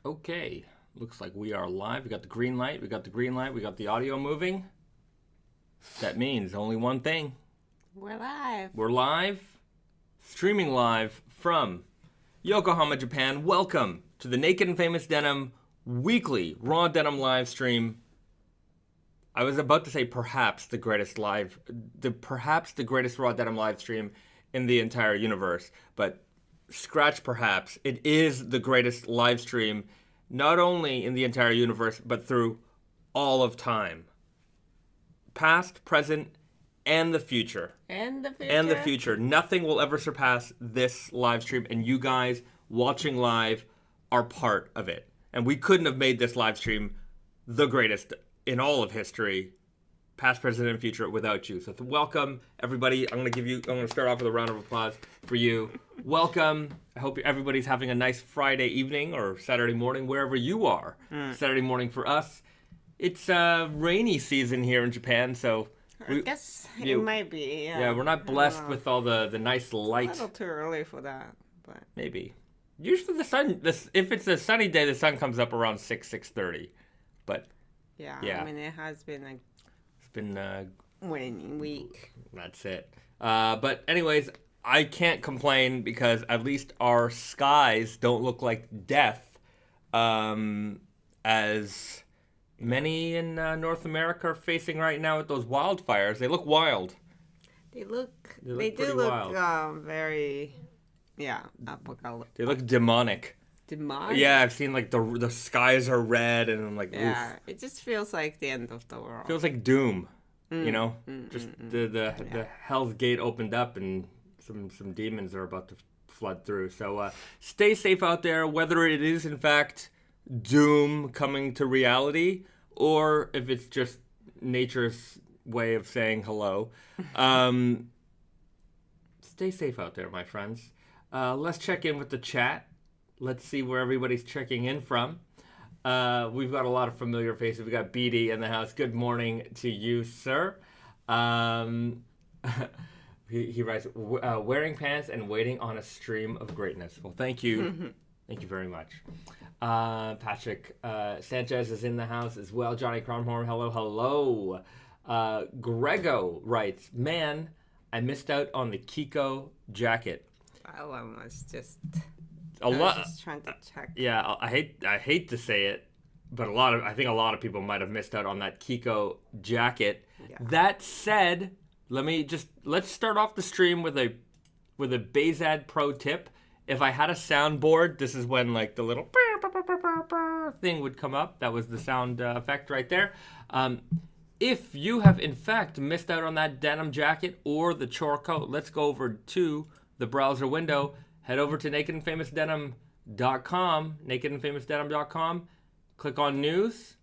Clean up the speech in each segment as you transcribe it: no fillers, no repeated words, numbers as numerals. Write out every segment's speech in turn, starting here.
Okay, looks like we are live. We got the green light, we got the green light, we got the audio moving. That means only one thing. We're live. We're live, streaming live from Yokohama, Japan. Welcome to the Naked and Famous Denim weekly raw denim live stream. I was about to say perhaps the greatest raw denim live stream in the entire universe, but scratch perhaps. It is the greatest live stream, not only in the entire universe, but through all of time. Past, present, and the future. And the future. And the future. Nothing will ever surpass this live stream, and you guys watching live are part of it. And we couldn't have made this live stream the greatest in all of history, past, present, and future, without you. So welcome, everybody. I'm going to start off with a round of applause for you. Welcome. I hope everybody's having a nice Friday evening or Saturday morning, wherever you are. Saturday morning for us. It's rainy season here in Japan, so I guess it might be. Yeah, we're not blessed with all the nice light. A little too early for that, but maybe. Usually if it's a sunny day, the sun comes up around 6:30. But yeah, I mean it has been it's been a rainy week. That's it. But anyways, I can't complain because at least our skies don't look like death, as many in North America are facing right now with those wildfires. They look wild. They do look very, apocalyptic. They look demonic. Demonic? Yeah, I've seen like the skies are red and I'm like, yeah, oof. it just feels like the end of the world. Feels like doom, you know? The Hell's Gate opened up and some demons are about to flood through. So stay safe out there, whether it is in fact doom coming to reality or if it's just nature's way of saying hello. Stay safe out there, my friends. Let's check in with the chat. Let's see where everybody's checking in from. We've got a lot of familiar faces. We got BD in the house. Good morning to you, sir. He writes, wearing pants and waiting on a stream of greatness. Well, thank you. Thank you very much. Patrick Sanchez is in the house as well. Johnny Cronhorn, hello. Grego writes, man, I missed out on the Kiko jacket. Oh, I was just trying to check. Yeah, I hate to say it, but I think a lot of people might have missed out on that Kiko jacket. Yeah. That said, let's start off the stream with a Bezad pro tip. If I had a soundboard, this is when like the little thing would come up. That was the sound effect right there. If you have in fact missed out on that denim jacket or the chore coat, let's go over to the browser window. Head over to nakedandfamousdenim.com, nakedandfamousdenim.com. Click on news.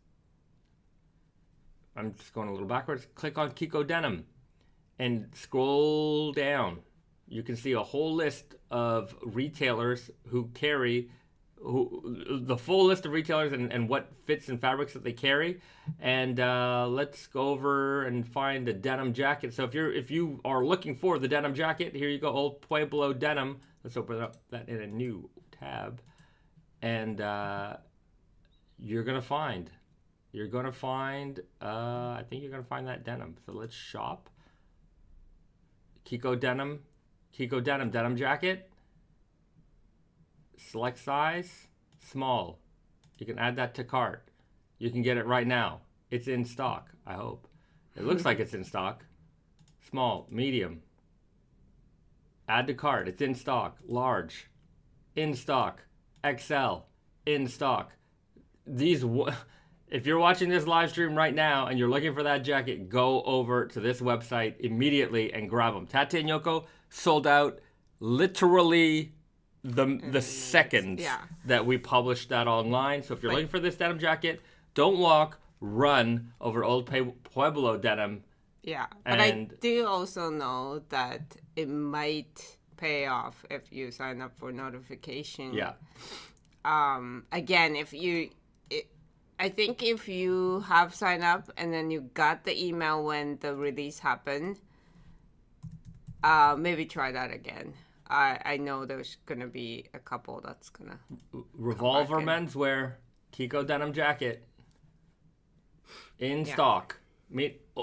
I'm just going a little backwards. Click on Kiko Denim and scroll down. You can see a whole list of retailers who carry the full list of retailers and what fits and fabrics that they carry. And let's go over and find a denim jacket. So if you are looking for the denim jacket, here you go, Old Pueblo Denim. Let's open up that in a new tab. And you're going to find, I think you're going to find that denim. So let's shop. Kiko Denim denim jacket. Select size, small. You can add that to cart. You can get it right now. It's in stock, I hope. It looks like it's in stock. Small, medium. Add to cart. It's in stock. Large. In stock. XL. In stock. If you're watching this live stream right now and you're looking for that jacket, go over to this website immediately and grab them. Tate and Yoko sold out literally the seconds that we published that online. So if you're looking for this denim jacket, don't walk, run over Old Pueblo Denim. Yeah, but I do also know that it might pay off if you sign up for notification. Yeah. Again, I think if you have signed up and then you got the email when the release happened, maybe try that again. I know there's gonna be a couple that's gonna Revolver menswear, Kiko denim jacket in stock.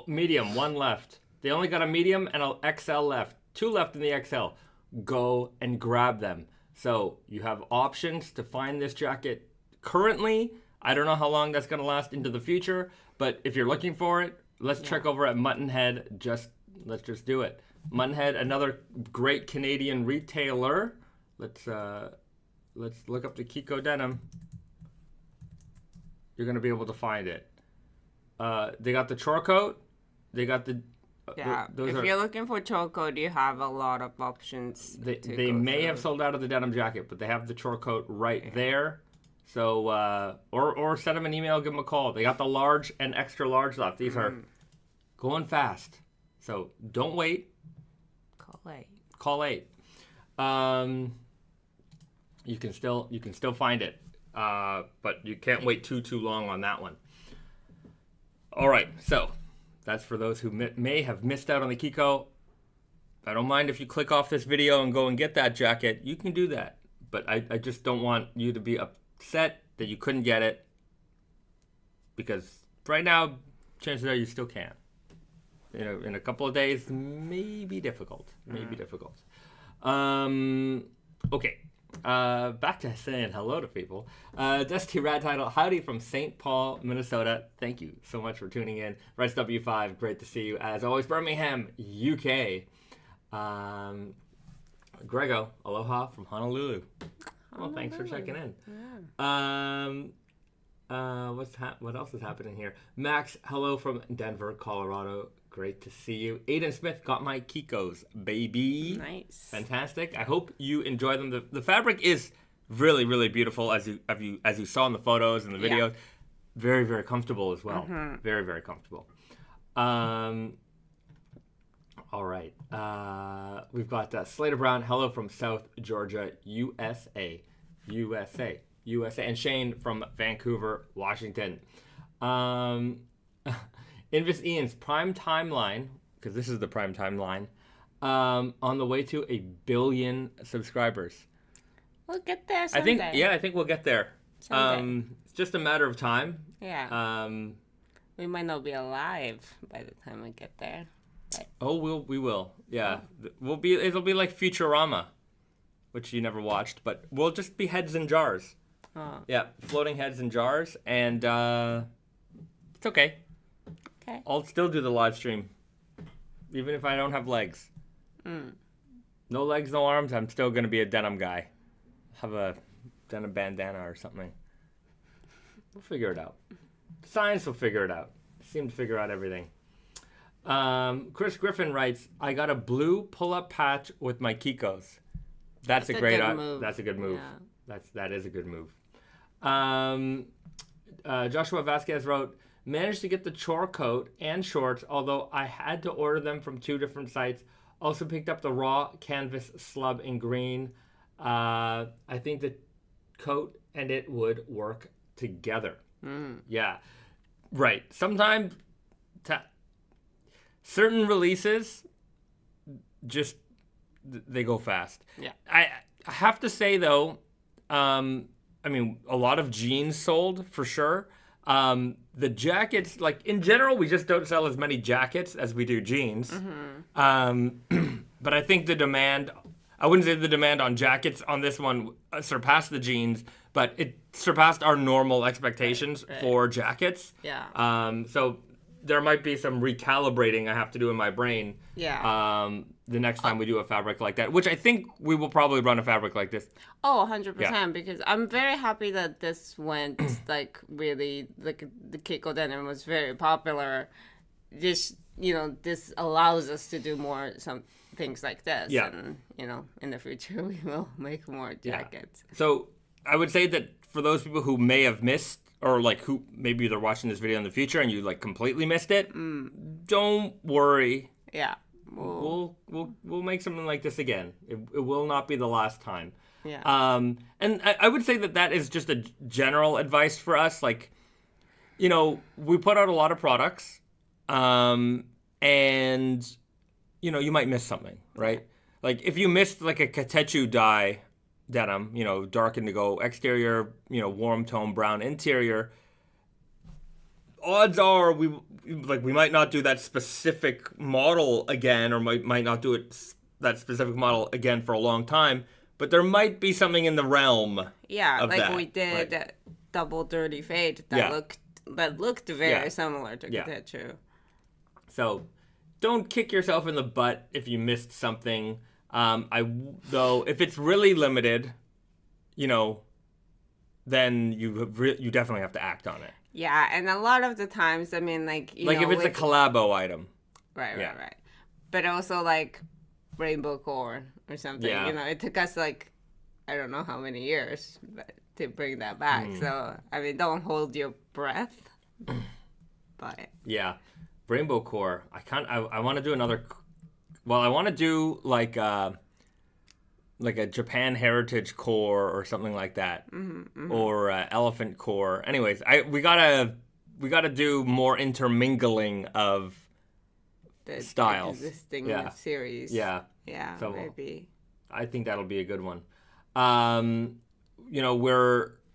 Medium, one left. They only got a medium and an XL left. 2 left in the XL. Go and grab them. So you have options to find this jacket currently. I don't know how long that's going to last into the future, but if you're looking for it, let's check over at Muttonhead. Let's just do it. Muttonhead, another great Canadian retailer. Let's look up the Kiko denim. You're going to be able to find it. They got the chore coat. They got the if you're looking for chore coat, you have a lot of options. They may have sold out of the denim jacket, but they have the chore coat right there. So or send them an email, give them a call. They got the large and extra large left. These are going fast. So don't wait. Call 8. You can still find it. But you can't wait too long on that one. All right, so that's for those who may have missed out on the Kiko. I don't mind if you click off this video and go and get that jacket. You can do that. But I just don't want you to be upset that you couldn't get it. Because right now, chances are you still can. You know, in a couple of days, maybe difficult. Okay. Back to saying hello to people. Dusty Rad Title, howdy from St. Paul, Minnesota. Thank you so much for tuning in. Reds W5, great to see you. As always, Birmingham, UK. Grego, aloha from Honolulu. Well, thanks for checking in. What else is happening here? Max, hello from Denver, Colorado. Great to see you. Aiden Smith, got my Kikos, baby. Nice. Fantastic. I hope you enjoy them. The fabric is really, really beautiful, as you saw in the photos and the videos. Yeah. Very, very comfortable as well. Very, very comfortable. All right. We've got Slater Brown, hello from South Georgia, USA. And Shane from Vancouver, Washington. Invis Ian's prime timeline, because this is the prime timeline, on the way to 1 billion subscribers. We'll get there someday. I think we'll get there. It's just a matter of time. Yeah. We might not be alive by the time we get there. But... Oh, we will. Yeah. It'll be like Futurama, which you never watched, but we'll just be heads in jars. Oh. Yeah, floating heads in jars, and it's okay. Okay. I'll still do the live stream, even if I don't have legs. No legs, no arms. I'm still gonna be a denim guy. Have a denim bandana or something. We'll figure it out. Science will figure it out. Seem to figure out everything. Chris Griffin writes, "I got a blue pull-up patch with my Kikos. That's a great move. That's a good move. Yeah. That is a good move." Joshua Vasquez wrote, "Managed to get the chore coat and shorts, although I had to order them from 2 different sites. Also picked up the raw canvas slub in green. I think the coat and it would work together." Yeah, right. Sometimes certain releases just they go fast. Yeah. I have to say though, I mean, a lot of jeans sold for sure. The jackets, like in general, we just don't sell as many jackets as we do jeans. But I think the demand, I wouldn't say the demand on jackets on this one surpassed the jeans, but it surpassed our normal expectations for jackets. Yeah. So there might be some recalibrating I have to do in my brain. Yeah. The next time we do a fabric like that, which I think we will probably run a fabric like this. Oh, 100%, because I'm very happy that this went, like, really, like, the Kiko denim was very popular. This, this allows us to do some things like this. Yeah. And, in the future, we will make more jackets. Yeah. So I would say that for those people who may have missed, or, like, who maybe they're watching this video in the future and you, like, completely missed it, don't worry. Yeah. We'll make something like this again. It will not be the last time. Yeah. And I would say that is just a general advice for us. Like, we put out a lot of products, and you might miss something, right? like if you missed like a Katechu dye denim, you know, dark indigo exterior, you know, warm tone brown interior, odds are we might not do that specific model again, or might not do that specific model again for a long time, but there might be something in the realm of like that. we did Right. double dirty fade that looked very similar to Katechu. So don't kick yourself in the butt if you missed something. Though if it's really limited, you know, then you definitely have to act on it. Yeah, and a lot of the times, I mean, like, you know, if it's a collabo item. Right. But also, like, rainbow core or something. Yeah. You know, it took us, like, I don't know how many years to bring that back. So, I mean, don't hold your breath. But... Yeah. Rainbow core. I want to do another... Well, I want to do, like a Japan heritage core or something like that, or elephant core. Anyways, we gotta do more intermingling of the styles, existing series. Yeah, so maybe I think that'll be a good one. You know,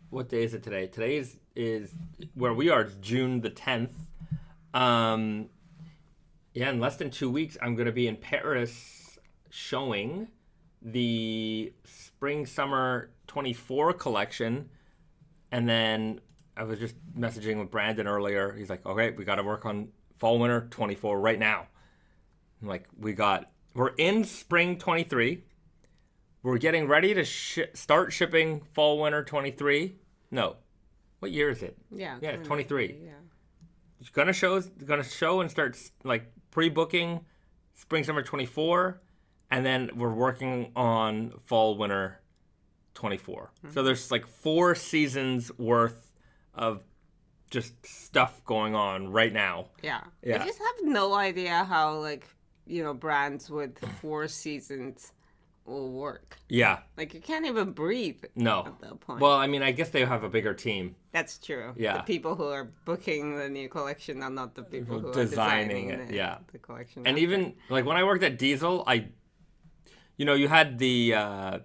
what day is it today? Today is where we are. It's June the 10th. In less than 2 weeks, I'm gonna be in Paris showing the spring summer 24 collection, and then I was just messaging with Brandon earlier. He's like, okay, we got to work on fall winter 24 right now. I'm like, we're in spring 23, we're getting ready to start shipping fall winter 23. No, what year is it? Yeah 23. Yeah, It's gonna show and start like pre-booking spring summer 24. And then we're working on fall winter 24. So there's like 4 seasons worth of just stuff going on right now. Yeah. I just have no idea how, like, you know, brands with 4 seasons will work. Yeah. Like, you can't even breathe at that point. Well, I mean, I guess they have a bigger team. That's true. Yeah. The people who are booking the new collection are not the people who designing are designing it. the collection. And even, like, when I worked at Diesel, you know, you had the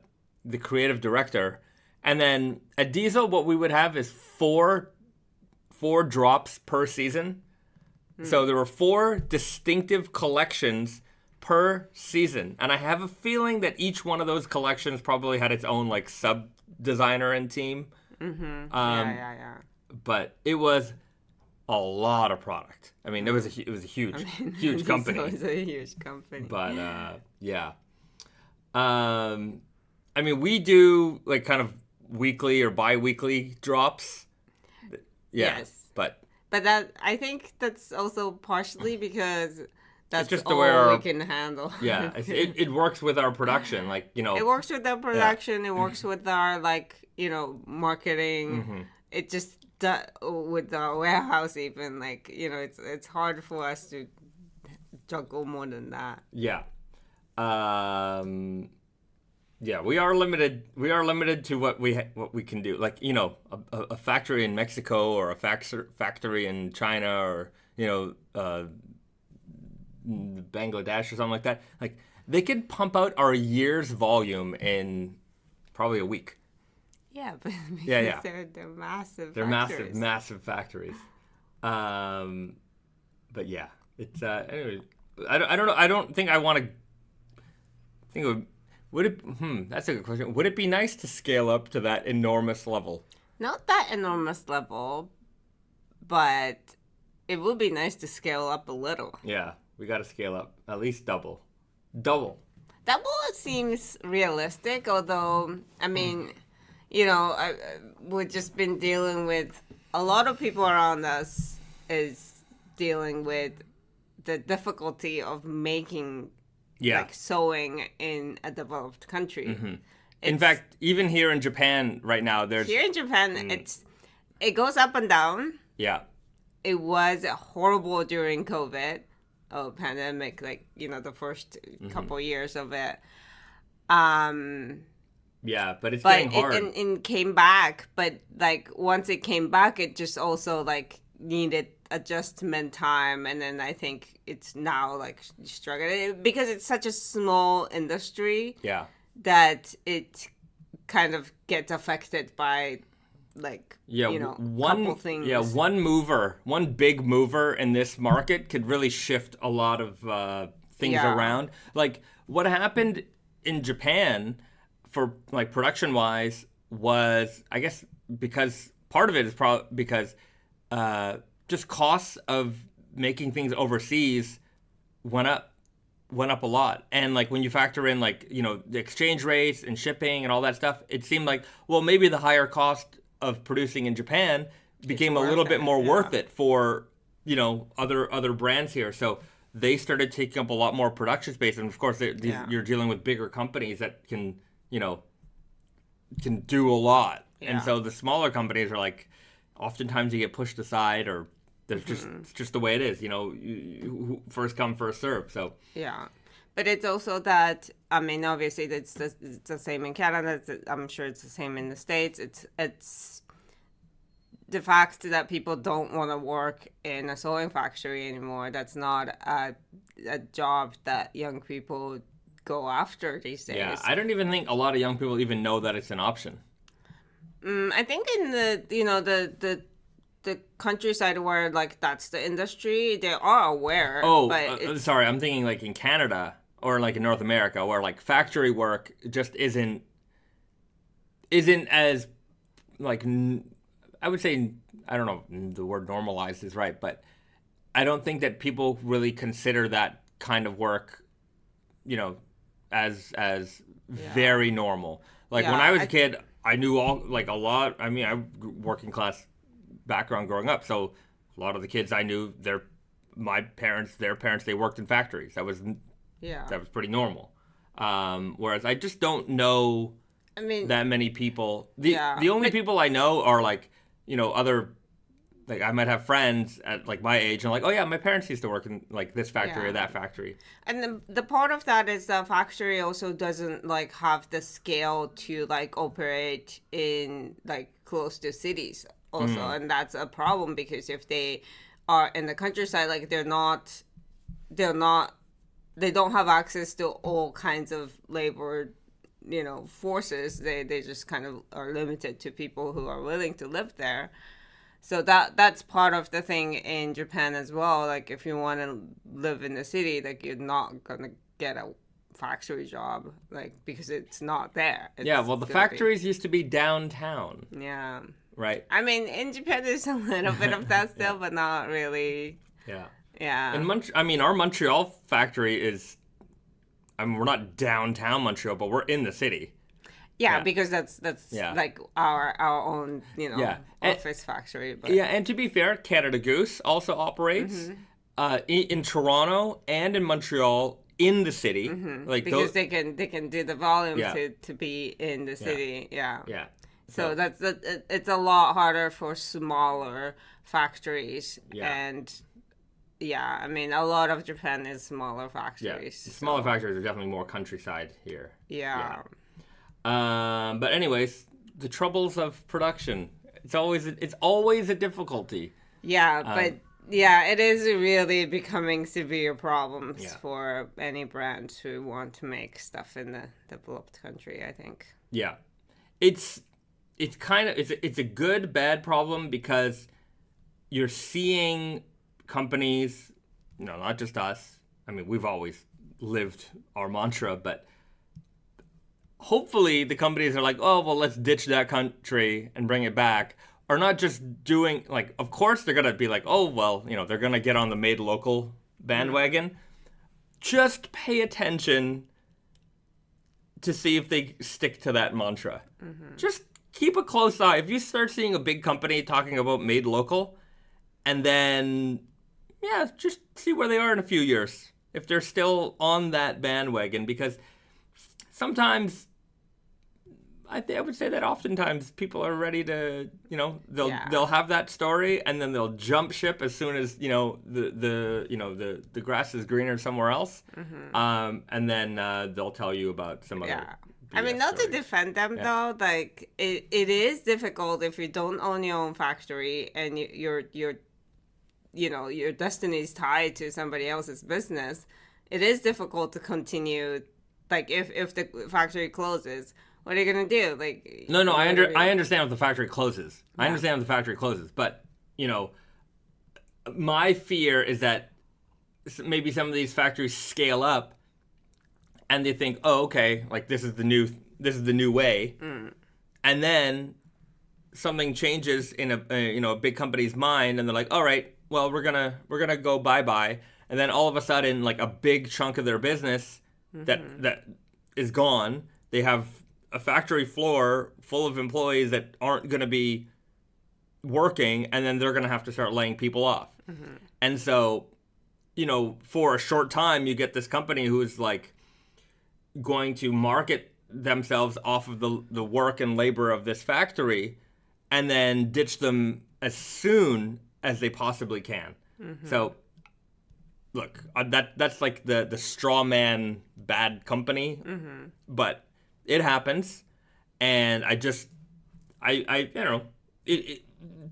creative director, and then at Diesel, what we would have is four drops per season. So there were 4 distinctive collections per season, and I have a feeling that each one of those collections probably had its own like sub designer and team. Yeah. But it was a lot of product. I mean, it was a huge company. It was a huge company. But yeah. I mean, we do like kind of weekly or bi-weekly drops. Yeah, yes. But that, I think that's also partially because that's just all we can handle. Yeah, it works with our production. Like, you know. It works with our production. It works with our, like, you know, marketing. It just, with our warehouse even, like, you know, it's hard for us to juggle more than that. Yeah. Yeah, we are limited. We are limited to what we can do. Like, you know, a factory in Mexico or a factory in China or, you know, Bangladesh or something like that. Like, they could pump out our year's volume in probably a week. Yeah, but yeah. They're massive. They're factories. massive factories. But yeah, it's anyway. I don't know. I don't think I want to. Think it would it? That's a good question. Would it be nice to scale up to that enormous level? Not that enormous level, but it would be nice to scale up a little. Yeah, we got to scale up at least double. Double seems realistic, although I mean, you know, we've just been dealing with a lot of people around us is dealing with the difficulty of making. Like sewing in a developed country. In fact, even here in Japan right now, here in Japan, it goes up and down. Yeah, it was horrible during COVID, pandemic. Like, you know, the first couple years of it. Yeah, but it's getting hard. And came back, but like once it came back, it just also like needed adjustment time, and then I think it's now like struggling because it's such a small industry. Yeah. That it kind of gets affected by like couple things. Yeah, one big mover in this market could really shift a lot of things around. Like what happened in Japan for like production wise was, I guess, because part of it is probably because just costs of making things overseas went up a lot. And like when you factor in like, the exchange rates and shipping and all that stuff, it seemed like, well, maybe the higher cost of producing in Japan became a little bit more worth it for, other brands here. So they started taking up a lot more production space. And of course, you're dealing with bigger companies that can do a lot. Yeah. And so the smaller companies are like, oftentimes you get pushed aside, or there's it's just the way it is, you first come, first serve. So yeah, but it's also that, I mean, obviously it's the same in Canada. I'm sure it's the same in the States. It's the fact that people don't want to work in a sewing factory anymore. That's not a job that young people go after these days. Yeah, I don't even think a lot of young people even know that it's an option. I think in the countryside where like that's the industry, they are aware. Oh, sorry, I'm thinking like in Canada or like in North America, where like factory work just isn't as like, I would say, I don't know, the word normalized is right, but I don't think that people really consider that kind of work, as very normal. Like when I was a kid, I knew a lot. I mean, I working class background growing up, so a lot of the kids I knew, their parents, they worked in factories. That was pretty normal. Whereas I just don't know that many people. The only people I know are like, other, like I might have friends at like my age and like, oh yeah, my parents used to work in like this factory or that factory. And the part of that is the factory also doesn't like have the scale to like operate in like close to cities also. And that's a problem because if they are in the countryside, like they don't have access to all kinds of labor, forces. They just kind of are limited to people who are willing to live there. So that's part of the thing in Japan as well. Like if you want to live in the city, like you're not gonna get a factory job, like because it's not there. The factories used to be downtown. Yeah. Right. I mean, in Japan there's a little bit of that still, but not really. Yeah. Yeah. And our Montreal factory is, we're not downtown Montreal, but we're in the city. Yeah, because that's like our own, office factory. But. Yeah, and to be fair, Canada Goose also operates in Toronto and in Montreal in the city. Like because they can do the volume to be in the city. Yeah. So it's a lot harder for smaller factories. Yeah. And I mean, a lot of Japan is smaller factories. Yeah, smaller factories are definitely more countryside here. Yeah. But anyways, the troubles of production. It's always a difficulty. Yeah, but it is really becoming severe problems for any brands who want to make stuff in the developed country, I think. Yeah. It's a good bad problem because you're seeing companies, not just us. I mean, we've always lived our mantra, but hopefully the companies are like, oh, well, let's ditch that country and bring it back. Or not just doing, like, of course they're going to be like, oh, well, they're going to get on the made local bandwagon. Just pay attention to see if they stick to that mantra. Just keep a close eye. If you start seeing a big company talking about made local, and then, just see where they are in a few years. If they're still on that bandwagon, because sometimes, I would say that oftentimes people are ready to, they'll have that story and then they'll jump ship as soon as the grass is greener somewhere else, and then they'll tell you about some other. I mean, not to defend them though, like it is difficult if you don't own your own factory and you're your destiny is tied to somebody else's business, it is difficult to continue. Like if the factory closes, what are you gonna do? Like no, I understand if the factory closes. Yeah. I understand if the factory closes, but my fear is that maybe some of these factories scale up, and they think, oh, okay, like this is the new way, and then something changes in a big company's mind, and they're like, all right, well we're gonna go bye, and then all of a sudden, like a big chunk of their business that is gone. They have a factory floor full of employees that aren't going to be working, and then they're going to have to start laying people off. And so, for a short time, you get this company who's like going to market themselves off of the work and labor of this factory, and then ditch them as soon as they possibly can. So, look, that's like the straw man bad company, but it happens, and I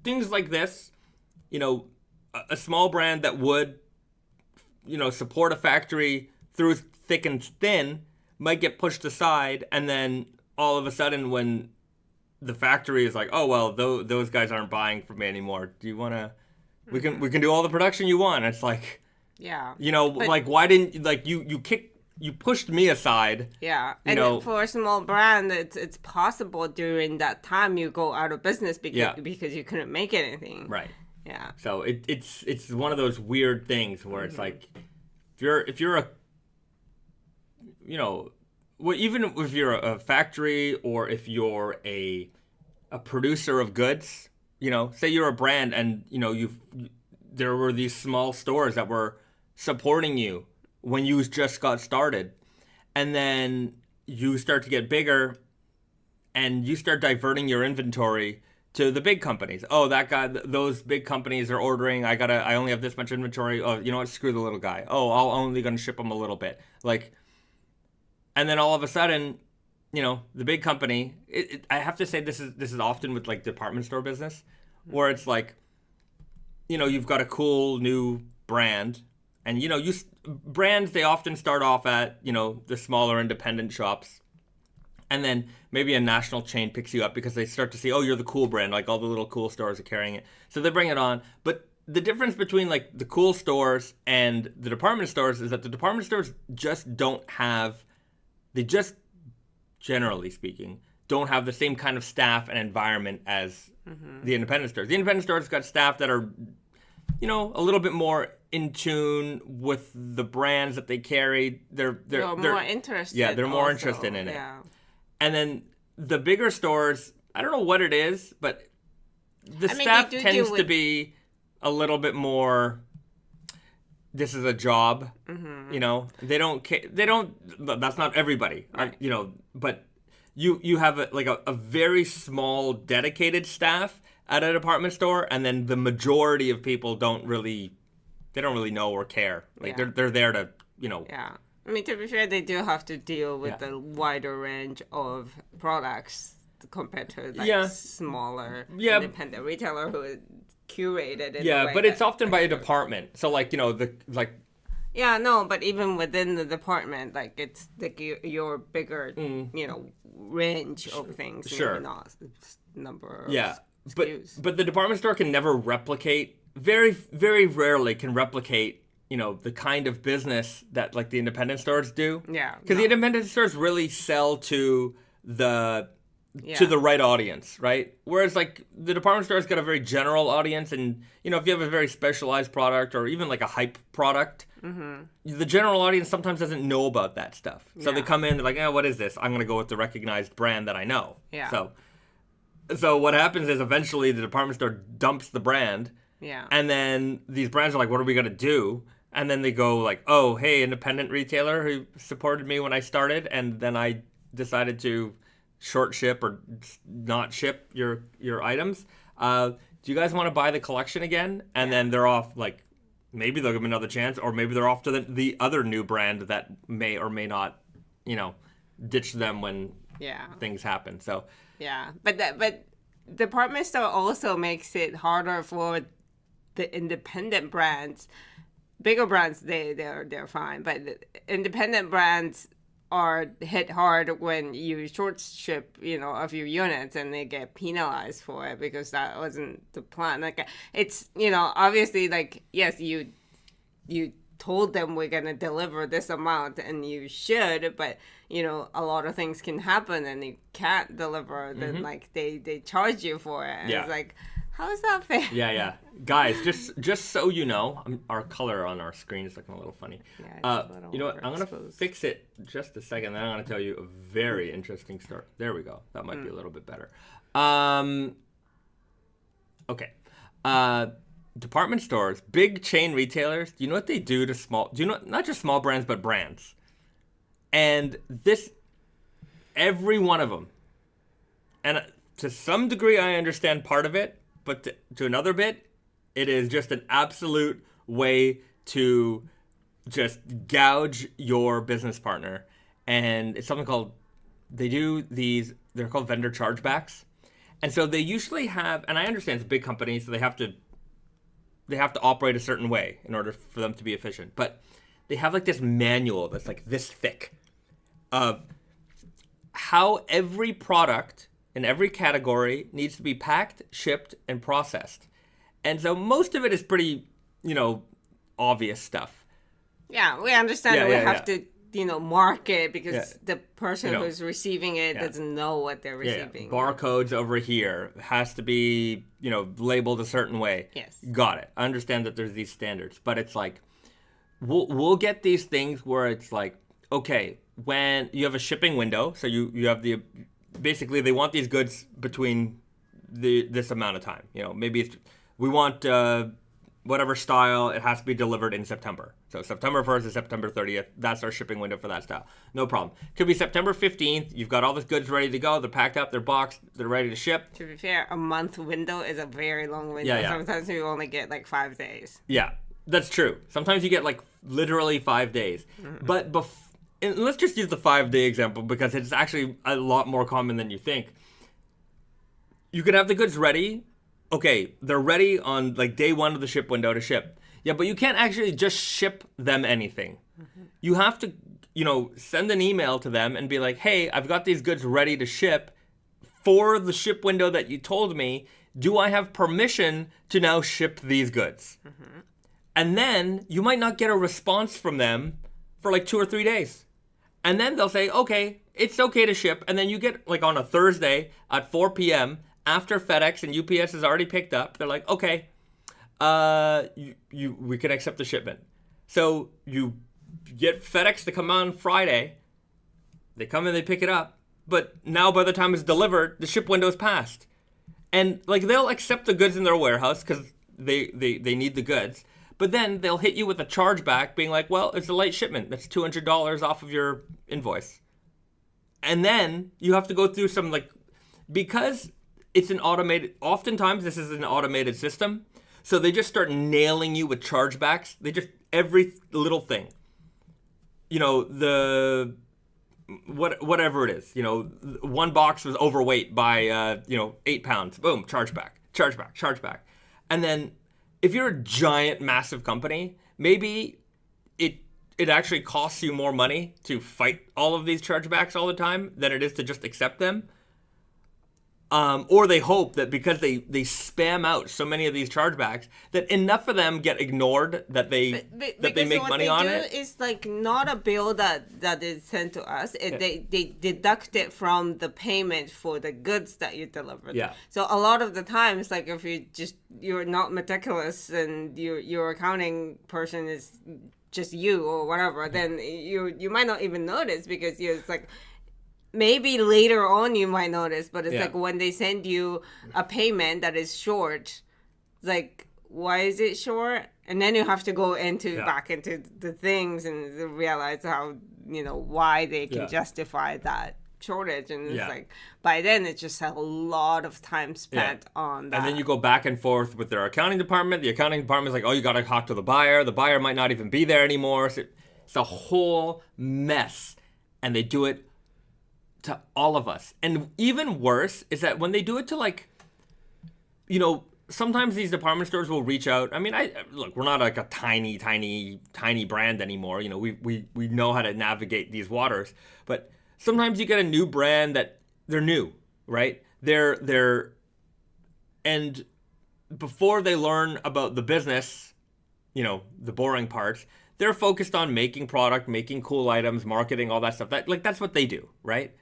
things like this, a small brand that would, support a factory through thick and thin might get pushed aside, and then all of a sudden when the factory is like, oh well, those guys aren't buying from me anymore. Do you want to? We can do all the production you want. It's like, yeah, like why didn't you pushed me aside? Yeah, and for a small brand, it's possible during that time you go out of business because you couldn't make anything. Right. Yeah. So it's one of those weird things where it's like, if you're a, even if you're a factory, or if you're a producer of goods, say you're a brand and there were these small stores that were supporting you when you just got started, and then you start to get bigger and you start diverting your inventory to the big companies. Oh, those big companies are ordering. I only have this much inventory. Oh, you know what? Screw the little guy. Oh, I'll only going to ship them a little bit. Like, and then all of a sudden, the big company, I have to say this is often with like department store business, where it's like, you've got a cool new brand, and brands, they often start off at the smaller independent shops, and then maybe a national chain picks you up because they start to see, oh, you're the cool brand, like all the little cool stores are carrying it, so they bring it on. But the difference between like the cool stores and the department stores is that the department stores just don't have, they just, generally speaking, don't have the same kind of staff and environment as the independent stores. The independent stores got staff that are a little bit more in tune with the brands that they carry. They're more interested. Yeah, they're more interested in it. Yeah. And then the bigger stores, I don't know what it is, but the staff tends to be a little bit more, this is a job, they don't care. That's not everybody, right. But you have a very small dedicated staff at a department store, and then the majority of people don't really know or care. Like they're there to, Yeah. I mean, to be fair, they do have to deal with a wider range of products compared to smaller independent retailer who is curated in a way but it's often by a department. So Yeah, no, but even within the department, like it's like your bigger, range of things. Sure. Not number of SKUs. But the department store can never replicate, very, very rarely can replicate, the kind of business that like the independent stores do. Yeah. Because the independent stores really sell to the right audience, right? Whereas like the department store's got a very general audience, and if you have a very specialized product or even like a hype product, the general audience sometimes doesn't know about that stuff. So they come in, they're like, what is this? I'm going to go with the recognized brand that I know. Yeah. So what happens is eventually the department store dumps the brand. Yeah. And then these brands are like, what are we going to do? And then they go like, oh, hey, independent retailer who supported me when I started, and then I decided to short ship or not ship your items. Do you guys want to buy the collection again? And then they're off, like, maybe they'll give them another chance, or maybe they're off to the other new brand that may or may not, ditch them when things happen. So but department store also makes it harder for the independent brands, bigger brands, they're fine, but the independent brands are hit hard when you short ship, a few units, and they get penalized for it because that wasn't the plan. Like, it's, obviously, like, yes, you told them we're gonna deliver this amount, and you should, but a lot of things can happen and you can't deliver. Then like they charge you for it. And it's like, how is that fair? Yeah. Guys, just so you know, our color on our screen is looking a little funny. Yeah, it's a little you know what? I'm gonna overexposed. fix it just a second. Then I'm gonna tell you a very interesting story. There we go. That might be a little bit better. Okay. Department stores, big chain retailers. Do you know what they do to small? Do you know not just small brands but brands? And every one of them. And to some degree, I understand part of it, but to another bit, it is just an absolute way to just gouge your business partner. And it's something called, they're called vendor chargebacks. And so they usually have, and I understand it's a big company, so they have to operate a certain way in order for them to be efficient. But they have like this manual that's like this thick of how every product in every category needs to be packed, shipped, and processed. And so most of it is pretty, obvious stuff. Yeah, we understand we have to, mark it because the person who's receiving it doesn't know what they're receiving. Barcodes over here has to be, labeled a certain way. Yes. Got it. I understand that there's these standards, but it's like, we'll get these things where it's like, okay, when you have a shipping window, so you have basically they want these goods between this amount of time. Maybe we want whatever style, it has to be delivered in September. So September 1st to September 30th, that's our shipping window for that style. No problem. Could be September 15th, you've got all the goods ready to go, they're packed up, they're boxed, they're ready to ship. To be fair, a month window is a very long window. Yeah. Sometimes you only get like 5 days. Yeah, that's true. Sometimes you get like literally 5 days. But and let's just use the 5-day example because it's actually a lot more common than you think. You could have the goods ready. Okay, they're ready on like day 1 of the ship window to ship. Yeah, but you can't actually just ship them anything. You have to, send an email to them and be like, hey, I've got these goods ready to ship for the ship window that you told me. Do I have permission to now ship these goods? And then you might not get a response from them for like 2 or 3 days. And then they'll say, okay, it's okay to ship. And then you get like on a Thursday at 4 p.m. after FedEx and UPS has already picked up. They're like, okay, we can accept the shipment. So you get FedEx to come on Friday. They come and they pick it up. But now by the time it's delivered, the ship window's passed. And like they'll accept the goods in their warehouse because they need the goods. But then they'll hit you with a chargeback being like, well, it's a late shipment. That's $200 off of your invoice. And then you have to go through some because it's oftentimes this is an automated system. So they just start nailing you with chargebacks. Every little thing. Whatever it is. One box was overweight by, 8 pounds. Boom, chargeback. And then if you're a giant, massive company, maybe it actually costs you more money to fight all of these chargebacks all the time than it is to just accept them. Or they hope that because they spam out so many of these chargebacks that enough of them get ignored that they make money on it. What they do is like not a bill that is sent to us. They deduct it from the payment for the goods that you delivered. Yeah. So a lot of the times, like if you're not meticulous and your accounting person is just you or whatever, then you might not even notice because it's like. Maybe later on you might notice, but it's like when they send you a payment that is short, it's like, why is it short? And then you have to go back into the things and realize how, why they can justify that shortage. And it's like, by then it's just a lot of time spent on that. And then you go back and forth with their accounting department. The accounting department's like, oh, you got to talk to the buyer. The buyer might not even be there anymore. So it's a whole mess. And they do it to all of us. And even worse is that when they do it to sometimes these department stores will reach out. I mean, look, we're not like a tiny brand anymore. You know, we know how to navigate these waters. But sometimes you get a new brand that they're new, right? And before they learn about the business, you know, the boring parts, they're focused on making product, making cool items, marketing, all that stuff. That's what they do, right?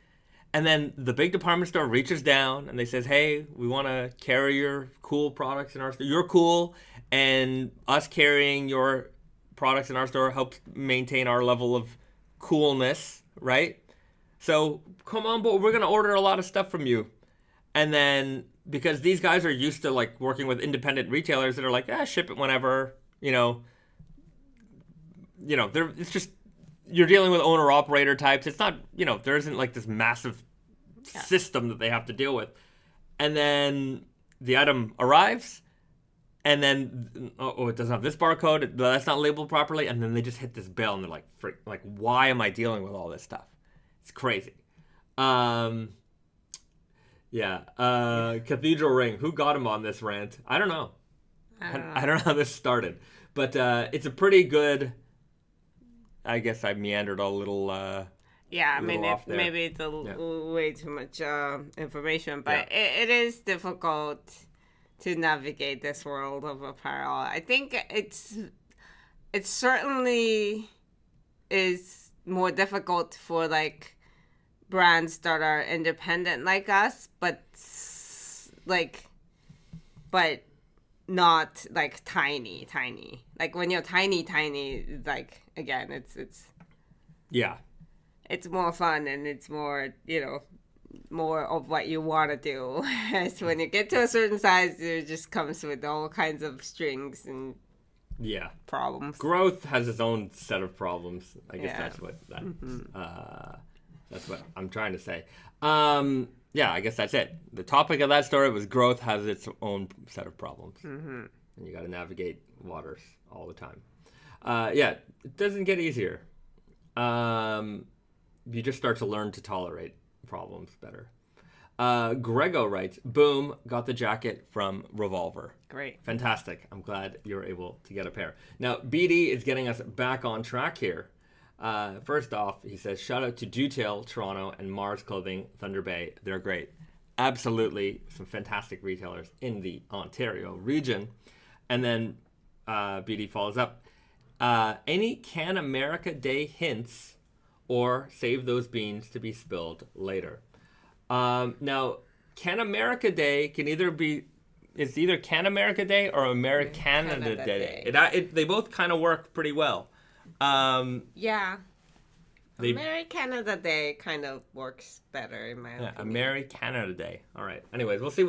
And then the big department store reaches down and they says, hey, we want to carry your cool products in our store. You're cool, and us carrying your products in our store helps maintain our level of coolness, right? So come on board. We're going to order a lot of stuff from you. And then because these guys are used to like working with independent retailers that are like, ship it whenever, it's just, you're dealing with owner operator types. It's not, there isn't like this massive system that they have to deal with. And then the item arrives, and then, it doesn't have this barcode. That's not labeled properly. And then they just hit this bill and they're like, why am I dealing with all this stuff? It's crazy. Cathedral Ring. Who got him on this rant? I don't know. I don't know how this started. But it's a pretty good... I guess I meandered a little. Maybe it's way too much information, but it is difficult to navigate this world of apparel. I think it certainly is more difficult for like brands that are independent like us, but not like tiny. Like when you're tiny, like again, it's more fun and it's more, more of what you want to do. So when you get to a certain size, it just comes with all kinds of strings and problems. Growth has its own set of problems. I guess that's what I'm trying to say. I guess that's it. The topic of that story was growth has its own set of problems. Mm-hmm. And you got to navigate waters all the time. It doesn't get easier. You just start to learn to tolerate problems better. Grego writes, boom, got the jacket from Revolver. Great. Fantastic. I'm glad you're able to get a pair. Now, BD is getting us back on track here. First off, he says, shout out to Detail Toronto and Mars Clothing Thunder Bay. They're great. Absolutely some fantastic retailers in the Ontario region. And then BD follows up. Any Can America Day hints or save those beans to be spilled later? Now, Can America Day can either be... It's either Can America Day or Americanada Day. They both kind of work pretty well. Americanada Day kind of works better in my opinion. Americanada Day. All right. Anyways, we'll see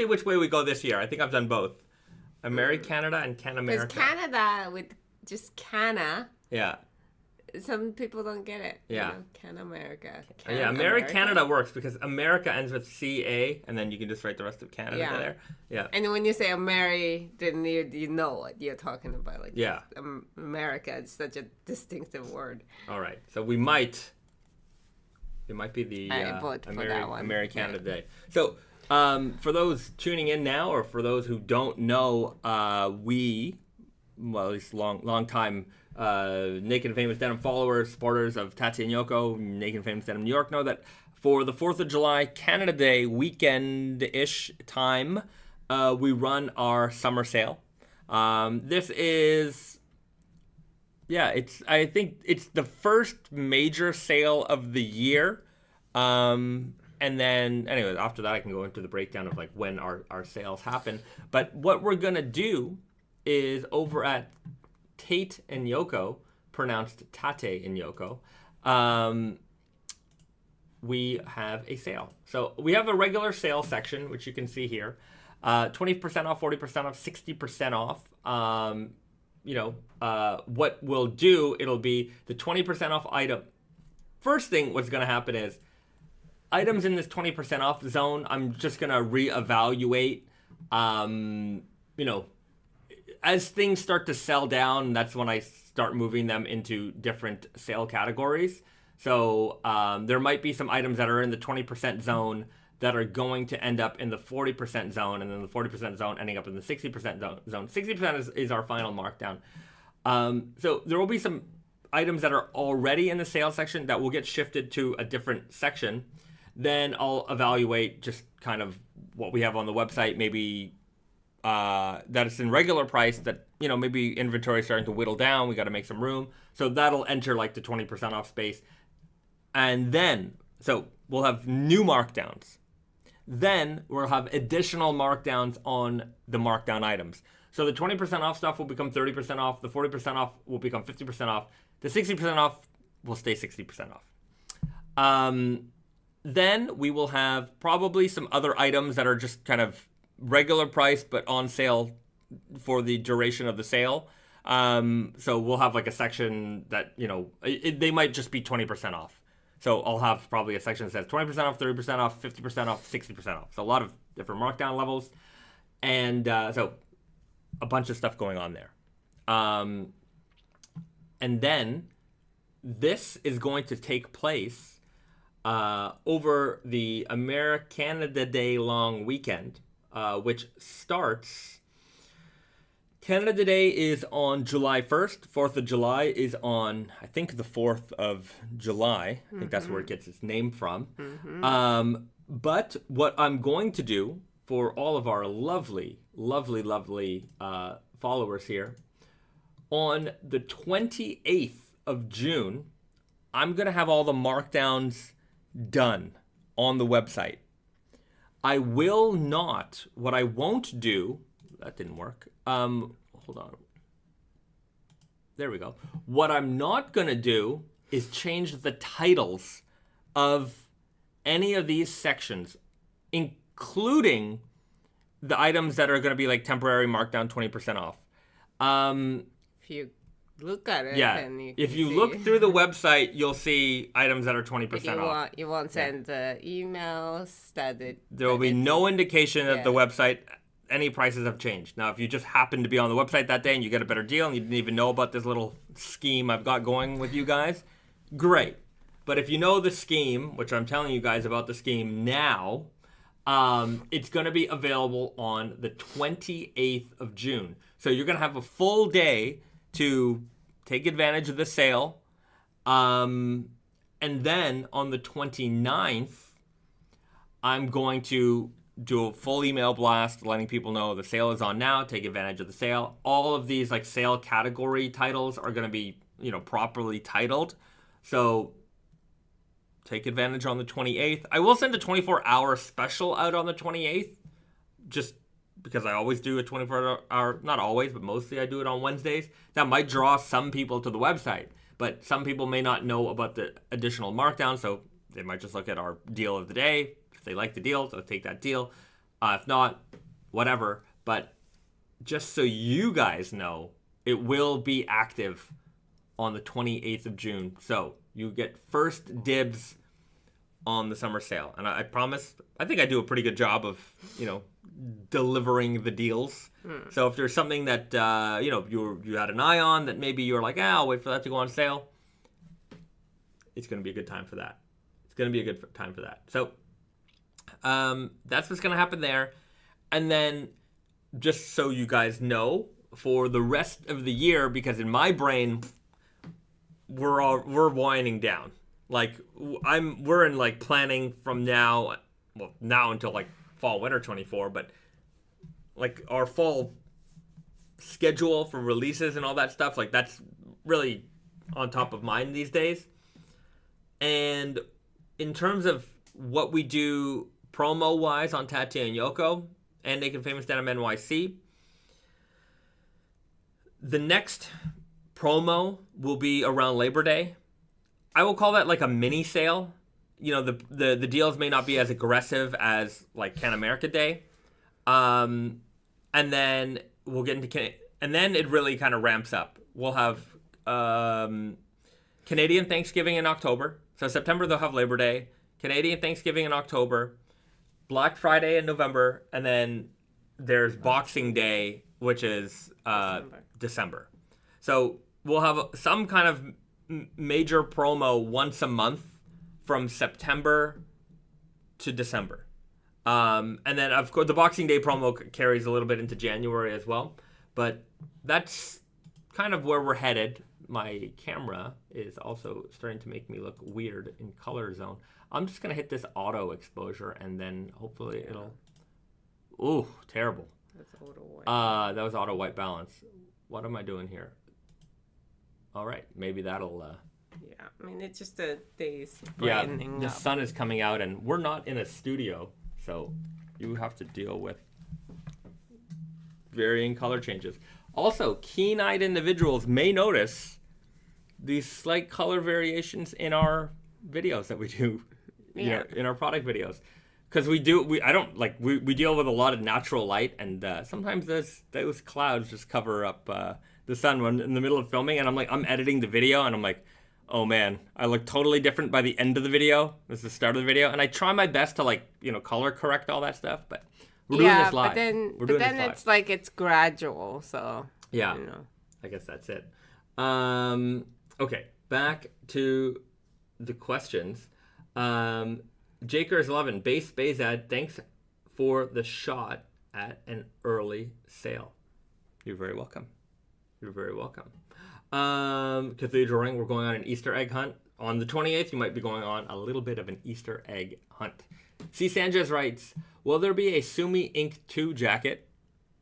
which way we go this year. I think I've done both. Americanada and Can America. Because Canada with just Canna. Yeah. Some people don't get it. Yeah. Can America. Americanada works because America ends with CA, and then you can just write the rest of Canada there. Yeah. And when you say then you know what you're talking about. Like, America, it's such a distinctive word. All right. So it might be the Americanada Day. So for those tuning in now, or for those who don't know, at least long time Naked Famous Denim followers, supporters of Tati and Yoko, Naked Famous Denim New York, know that for the 4th of July Canada Day weekend-ish time, we run our summer sale. This is, I think it's the first major sale of the year. And then, anyway, after that I can go into the breakdown of like when our sales happen. But what we're going to do is over at Tate and Yoko, pronounced Tate and Yoko, we have a sale. So we have a regular sale section, which you can see here. 20% off, 40% off, 60% off. What we'll do, it'll be the 20% off item. First thing what's going to happen is items in this 20% off zone, I'm just going to reevaluate, as things start to sell down, that's when I start moving them into different sale categories. So there might be some items that are in the 20% zone that are going to end up in the 40% zone, and then the 40% zone ending up in the 60% zone. 60% is our final markdown. So there will be some items that are already in the sale section that will get shifted to a different section. Then I'll evaluate just kind of what we have on the website, maybe that it's in regular price, that, you know, maybe inventory is starting to whittle down, we got to make some room. So that'll enter like the 20% off space. And then, so we'll have new markdowns. Then we'll have additional markdowns on the markdown items. So the 20% off stuff will become 30% off. The 40% off will become 50% off. The 60% off will stay 60% off. Then we will have probably some other items that are just kind of regular price but on sale for the duration of the sale. So we'll have like a section that, you know, they might just be 20% off. So I'll have probably a section that says 20% off, 30% off, 50% off, 60% off. So a lot of different markdown levels. And so a bunch of stuff going on there. And then this is going to take place over the Canada Day long weekend, which starts... Canada Day is on July 1st. 4th of July is on, I think, the 4th of July. I think that's where it gets its name from. But what I'm going to do for all of our lovely, lovely, lovely followers here, on the 28th of June, I'm going to have all the markdowns done on the website. I will not, what I won't do, that didn't work. Hold on. There we go. What I'm not going to do is change the titles of any of these sections, including the items that are going to be like temporary markdown 20% off. If you look at it, yeah. then you can if you see. look through the website, you'll see items that are 20% off. You won't send emails that there will be no indication that the website, any prices have changed. Now, if you just happen to be on the website that day and you get a better deal and you didn't even know about this little scheme I've got going with you guys, great. But if you know the scheme, which I'm telling you guys about the scheme now, it's going to be available on the 28th of June. So you're going to have a full day to take advantage of the sale. And then on the 29th, I'm going to do a full email blast letting people know the sale is on now. Take advantage of the sale. All of these like sale category titles are going to be, you know, properly titled. So take advantage on the 28th. I will send a 24-hour special out on the 28th, just because I always do a 24-hour, not always, but mostly I do it on Wednesdays. That might draw some people to the website, but some people may not know about the additional markdown, so they might just look at our deal of the day. If they like the deal, they'll take that deal. If not, whatever. But just so you guys know, it will be active on the 28th of June. So you get first dibs on the summer sale. And I promise, I think I do a pretty good job of, you know, delivering the deals. So if there's something that, you know, you had an eye on that maybe you're like, I'll wait for that to go on sale, it's going to be a good time for that. It's going to be a good time for that. So that's what's going to happen there. And then just so you guys know, for the rest of the year, because in my brain, we're winding down. Like we're in like planning from now until like fall winter 24, but like our fall schedule for releases and all that stuff, like that's really on top of mind these days. And in terms of what we do promo wise on Tatia and Yoko and Naked Famous Denim NYC, the next promo will be around Labor Day. I will call that like a mini sale. You know, the deals may not be as aggressive as like Can America Day. And then we'll get into and then it really kind of ramps up. We'll have Canadian Thanksgiving in October. So September they'll have Labor Day, Canadian Thanksgiving in October, Black Friday in November, and then there's Boxing Day, which is December. So we'll have some kind of major promo once a month from September to December. And then, of course, the Boxing Day promo carries a little bit into January as well. But that's kind of where we're headed. My camera is also starting to make me look weird in color zone. I'm just going to hit this auto exposure, and then hopefully it'll... Ooh, terrible. That's auto white. That was auto white balance. What am I doing here? All right, maybe that'll... Yeah, I mean, it's just the days Yeah, brightening the up. sun is coming out, and we're not in a studio, so you have to deal with varying color changes. Also, keen-eyed individuals may notice these slight color variations in our videos that we do, in our product videos. Because we deal with a lot of natural light, and sometimes those clouds just cover up the sun when in the middle of filming, and I'm editing the video, and I'm like, oh man, I look totally different by the end of the video. This is the start of the video, and I try my best to color correct all that stuff, but we're doing this live. But then it's like it's gradual, so yeah, I guess that's it. Okay, back to the questions. Jakers11, base ad, thanks for the shot at an early sale. You're very welcome. You're very welcome. Cathedral Ring, we're going on an Easter egg hunt. On the 28th, you might be going on a little bit of an Easter egg hunt. C. Sanchez writes, will there be a Sumi Ink 2 jacket?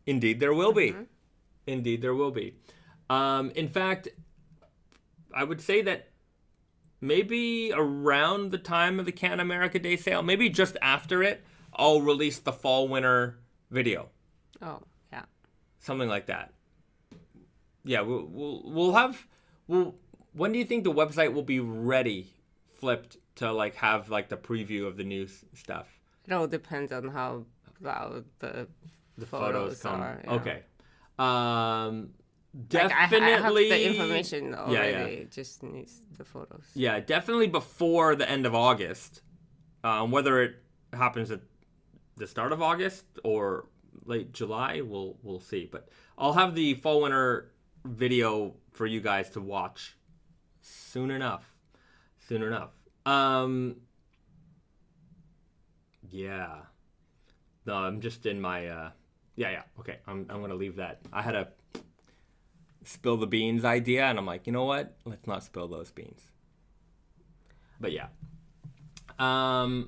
Indeed, there will be. Indeed, there will be. In fact, I would say that maybe around the time of the Can America Day sale, maybe just after it, I'll release the fall-winter video. Oh, yeah. Something like that. Yeah, we'll have... when do you think the website will be ready, flipped, to have the preview of the new stuff? It all depends on how loud the photos are. Yeah. Okay. Definitely. I have the information already. Yeah. It just needs the photos. Yeah, definitely before the end of August. Whether it happens at the start of August or late July, we'll see. But I'll have the fall winter video for you guys to watch soon enough. Yeah. No, I'm just in my yeah. Okay, I'm gonna leave that. I had a spill the beans idea, and I'm like, you know what? Let's not spill those beans. But yeah. Rice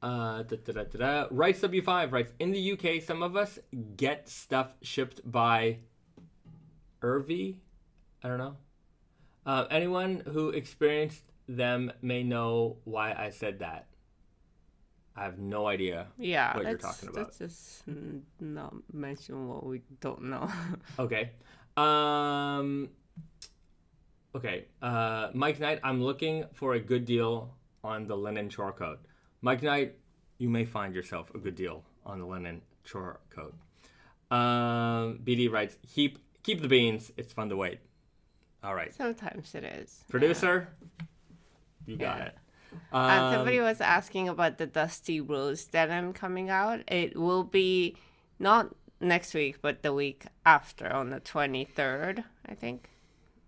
W5 writes, in the UK, some of us get stuff shipped by Irvi. I don't know. Anyone who experienced them may know why I said that. I have no idea what you're talking about. Let's just not mention what we don't know. Okay. Okay. Mike Knight, I'm looking for a good deal on the linen chore coat. Mike Knight, you may find yourself a good deal on the linen chore coat. BD writes, keep the beans. It's fun to wait. All right. Sometimes it is. Producer, you got it. Somebody was asking about the Dusty Rose denim coming out. It will be not next week, but the week after on the 23rd, I think.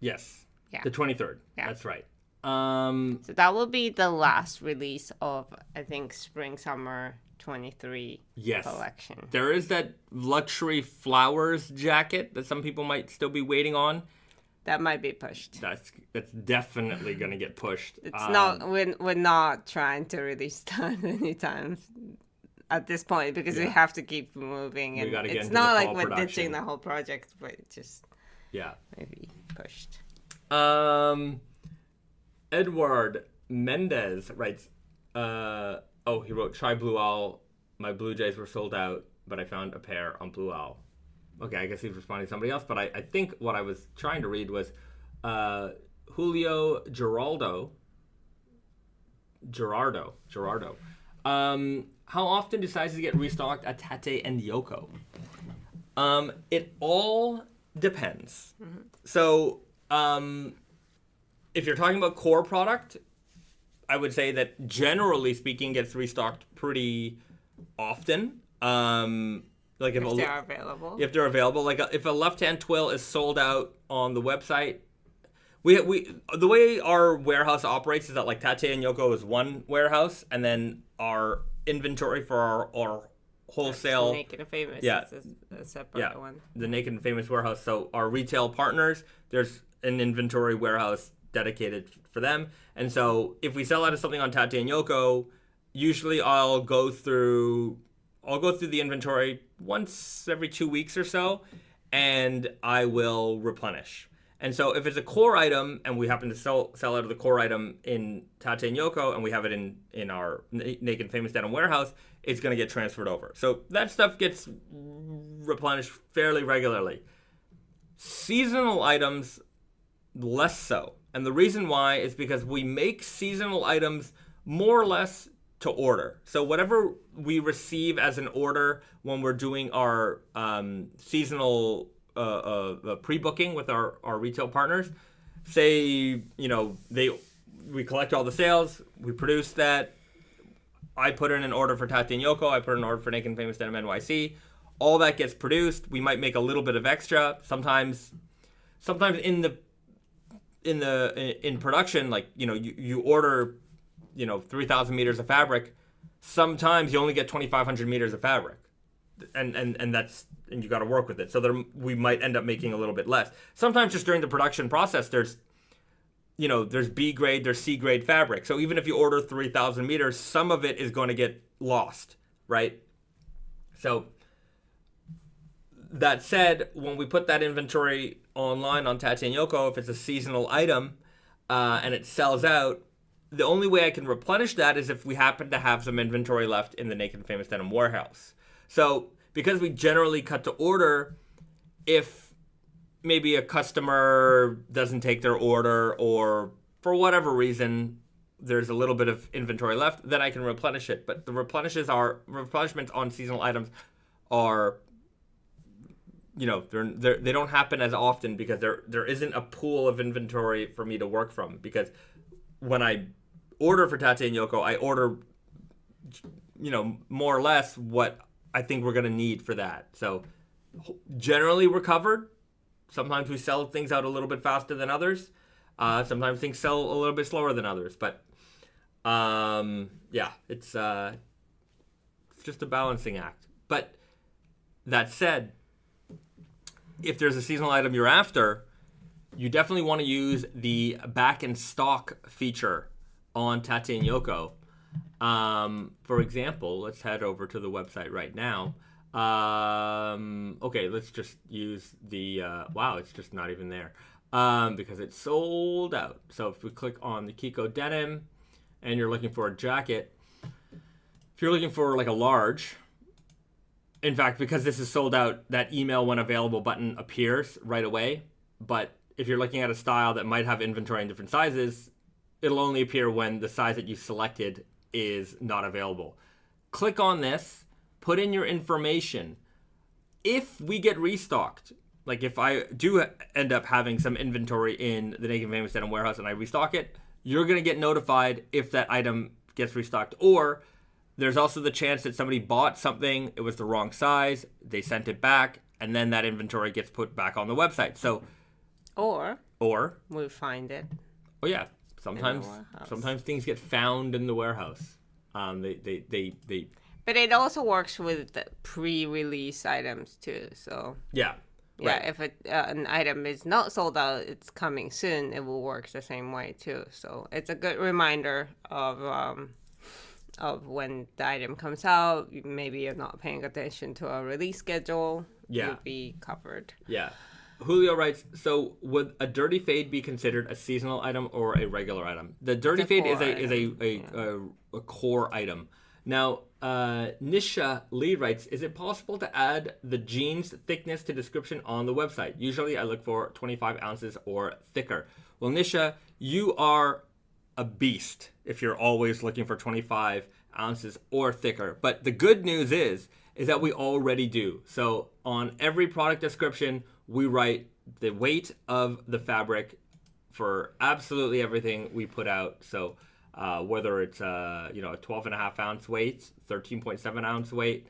Yes. Yeah. The 23rd. Yeah. That's right. So that will be the last release of, I think, Spring Summer 23 collection. There is that luxury flowers jacket that some people might still be waiting on. That might be pushed. That's definitely going to get pushed. It's not. We're not trying to release that anytime at this point because we have to keep moving. And it's not like we're ditching the whole project, but it just maybe pushed. Edward Mendez writes, he wrote, try Blue Owl. My Blue Jays were sold out, but I found a pair on Blue Owl. Okay, I guess he's responding to somebody else, but I think what I was trying to read was Julio Gerardo. How often do sizes get restocked at Tate and Yoko? It all depends. Mm-hmm. So, if you're talking about core product, I would say that generally speaking gets restocked pretty often. Like if they're available. If they're available. Like if a left-hand twill is sold out on the website, We the way our warehouse operates is that like Tate and Yoko is one warehouse, and then our inventory for our wholesale. Naked and Famous. Yeah. Is a separate one. The Naked and Famous warehouse. So our retail partners, there's an inventory warehouse dedicated for them. And so if we sell out of something on Tate and Yoko, usually I'll go through the inventory once every 2 weeks or so, and I will replenish. And so if it's a core item and we happen to sell out of the core item in Tate and Yoko and we have it in our Naked and Famous Denim warehouse, it's going to get transferred over. So that stuff gets replenished fairly regularly. Seasonal items, less so. And the reason why is because we make seasonal items more or less to order. So whatever we receive as an order when we're doing our seasonal pre-booking with our retail partners, say, we collect all the sales, we produce that, I put in an order for Tate and Yoko, I put in an order for Naked and Famous Denim NYC, all that gets produced, we might make a little bit of extra, sometimes in production, like, you order 3,000 meters of fabric, sometimes you only get 2,500 meters of fabric. And you got to work with it. So we might end up making a little bit less. Sometimes just during the production process, there's B grade, there's C grade fabric. So even if you order 3,000 meters, some of it is going to get lost, right? So that said, when we put that inventory online on Tate and Yoko, if it's a seasonal item and it sells out, the only way I can replenish that is if we happen to have some inventory left in the Naked and Famous Denim warehouse. So because we generally cut to order, if maybe a customer doesn't take their order or for whatever reason there's a little bit of inventory left, then I can replenish it. But the replenishments on seasonal items are, they don't happen as often because there isn't a pool of inventory for me to work from. Because when I order for Tate and Yoko, I order, more or less what I think we're going to need for that. So generally we're covered. Sometimes we sell things out a little bit faster than others. Sometimes things sell a little bit slower than others. But it's just a balancing act. But that said, if there's a seasonal item you're after, you definitely want to use the back in stock feature on Tate and Yoko. For example, let's head over to the website right now. Okay, let's just use the, it's just not even there, because it's sold out. So if we click on the Kiko Denim and you're looking for a jacket, if you're looking for like a large, in fact, because this is sold out, that email when available button appears right away. But if you're looking at a style that might have inventory in different sizes, it'll only appear when the size that you selected is not available. Click on this, put in your information. If we get restocked, like if I do end up having some inventory in the Naked Famous Denim warehouse and I restock it, you're going to get notified if that item gets restocked. Or there's also the chance that somebody bought something, it was the wrong size, they sent it back, and then that inventory gets put back on the website. So, or we find it. Oh yeah, sometimes things get found in the warehouse. They. But it also works with the pre-release items too. So yeah. Yeah, if an item is not sold out, it's coming soon, it will work the same way too. So it's a good reminder of when the item comes out. Maybe you're not paying attention to a release schedule. Yeah. You'll be covered. Yeah. Julio writes, so would a dirty fade be considered a seasonal item or a regular item? The dirty fade is a core item. Now, Nisha Lee writes, is it possible to add the jeans thickness to description on the website? Usually I look for 25 ounces or thicker. Well, Nisha, you are a beast if you're always looking for 25 ounces or thicker. But the good news is that we already do. So on every product description, we write the weight of the fabric for absolutely everything we put out. So whether it's a 12.5 ounce weight, 13.7 ounce weight,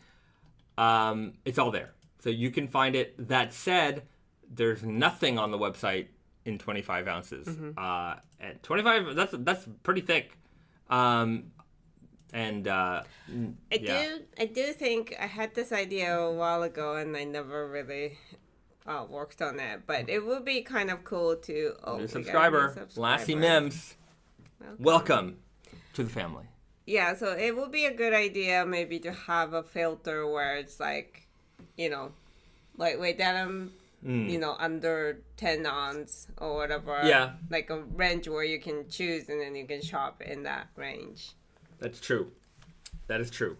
it's all there. So you can find it. That said, there's nothing on the website in 25 ounces. At 25, that's pretty thick. I do think I had this idea a while ago, and I never really worked on it. But it would be kind of cool to new subscriber, Lassie Mims. Welcome to the family. Yeah, so it would be a good idea maybe to have a filter where it's like, lightweight denim, under 10 ounce or whatever. Yeah. Like a range where you can choose and then you can shop in that range. That's true. That is true.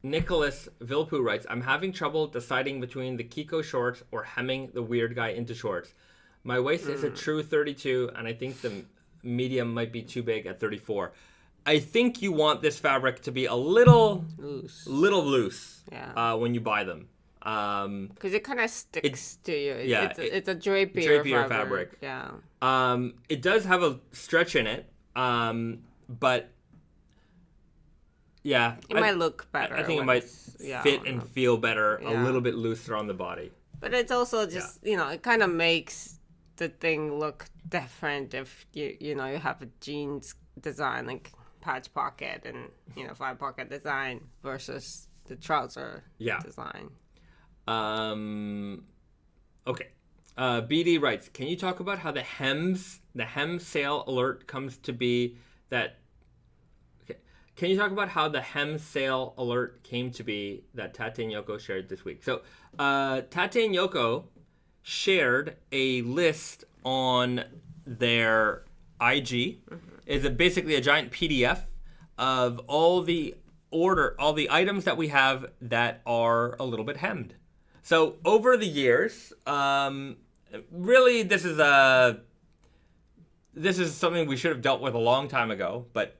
Nicholas Vilpu writes, I'm having trouble deciding between the Kiko shorts or hemming the weird guy into shorts. My waist is a true 32, and I think the medium might be too big at 34. I think you want this fabric to be a little loose when you buy them. Because it kind of sticks to you. It's a drapier fabric. Yeah. It does have a stretch in it, but yeah. It might look better. I think it might fit and feel better a little bit looser on the body. But it's also just, it kind of makes the thing look different if you have a jeans design like patch pocket and 5 pocket design versus the trouser design. Okay. BD writes, can you talk about how the hem sale alert comes to be that? Okay. Can you talk about how the hem sale alert came to be that Tate and Yoko shared this week? So Tate and Yoko shared a list on their IG. It's basically a giant PDF of all the items that we have that are a little bit hemmed. So over the years, really this is something we should have dealt with a long time ago, but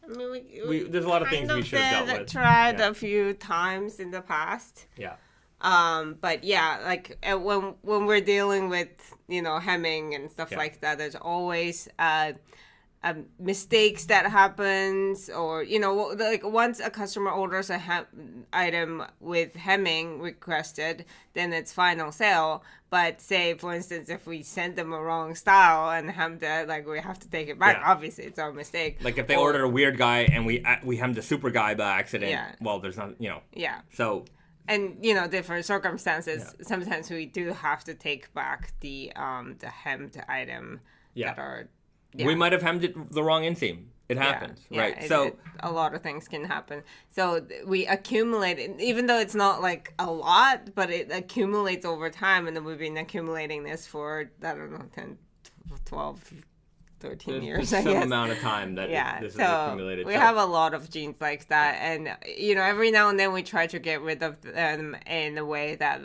there's a lot of things we should have dealt with. Tried a few times in the past. Yeah. But yeah, like when we're dealing with hemming and stuff like that, there's always mistakes that happens, or like once a customer orders a item with hemming requested, then it's final sale. But say for instance, if we send them a wrong style and hemmed it, like we have to take it back. Obviously it's our mistake. Like if they order a weird guy and we hemmed a super guy by accident, well, there's not so. And different circumstances. Sometimes we do have to take back the hemmed item that are. Yeah. We might have hemmed it the wrong inseam. It happens, right? So a lot of things can happen. So we accumulate, even though it's not like a lot, but it accumulates over time, and then we've been accumulating this for 10, 12, 13 years. There's some amount of time that this is accumulated. We have a lot of jeans like that, and every now and then we try to get rid of them in a way that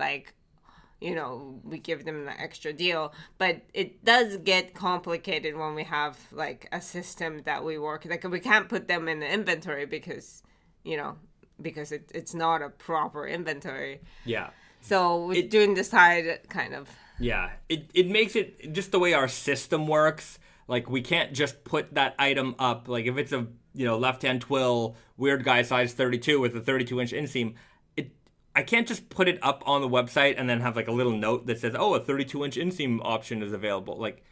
we give them the extra deal, but it does get complicated when we have like a system that we work. Like we can't put them in the inventory because it's not a proper inventory. Yeah. So we're doing the side kind of. Yeah. It makes it just the way our system works. Like we can't just put that item up. Like if it's a left-hand twill weird guy size 32 with a 32-inch inseam. I can't just put it up on the website and then have like a little note that says, a 32-inch inseam option is available. Like,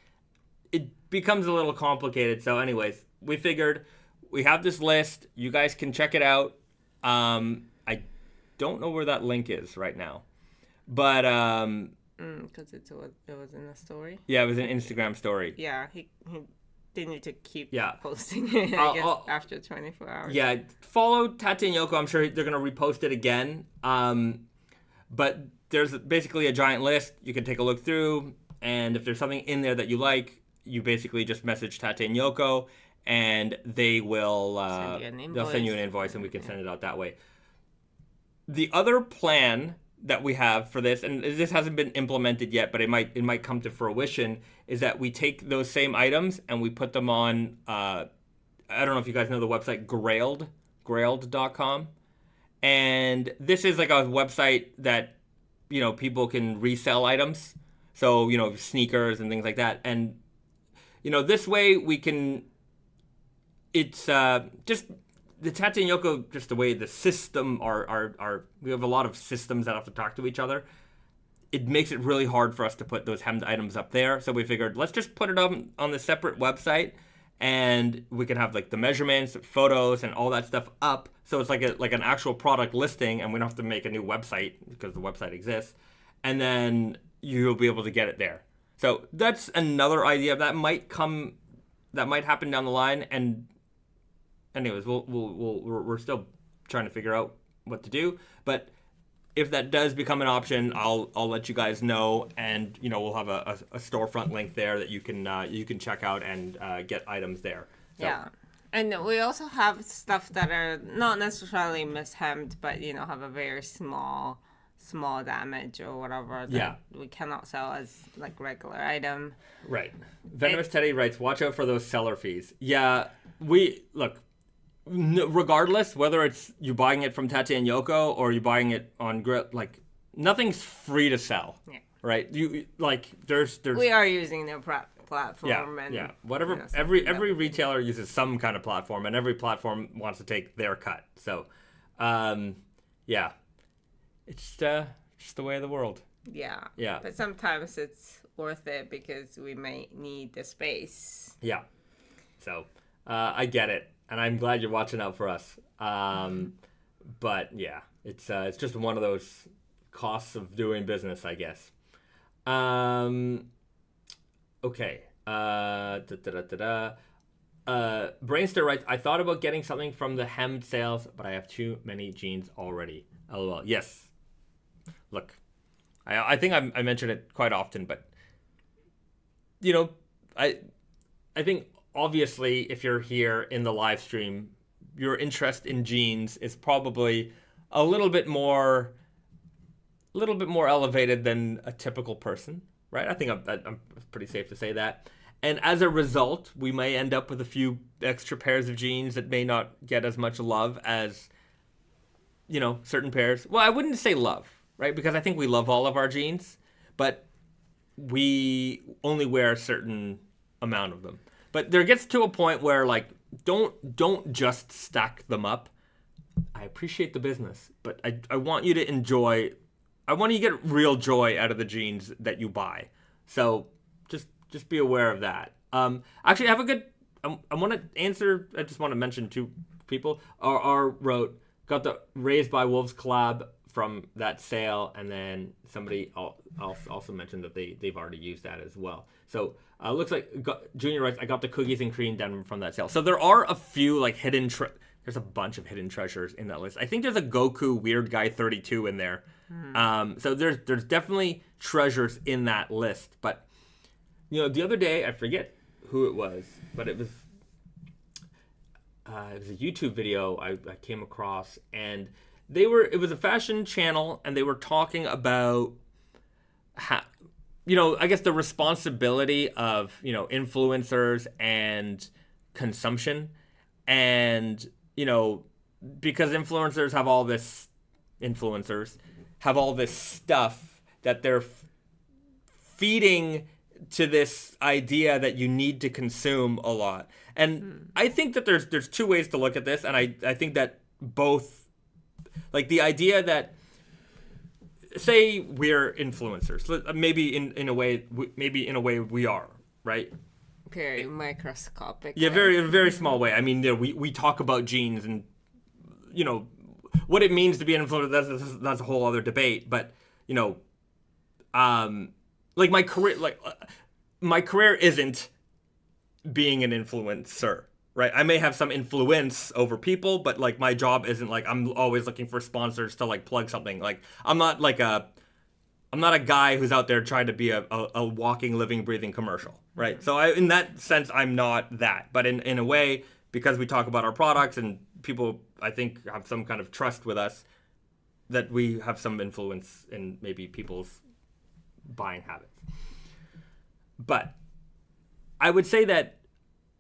it becomes a little complicated. So anyways, we figured we have this list. You guys can check it out. I don't know where that link is right now. But... because it was in a story? Yeah, it was an Instagram story. Yeah, he they need to keep posting it, I guess, after 24 hours. Yeah, follow Tate and Yoko. I'm sure they're going to repost it again. But there's basically a giant list you can take a look through. And if there's something in there that you like, you basically just message Tate and Yoko, and they will they'll send you an invoice, and we can send it out that way. The other plan that we have for this, and this hasn't been implemented yet, but it might come to fruition, is that we take those same items and we put them on, I don't know if you guys know the website grailed.com. And this is like a website that, people can resell items. So, sneakers and things like that. And, this way we can, it's just... The Tate and Yoko, just the way the system we have a lot of systems that have to talk to each other. it makes it really hard for us to put those hemmed items up there. So we figured, let's just put it on the separate website, and we can have like the measurements, photos, and all that stuff up. So it's like an actual product listing, and we don't have to make a new website because the website exists. And then you'll be able to get it there. So that's another idea that might happen down the line. And anyways, we're still trying to figure out what to do. But if that does become an option, I'll let you guys know, and we'll have a storefront link there that you can check out and get items there. So. Yeah, and we also have stuff that are not necessarily mishemmed, but have a very small damage or whatever that we cannot sell as like regular item. Right. Venomous Teddy writes, watch out for those seller fees. Yeah, regardless, whether it's you buying it from Tate and Yoko or you buying it on Grill, like nothing's free to sell. Yeah. Right. You there's. We are using their platform. Yeah. Whatever. Every retailer uses some kind of platform, and every platform wants to take their cut. So, yeah, it's just the way of the world. Yeah. Yeah. But sometimes it's worth it because we may need the space. Yeah. So, I get it. And I'm glad you're watching out for us. But yeah, it's just one of those costs of doing business, I guess. Okay. Brainstar writes, I thought about getting something from the hemmed sales, but I have too many jeans already. LOL. Yes. Look, I think I mention it quite often, but I think. Obviously, if you're here in the live stream, your interest in jeans is probably a little bit more elevated than a typical person, right? I think I'm pretty safe to say that. And as a result, we may end up with a few extra pairs of jeans that may not get as much love as, certain pairs. Well, I wouldn't say love, right? Because I think we love all of our jeans, but we only wear a certain amount of them. But there gets to a point where, don't just stack them up. I appreciate the business, but I want you to enjoy. I want you to get real joy out of the jeans that you buy. So just be aware of that. Actually, I have a good. I want to answer. I just want to mention two people. R wrote, got the Raised by Wolves collab from that sale, and then somebody also mentioned that they've already used that as well. So looks like Junior writes, I got the cookies and cream denim from that sale. So there are a few hidden there's a bunch of hidden treasures in that list. I think there's a Goku Weird Guy 32 in there. So there's definitely treasures in that list. But the other day, I forget who it was, but it was a YouTube video I came across, and it was a fashion channel, and they were talking about how, I guess the responsibility of, influencers and consumption. And, because influencers have all this stuff that they're feeding to this idea that you need to consume a lot. And I think that there's two ways to look at this. And I think that both, the idea that, say we're influencers, maybe in a way we are, right? Very microscopic. Yeah, very small way. I mean, we talk about jeans, and what it means to be an influencer. That's a whole other debate. But my career isn't being an influencer. Right, I may have some influence over people, but my job isn't I'm always looking for sponsors to plug something. I'm not a guy who's out there trying to be a walking, living, breathing commercial, right? So in that sense, I'm not that. But in a way, because we talk about our products and people, I think, have some kind of trust with us, that we have some influence in maybe people's buying habits. But I would say that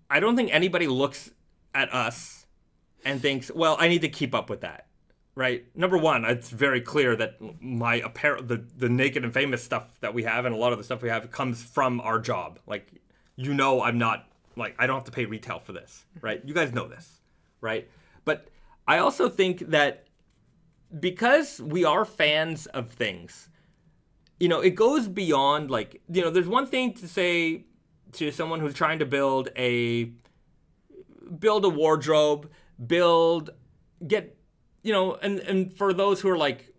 I don't think anybody looks at us and thinks, well, I need to keep up with that, right? Number one, it's very clear that my apparel, the Naked and Famous stuff that we have and a lot of the stuff we have comes from our job. I'm not, I don't have to pay retail for this, right? You guys know this, right? But I also think that because we are fans of things, it goes beyond, like, there's one thing to say to someone who's trying to build a wardrobe, and for those who are like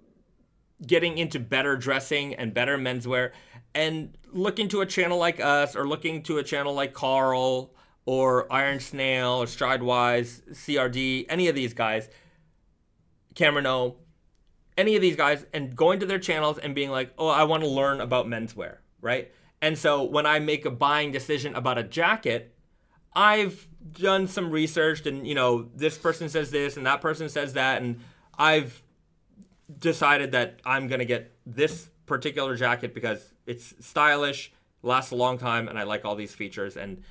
getting into better dressing and better menswear and looking to a channel like us or looking to a channel like Carl or Iron Snail or Stridewise, CRD, any of these guys, Cameron O, any of these guys, and going to their channels and being like, oh, I want to learn about menswear, right? And so when I make a buying decision about a jacket, I've done some research and, this person says this and that person says that, and I've decided that I'm going to get this particular jacket because it's stylish, lasts a long time, and I like all these features, and,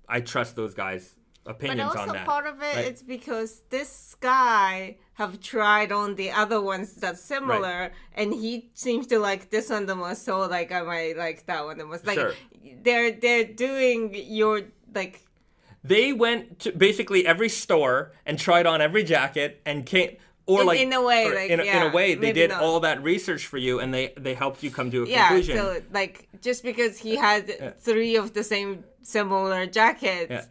I trust those guys' opinions on that. But also part of it, right? it's because this guy have tried on the other ones that's similar, Right. and he seems to like this one the most, so like I might like that one the most. Like Sure. they're doing your like. They went to basically every store and tried on every jacket and came, or like in a way, or like, in a way, they maybe did not. all that research for you, and they helped you come to a Yeah, conclusion. so like just because he had 3 of the same similar jackets, Yeah.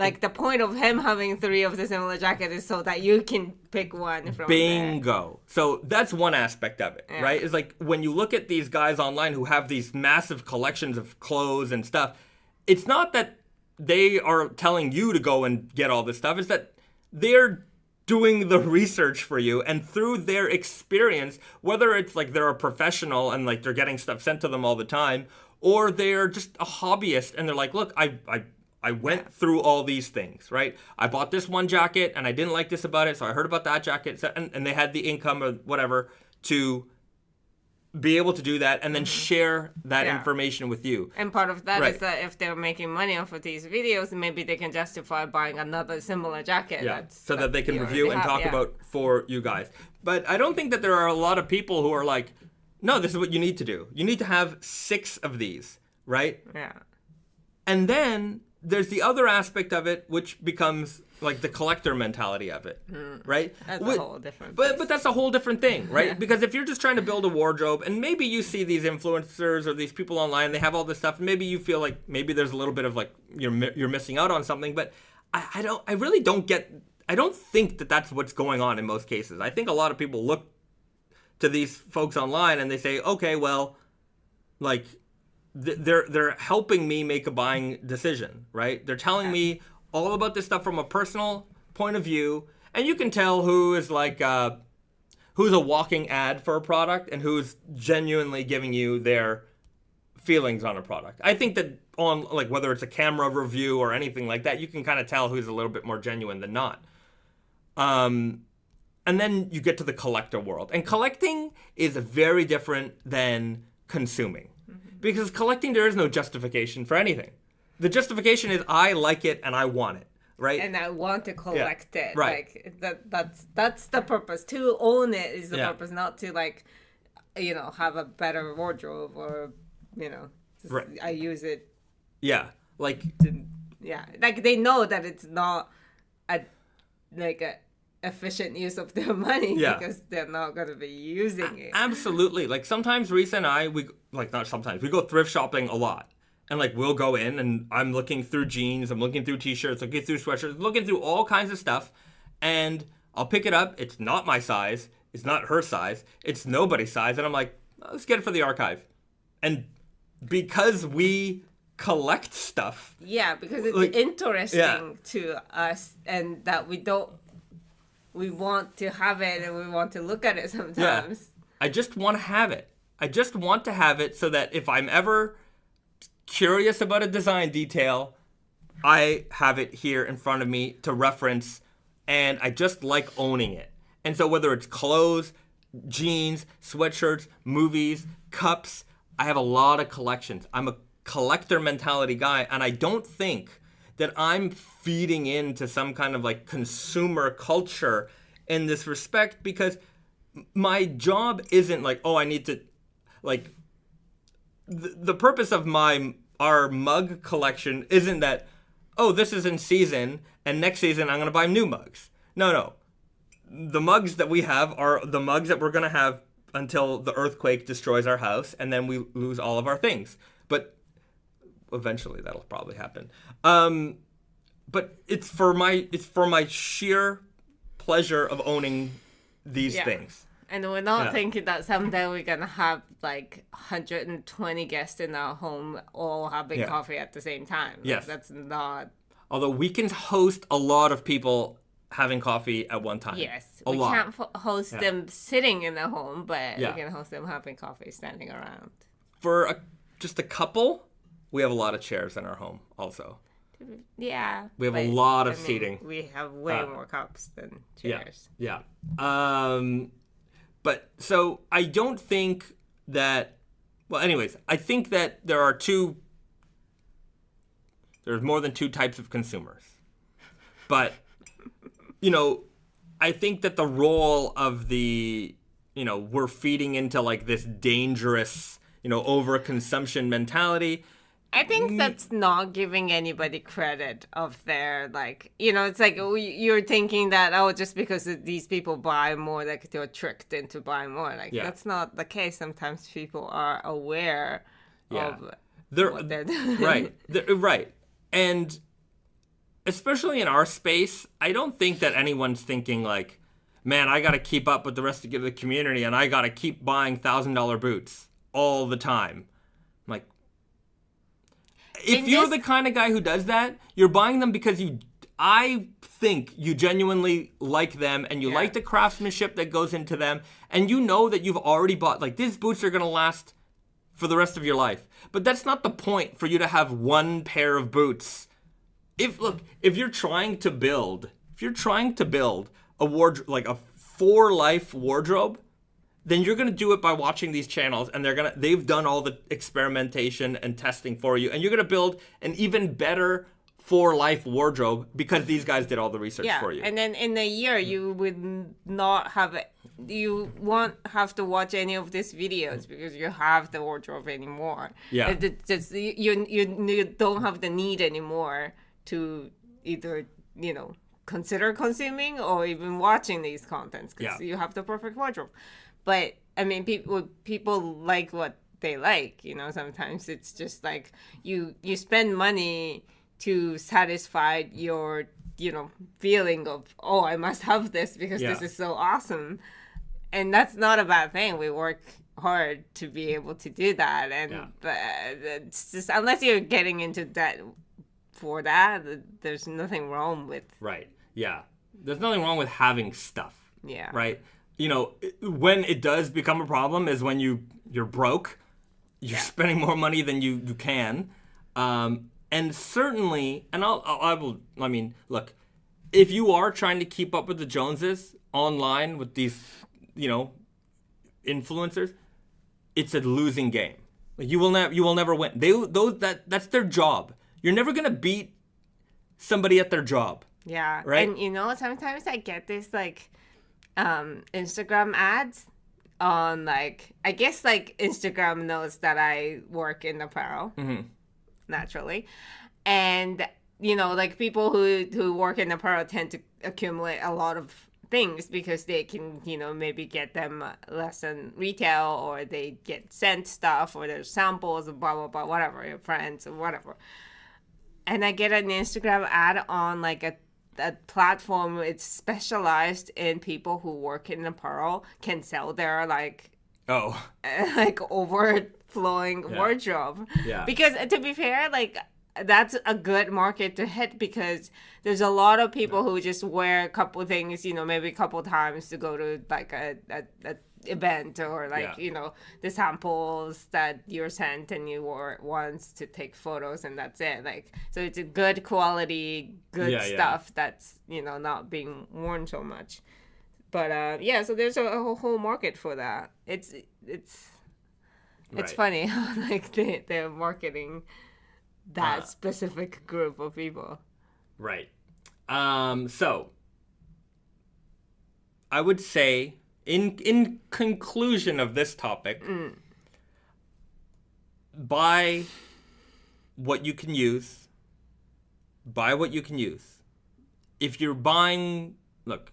like the point of him having 3 of the similar jackets is so that you can pick one from there. Bingo. So that's one aspect of it, right? It's like when you look at these guys online who have these massive collections of clothes and stuff, it's not that they are telling you to go and get all this stuff. It's that they're doing the research for you, and through their experience, whether it's like they're a professional and like they're getting stuff sent to them all the time, or they're just a hobbyist and they're like, look, I went through all these things, right? I bought this one jacket and I didn't like this about it, so I heard about that jacket, and they had the income or whatever to be able to do that and then share that information with you. And part of that Right. is that if they're making money off of these videos, maybe they can justify buying another similar jacket. Yeah, so that they can review and talk about for you guys. But I don't think that there are a lot of people who are like, no, this is what you need to do. You need to have 6 of these, right? Yeah. And then there's the other aspect of it, which becomes like the collector mentality of it, right? That's a whole different But that's a whole different thing, right? Because if you're just trying to build a wardrobe, and maybe you see these influencers or these people online, they have all this stuff, and maybe you feel like maybe there's a little bit of like you're missing out on something, but I don't think that that's what's going on in most cases. I think a lot of people look to these folks online and they say, okay, well, like they're helping me make a buying decision, right? They're telling me all about this stuff from a personal point of view, and you can tell who is like who's a walking ad for a product and who's genuinely giving you their feelings on a product. I think that on like whether it's a camera review or anything like that, you can kind of tell who's a little bit more genuine than not. And then you get to the collector world, and collecting is very different than consuming. Because collecting, there is no justification for anything. The justification is I like it and I want it, right? And I want to collect it. Right. Like that's the purpose. To own it is the Yeah. purpose, not to like, have a better wardrobe or, just, Right. I use it Yeah, like to, like they know that it's not a efficient use of their money because they're not going to be using it. absolutely. Like sometimes Risa and I, we go thrift shopping a lot. And like we'll go in and I'm looking through jeans, I'm looking through t-shirts, looking through sweatshirts, looking through all kinds of stuff. And I'll pick it up. It's not my size. It's not her size. It's nobody's size. And I'm like, let's get it for the archive. And because we collect stuff. Yeah, because it's like, interesting to us, and that we want to have it and we want to look at it sometimes. Yeah. I just want to have it. I just want to have it so that if I'm ever curious about a design detail, I have it here in front of me to reference, and I just like owning it. And so whether it's clothes, jeans, sweatshirts, movies, cups, I have a lot of collections. I'm a collector mentality guy, and I don't think that I'm feeding into some kind of like consumer culture in this respect, because my job isn't like, oh, I need to like the purpose of our mug collection isn't that, oh, this is in season and next season I'm going to buy new mugs. No. The mugs that we have are the mugs that we're going to have until the earthquake destroys our house, and then we lose all of our things. But eventually, that'll probably happen. But it's for my sheer pleasure of owning these things. And we're not thinking that someday we're going to have like 120 guests in our home all having coffee at the same time. Yes. That's not... Although we can host a lot of people having coffee at one time. Yes. We can't host them sitting in the home, but we can host them having coffee standing around. For just a couple, we have a lot of chairs in our home also. Yeah. We have a lot of seating. We have way more cups than chairs. Yeah. But so I don't think that, well, anyways, I think that there's more than two types of consumers. But, I think that the role of we're feeding into like this dangerous, overconsumption mentality. I think that's not giving anybody credit of their, like, it's like you're thinking that, just because these people buy more, like, they're tricked into buying more. Like, that's not the case. Sometimes people are aware of what they're doing. Right. Right. And especially in our space, I don't think that anyone's thinking, like, man, I got to keep up with the rest of the community and I got to keep buying $1,000 boots all the time. I'm like, if you're the kind of guy who does that, you're buying them because I think you genuinely like them and you like the craftsmanship that goes into them, and you know that you've already bought, like, these boots are going to last for the rest of your life. But that's not the point for you to have one pair of boots. If you're trying to build a wardrobe, like a for life wardrobe, then you're going to do it by watching these channels, and they've done all the experimentation and testing for you, and you're going to build an even better for life wardrobe because these guys did all the research for you. And then in a year you won't have to watch any of these videos because you have the wardrobe anymore. Yeah. Just you don't have the need anymore to either, consider consuming or even watching these contents because you have the perfect wardrobe. But I mean, people like what they like. Sometimes it's just like you spend money to satisfy your feeling of, oh, I must have this because this is so awesome, and that's not a bad thing. We work hard to be able to do that, and but it's just, unless you're getting into debt for that, there's nothing wrong with there's nothing wrong with having stuff. Right. When it does become a problem is when you're broke, you're spending more money than you can, and certainly, and look, if you are trying to keep up with the Joneses online with these, influencers, it's a losing game. Like, you will never win. That's their job. You're never gonna beat somebody at their job. Yeah. Right. And sometimes I get this like Instagram ads on, like, I guess like Instagram knows that I work in apparel, naturally, and like people who work in apparel tend to accumulate a lot of things because they can maybe get them less than retail, or they get sent stuff, or there's samples of blah blah blah, whatever, your friends or whatever. And I get an Instagram ad on like a platform. It's specialized in people who work in apparel can sell their like overflowing wardrobe. Because to be fair, like, that's a good market to hit because there's a lot of people who just wear a couple things, maybe a couple times to go to like a event, or like the samples that you're sent and you wore it once to take photos, and that's it. Like, so it's a good quality stuff that's not being worn so much. But so there's a whole market for that. It's funny how like they're marketing that specific group of people. Right. So I would say, in conclusion of this topic, buy what you can use. Buy what you can use. If you're buying, look,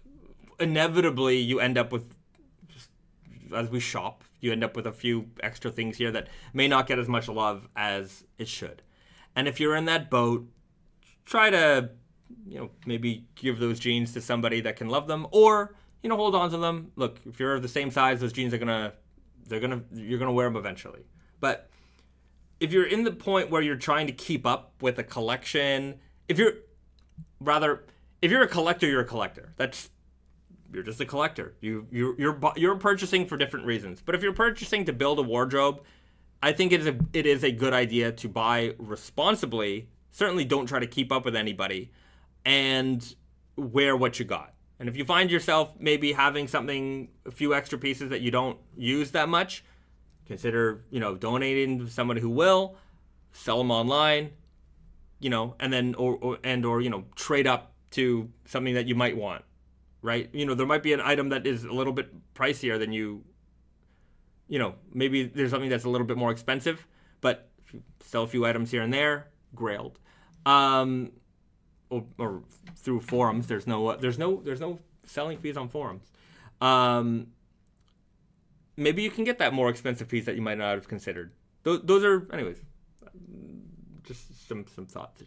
inevitably you end up with as we shop, you end up with a few extra things here that may not get as much love as it should. And if you're in that boat, try to, maybe give those jeans to somebody that can love them, or, hold on to them. Look, if you're the same size, those jeans you're gonna wear them eventually. But if you're in the point where you're trying to keep up with a collection, if you're a collector, you're a collector. You're just a collector. You're purchasing for different reasons. But if you're purchasing to build a wardrobe, I think it is a good idea to buy responsibly. Certainly don't try to keep up with anybody, and wear what you got. And if you find yourself maybe having a few extra pieces that you don't use that much, consider, donating to somebody who will, sell them online, and then, or trade up to something that you might want, right? There might be an item that is a little bit pricier than maybe there's something that's a little bit more expensive, but if you sell a few items here and there, grailed. Or through forums, there's no selling fees on forums. Maybe you can get that more expensive piece that you might not have considered. Those are, anyways, just some thoughts.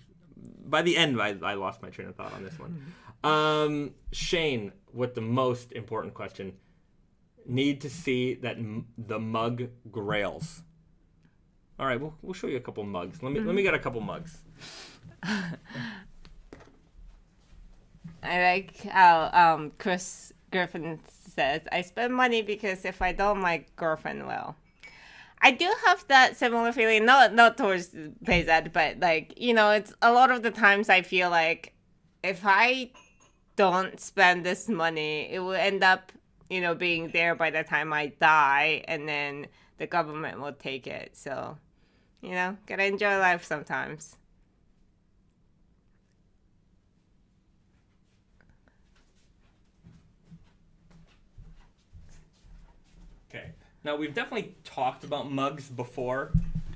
By the end, I lost my train of thought on this one. Shane, with the most important question, need to see that the mug grails. All right, we'll show you a couple mugs. Let me get a couple mugs. I like how Chris Griffin says, I spend money because if I don't, my girlfriend will. I do have that similar feeling, not towards Payzad, but it's a lot of the times I feel like if I don't spend this money, it will end up, being there by the time I die, and then the government will take it. So, gotta enjoy life sometimes. Okay. Now, we've definitely talked about mugs before.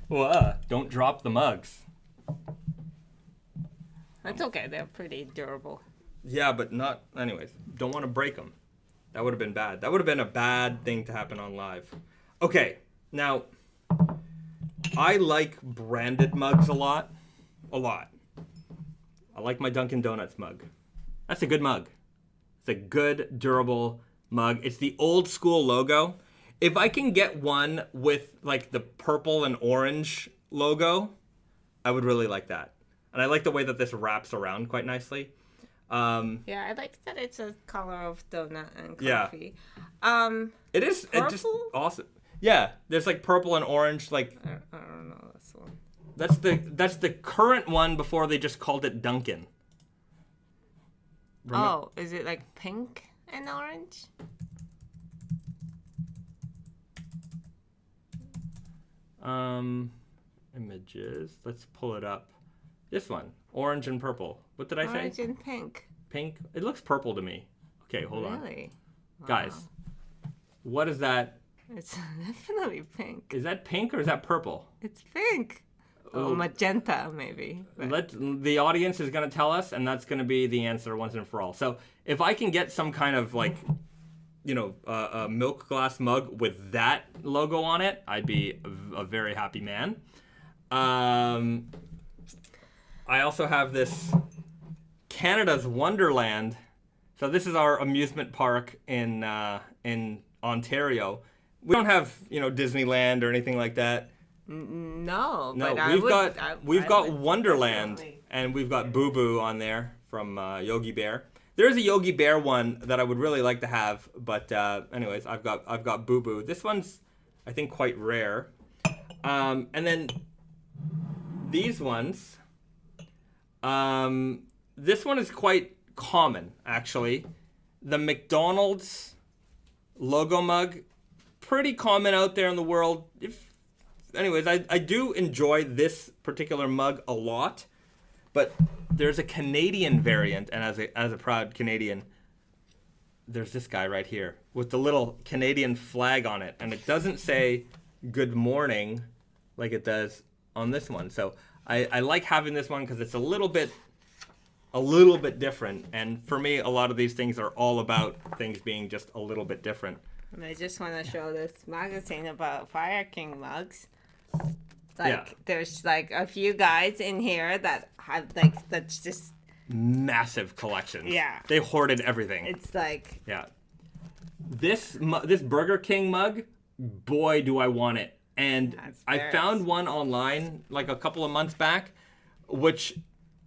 Don't drop the mugs. That's okay. They're pretty durable. Yeah, but not... Anyways, don't want to break them. That would have been bad. That would have been a bad thing to happen on live. Okay. Now, I like branded mugs a lot. A lot. I like my Dunkin' Donuts mug. That's a good mug. It's a good, durable mug. It's the old school logo. If I can get one with the purple and orange logo, I would really like that. And I like the way that this wraps around quite nicely. Yeah, I like that it's a color of donut and coffee. Yeah. It is. Purple? It's just awesome. Yeah, there's purple and orange. I don't know this one. That's the current one before they just called it Dunkin'. Oh, is it pink and orange? Images. Let's pull it up. This one, orange and purple. What did I say? Orange and pink. Pink. It looks purple to me. Okay, hold on. Really? Wow. Guys, what is that? It's definitely pink. Is that pink or is that purple? It's pink. Oh, magenta maybe. The audience is going to tell us, and that's going to be the answer once and for all. So if I can get some kind of a milk glass mug with that logo on it, I'd be a very happy man. I also have this Canada's Wonderland. So this is our amusement park in Ontario. We don't have Disneyland or anything like that. No, but we've got Wonderland, definitely. And we've got Boo Boo on there from Yogi Bear. There is a Yogi Bear one that I would really like to have, but anyways, I've got Boo Boo. This one's I think quite rare. And then these ones. This one is quite common actually. The McDonald's logo mug, pretty common out there in the world. Anyways, I do enjoy this particular mug a lot, but there's a Canadian variant, and as a proud Canadian, there's this guy right here with the little Canadian flag on it, and it doesn't say good morning like it does on this one. So I like having this one because it's a little bit different, and for me, a lot of these things are all about things being just a little bit different. And I just want to show this magazine about Fire King mugs. There's like a few guys in here that have like that's just massive collections. Yeah. They hoarded everything. It's like yeah. This Burger King mug, boy, do I want it. And I found one online like a couple of months back, which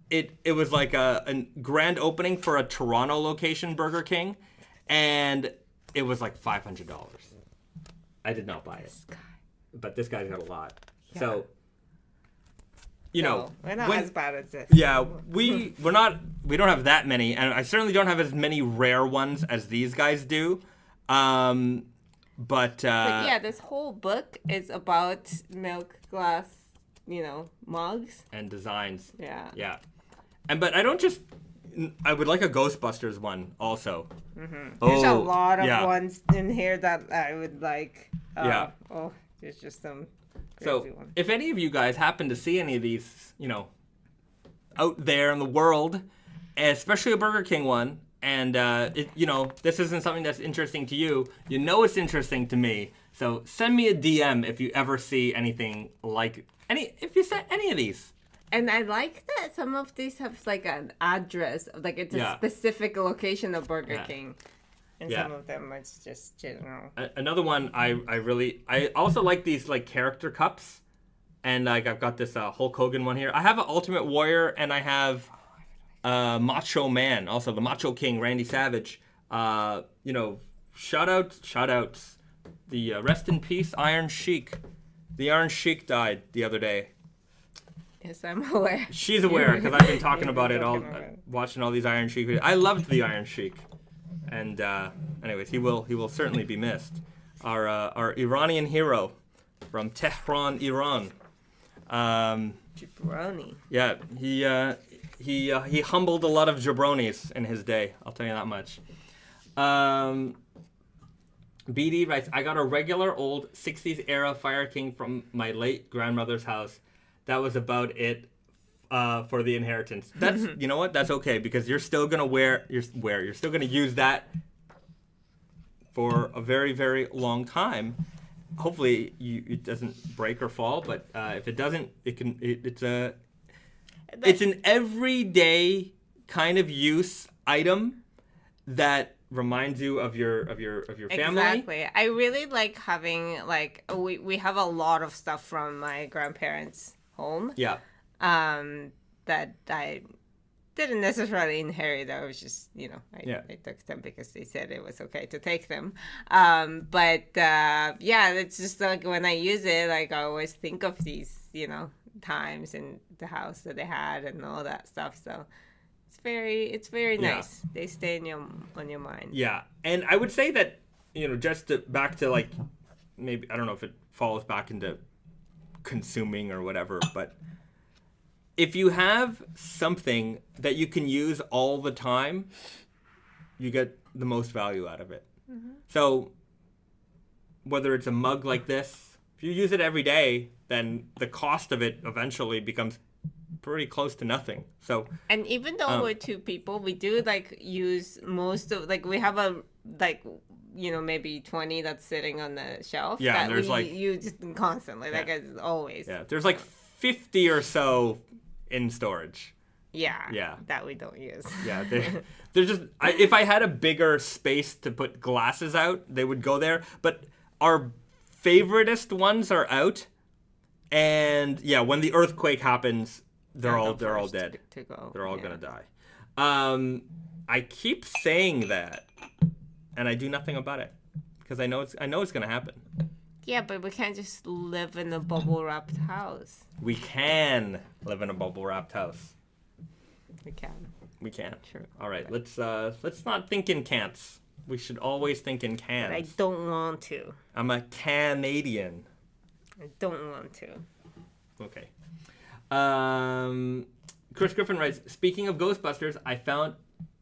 it was like a grand opening for a Toronto location Burger King, and it was like $500. I did not buy it, but this guy's got a lot. Yeah. So, you know, we're not as bad as this. Yeah, we don't have that many, and I certainly don't have as many rare ones as these guys do. But yeah, this whole book is about milk glass, mugs and designs. Yeah. Yeah. But I would like a Ghostbusters one also. Mm-hmm. There's a lot of ones in here that I would like. Yeah. Oh, there's just some crazy ones. If any of you guys happen to see any of these, out there in the world, especially a Burger King one, and this isn't something that's interesting to you, it's interesting to me. So send me a DM if you ever see anything like if you said any of these. And I like that some of these have like an address, like it's a specific location of Burger King. And some of them it's just general. Another one I also like these like character cups. And like I've got this Hulk Hogan one here. I have an Ultimate Warrior and I have Macho Man, also the Macho King, Randy Savage. Shout outs. The rest in peace, Iron Sheik. The Iron Sheik died the other day. Yes, I'm aware. She's aware because I've been talking about it watching all these Iron Sheik videos. I loved the Iron Sheik, and anyways, he will certainly be missed. Our Iranian hero from Tehran, Iran. Jabroni. Yeah, he humbled a lot of jabronis in his day. I'll tell you that much. BD writes, I got a regular old 60s era Fire King from my late grandmother's house. That was about it for the inheritance. That's you know what? That's okay because you're still gonna you're still gonna use that for a very, very long time. Hopefully it doesn't break or fall, but if it doesn't, it's an everyday kind of use item that reminds you of your family. Exactly. I really like having we have a lot of stuff from my grandparents' home. Yeah. That I didn't necessarily inherit. I was just, I took them because they said it was okay to take them. It's just like when I use it, like I always think of these, times in the house that they had and all that stuff. So it's very nice. They stay on your mind. Yeah. And I would say that, back to like, maybe, I don't know if it falls back into consuming or whatever, but if you have something that you can use all the time, you get the most value out of it. Mm-hmm. So whether it's a mug like this, if you use it every day, then the cost of it eventually becomes pretty close to nothing. So, and even though we're two people, we do use most of we have a maybe 20 that's sitting on the shelf. Yeah, that and there's we use constantly, as always. Yeah, there's 50 or so in storage. Yeah. That we don't use. Yeah, they're just. If I had a bigger space to put glasses out, they would go there. But our favoritist ones are out, and when the earthquake happens, they're all dead. To go. They're all gonna die. I keep saying that, and I do nothing about it because I know it's gonna happen. Yeah, but we can't just live in a bubble-wrapped house. We can live in a bubble-wrapped house. We can. We can. True. All right, let's not think in can'ts. We should always think in cans. But I don't want to. I'm a Canadian. I don't want to. Okay. Chris Griffin writes, speaking of Ghostbusters, I found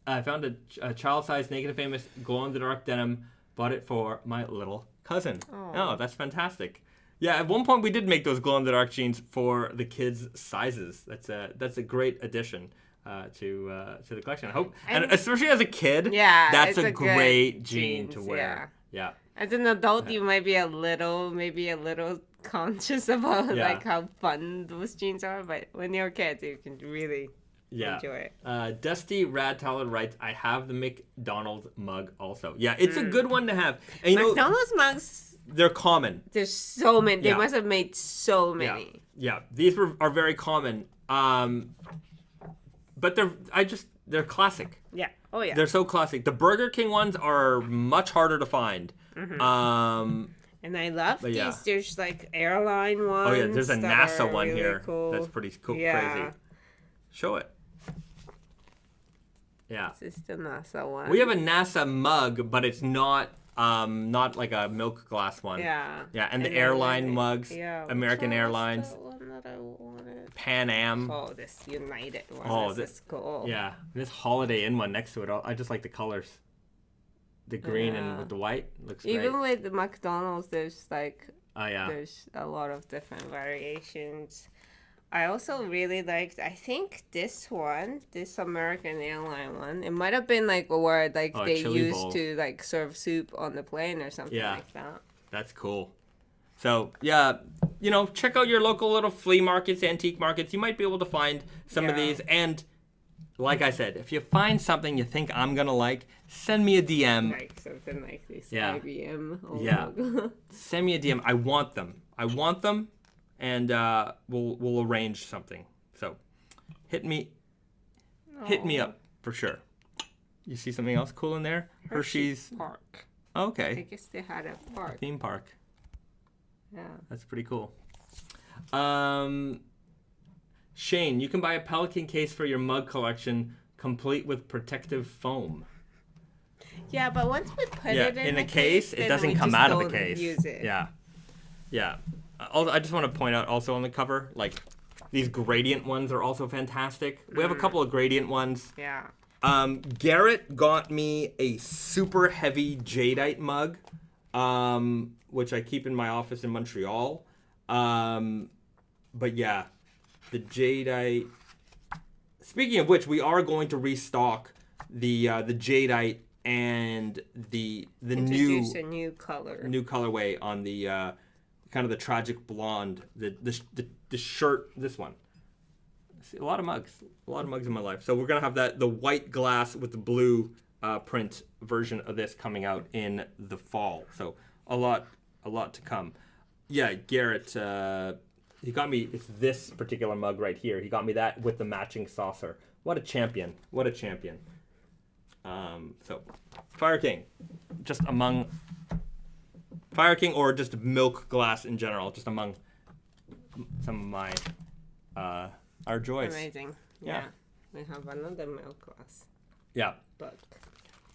a child-sized Naked Famous glow-in-the-dark denim. Bought it for my little cousin. Oh, that's fantastic. Yeah, at one point we did make those glow-in-the-dark jeans for the kids' sizes. That's a great addition to the collection. I hope, and especially as a kid, that's a great jean to wear. Yeah. As an adult, you might be maybe a little conscious about Yeah. like how fun those jeans are, but when you're kids, you can really enjoy it. Dusty Radteller writes, I have the McDonald's mug also. Yeah, it's a good one to have. And McDonald's mugs, they're common. there's so many. They Yeah. must have made so many. Yeah, these are very common. But they're classic. Yeah. Oh yeah. They're so classic. The Burger King ones are much harder to find. And I love these. yeah. There's like airline ones. Oh yeah, there's a that NASA are one really here. Cool. That's pretty cool, Yeah. crazy. Show it. Yeah. This is the NASA one. We have a NASA mug, but it's not like a milk glass one. Yeah. Yeah, and the then airline like- mugs, Yeah. American Which one was Airlines, the one that I wanted? Pan Am. Oh, this United one. Oh, this is cool. Yeah, this Holiday Inn one next to it. I just like the colors. The green and Yeah. with the white looks Even great. with the McDonald's, there's like Oh yeah. there's a lot of different variations. I also really liked. I think this one, this American Airline one, it might have been like where like Oh, a they chili used bowl. to like serve soup on the plane or something Yeah. like that. That's cool. So, yeah, check out your local little flea markets, antique markets. You might be able to find some of Yeah. these. And like I said, if you find something you think I'm going to like, send me a DM. Like something like this Yeah. IBM. Yeah. Send me a DM. I want them. And we'll arrange something. So, hit me up for sure. You see something else cool in there? Hershey's. Park. I Okay. guess they had a park. Theme park. Yeah. That's pretty cool. Shane, you can buy a Pelican case for your mug collection, complete with protective foam. Yeah, but once we put Yeah, it in the a case, it then doesn't we come just out of the don't case. Use it. Yeah, yeah. I just want to point out also on the cover, like these gradient ones are also fantastic. We have a couple of gradient ones. Yeah. Garrett got me a super heavy jadeite mug, which I keep in my office in Montreal. But yeah, the jadeite. Speaking of which, we are going to restock the jadeite and the Introduce a new color. new colorway on the kind of the tragic blonde, the shirt, this one. See, a lot of mugs in my life. So we're gonna have the white glass with the blue print version of this coming out in the fall. So a lot to come. Yeah, Garrett, he got me. It's this particular mug right here. He got me that with the matching saucer. What a champion! What a champion! So, Fire King, just among Fire King or just milk glass in general, just among some of my our joys. Amazing. Yeah. We have another milk glass Yeah. book.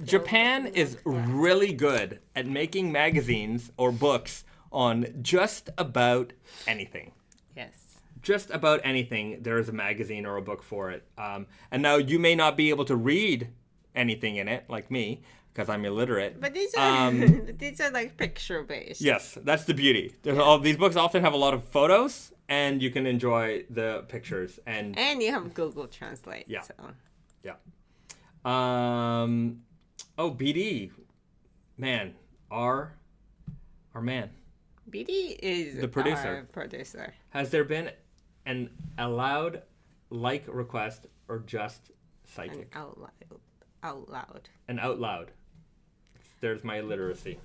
Japan is really good at making magazines or books on just about anything. Yes. Just about anything, there is a magazine or a book for it. And now you may not be able to read anything in it, like me, because I'm illiterate. But these are these are like picture based. Yes, that's the beauty. These books often have a lot of photos, and you can enjoy the pictures. And you have Google Translate. Yeah. So. yeah. BD, man, our man. BD is The producer. our producer. Has there been an allowed like request or just psychic? And out loud. And out loud. There's my illiteracy.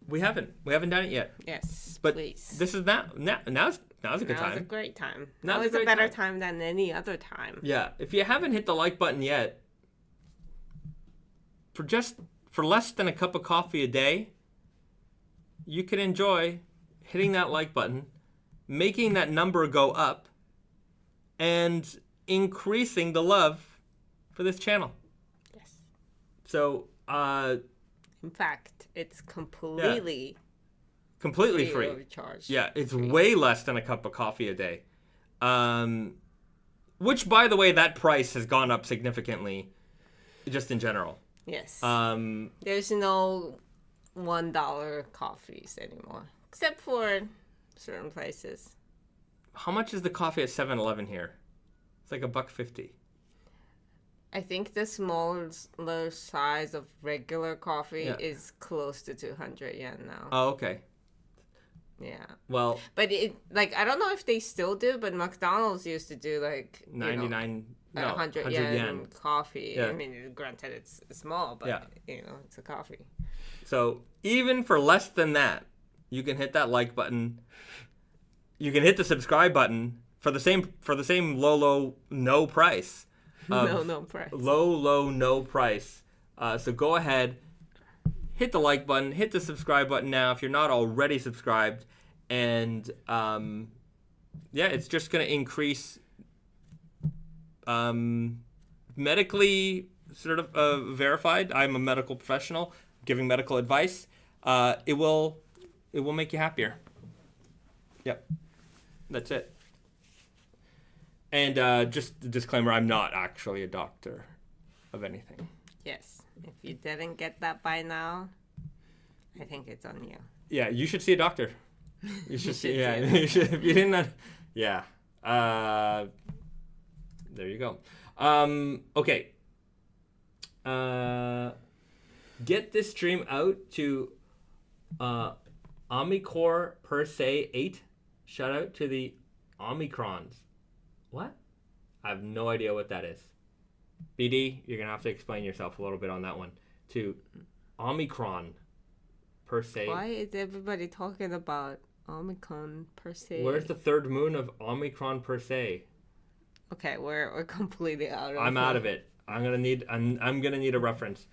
We haven't done it yet. Yes, But please. this is now's a good Now's a time. great time. Now's Now a is a great better time. time than any other time. Yeah, if you haven't hit the like button yet, for less than a cup of coffee a day, you can enjoy hitting that like button, making that number go up, and increasing the love for this channel. Yes. So, In fact, it's completely free. of charge. Yeah, it's way less than a cup of coffee a day. Which, by the way, that price has gone up significantly, just in general. Yes. Um, There's no $1 coffees anymore, except for certain places. how much is the coffee at 7-Eleven here? It's like $1.50. I think the smaller size of regular coffee Yeah. is close to 200 yen now. Oh, okay. Yeah. Well, But I don't know if they still do, but McDonald's used to do 99, no, 100 100 yen coffee. Yeah. I mean, granted, it's small, but Yeah. it's a coffee. So even for less than that, you can hit that like button. You can hit the subscribe button for the same low no price. No price. Low no price. So go ahead, hit the like button, hit the subscribe button now if you're not already subscribed, and it's just gonna increase medically sort of verified. I'm a medical professional giving medical advice. It will make you happier. Yep, that's it. And just a disclaimer, I'm not actually a doctor of anything. Yes. If you didn't get that by now, I think it's on you. Yeah, you should see a doctor. You should see. Yeah, see you should. If you didn't. Yeah. There you go. Okay. Get this stream out to Omicron per se 8. Shout out to the Omicrons. What? I have no idea what that is. BD, you're gonna have to explain yourself a little bit on that one. To Omicron per se. Why is everybody talking about Omicron per se? Where's the third moon of Omicron per se? Okay, we're completely out of I'm out of it. I'm gonna need a reference.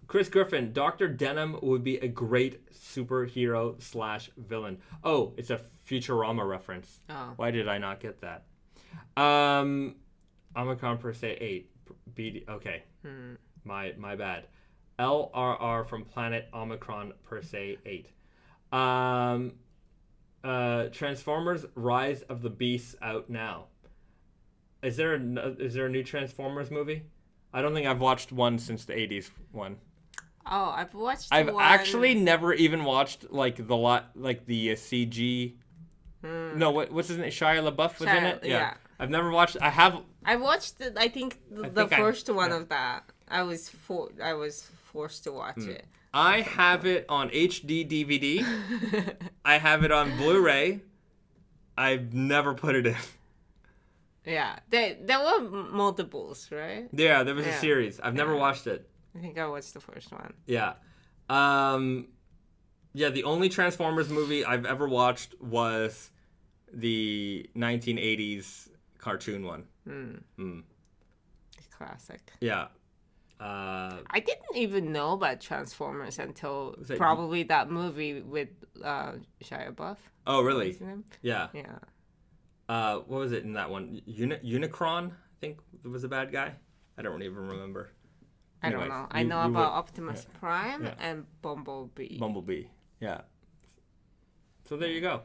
Chris Griffin, Dr. Denim would be a great superhero / villain. Oh, it's a Futurama reference. Oh. Why did I not get that? Omicron per se 8. BD. Okay. My bad. LRR from Planet Omicron per se 8. Transformers Rise of the Beasts out now. Is there a new Transformers movie? I don't think I've watched one since the 80s one. Oh, I've watched I've one. actually never even watched the CG. No, what's his name? Shia LaBeouf was in it? Yeah. I've never watched. I watched it, I think the first one of that. I was forced to watch it. I have it on HD DVD. I have it on Blu-ray. I've never put it in. Yeah, there were multiples, right? Yeah, there was a series. I've never watched it. I think I watched the first one. Yeah. The only Transformers movie I've ever watched was the 1980s cartoon one. Classic. Yeah. I didn't even know about Transformers until probably that movie with Shia LaBeouf. Oh, really? Isn't it? Yeah. Yeah. What was it in that one? Unicron, I think, was the bad guy. I don't even remember. I don't know. I know about Optimus Prime and Bumblebee. Yeah. So there you go.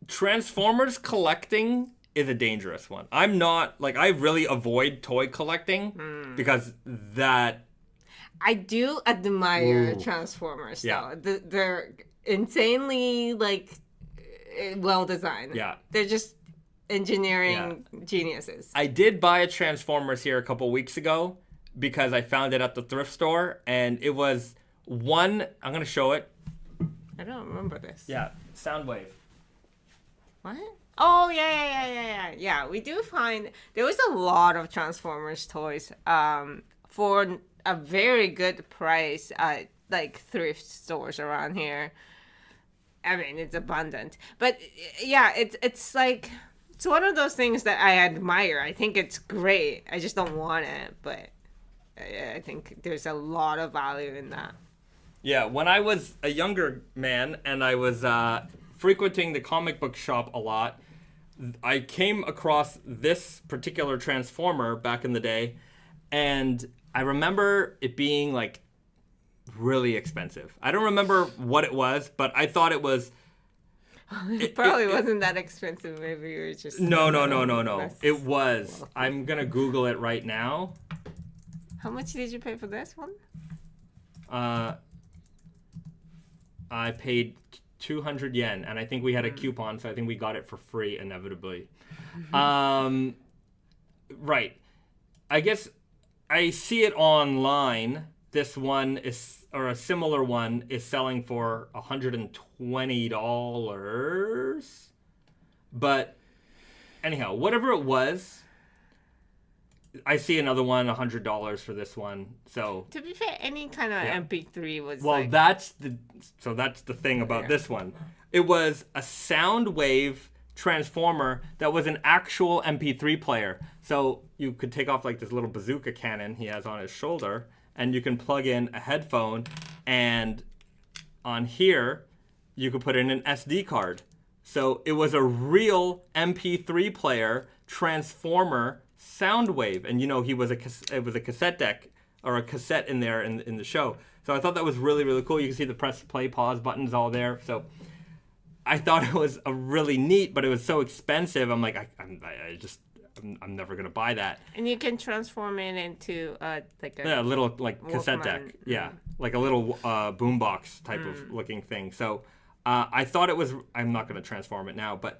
Transformers collecting is a dangerous one. I'm not, I really avoid toy collecting because that... I do admire Transformers, though. They're insanely, well designed. Yeah. They're just engineering geniuses. I did buy a Transformers here a couple weeks ago because I found it at the thrift store, and it was one... I'm going to show it. I don't remember this. Yeah, Soundwave. What? Oh, yeah. We do find... There was a lot of Transformers toys for a very good price at, thrift stores around here. I mean, it's abundant. But, yeah, it's one of those things that I admire. I think it's great. I just don't want it, but I think there's a lot of value in that. Yeah, when I was a younger man and I was frequenting the comic book shop a lot, I came across this particular Transformer back in the day, and I remember it being, really expensive. I don't remember what it was, but I thought it was... It probably wasn't that expensive. Maybe you were just... No. It was. Wealthy. I'm going to Google it right now. How much did you pay for this one? I paid 200 yen, and I think we had a coupon, so I think we got it for free, inevitably. Right. I guess I see it online. This one is, or a similar one, is selling for $120. But anyhow, whatever it was, I see another one, $100 for this one. So To be fair, any kind of MP3 was well, like... that's the thing about this one. It was a Soundwave transformer that was an actual MP3 player. So you could take off like this little bazooka cannon he has on his shoulder, and you can plug in a headphone, and on here you could put in an SD card. So it was a real MP3 player transformer Soundwave, and it was a cassette deck or a cassette in there in the show. So I thought that was really, really cool. You can see the press play pause buttons all there. So I thought it was a really neat, but it was so expensive. I'm like, I'm never gonna buy that. And you can transform it into like a little like cassette Walkman. deck. Yeah, like a little boombox type of looking thing. So I thought it was. I'm not gonna transform it now, but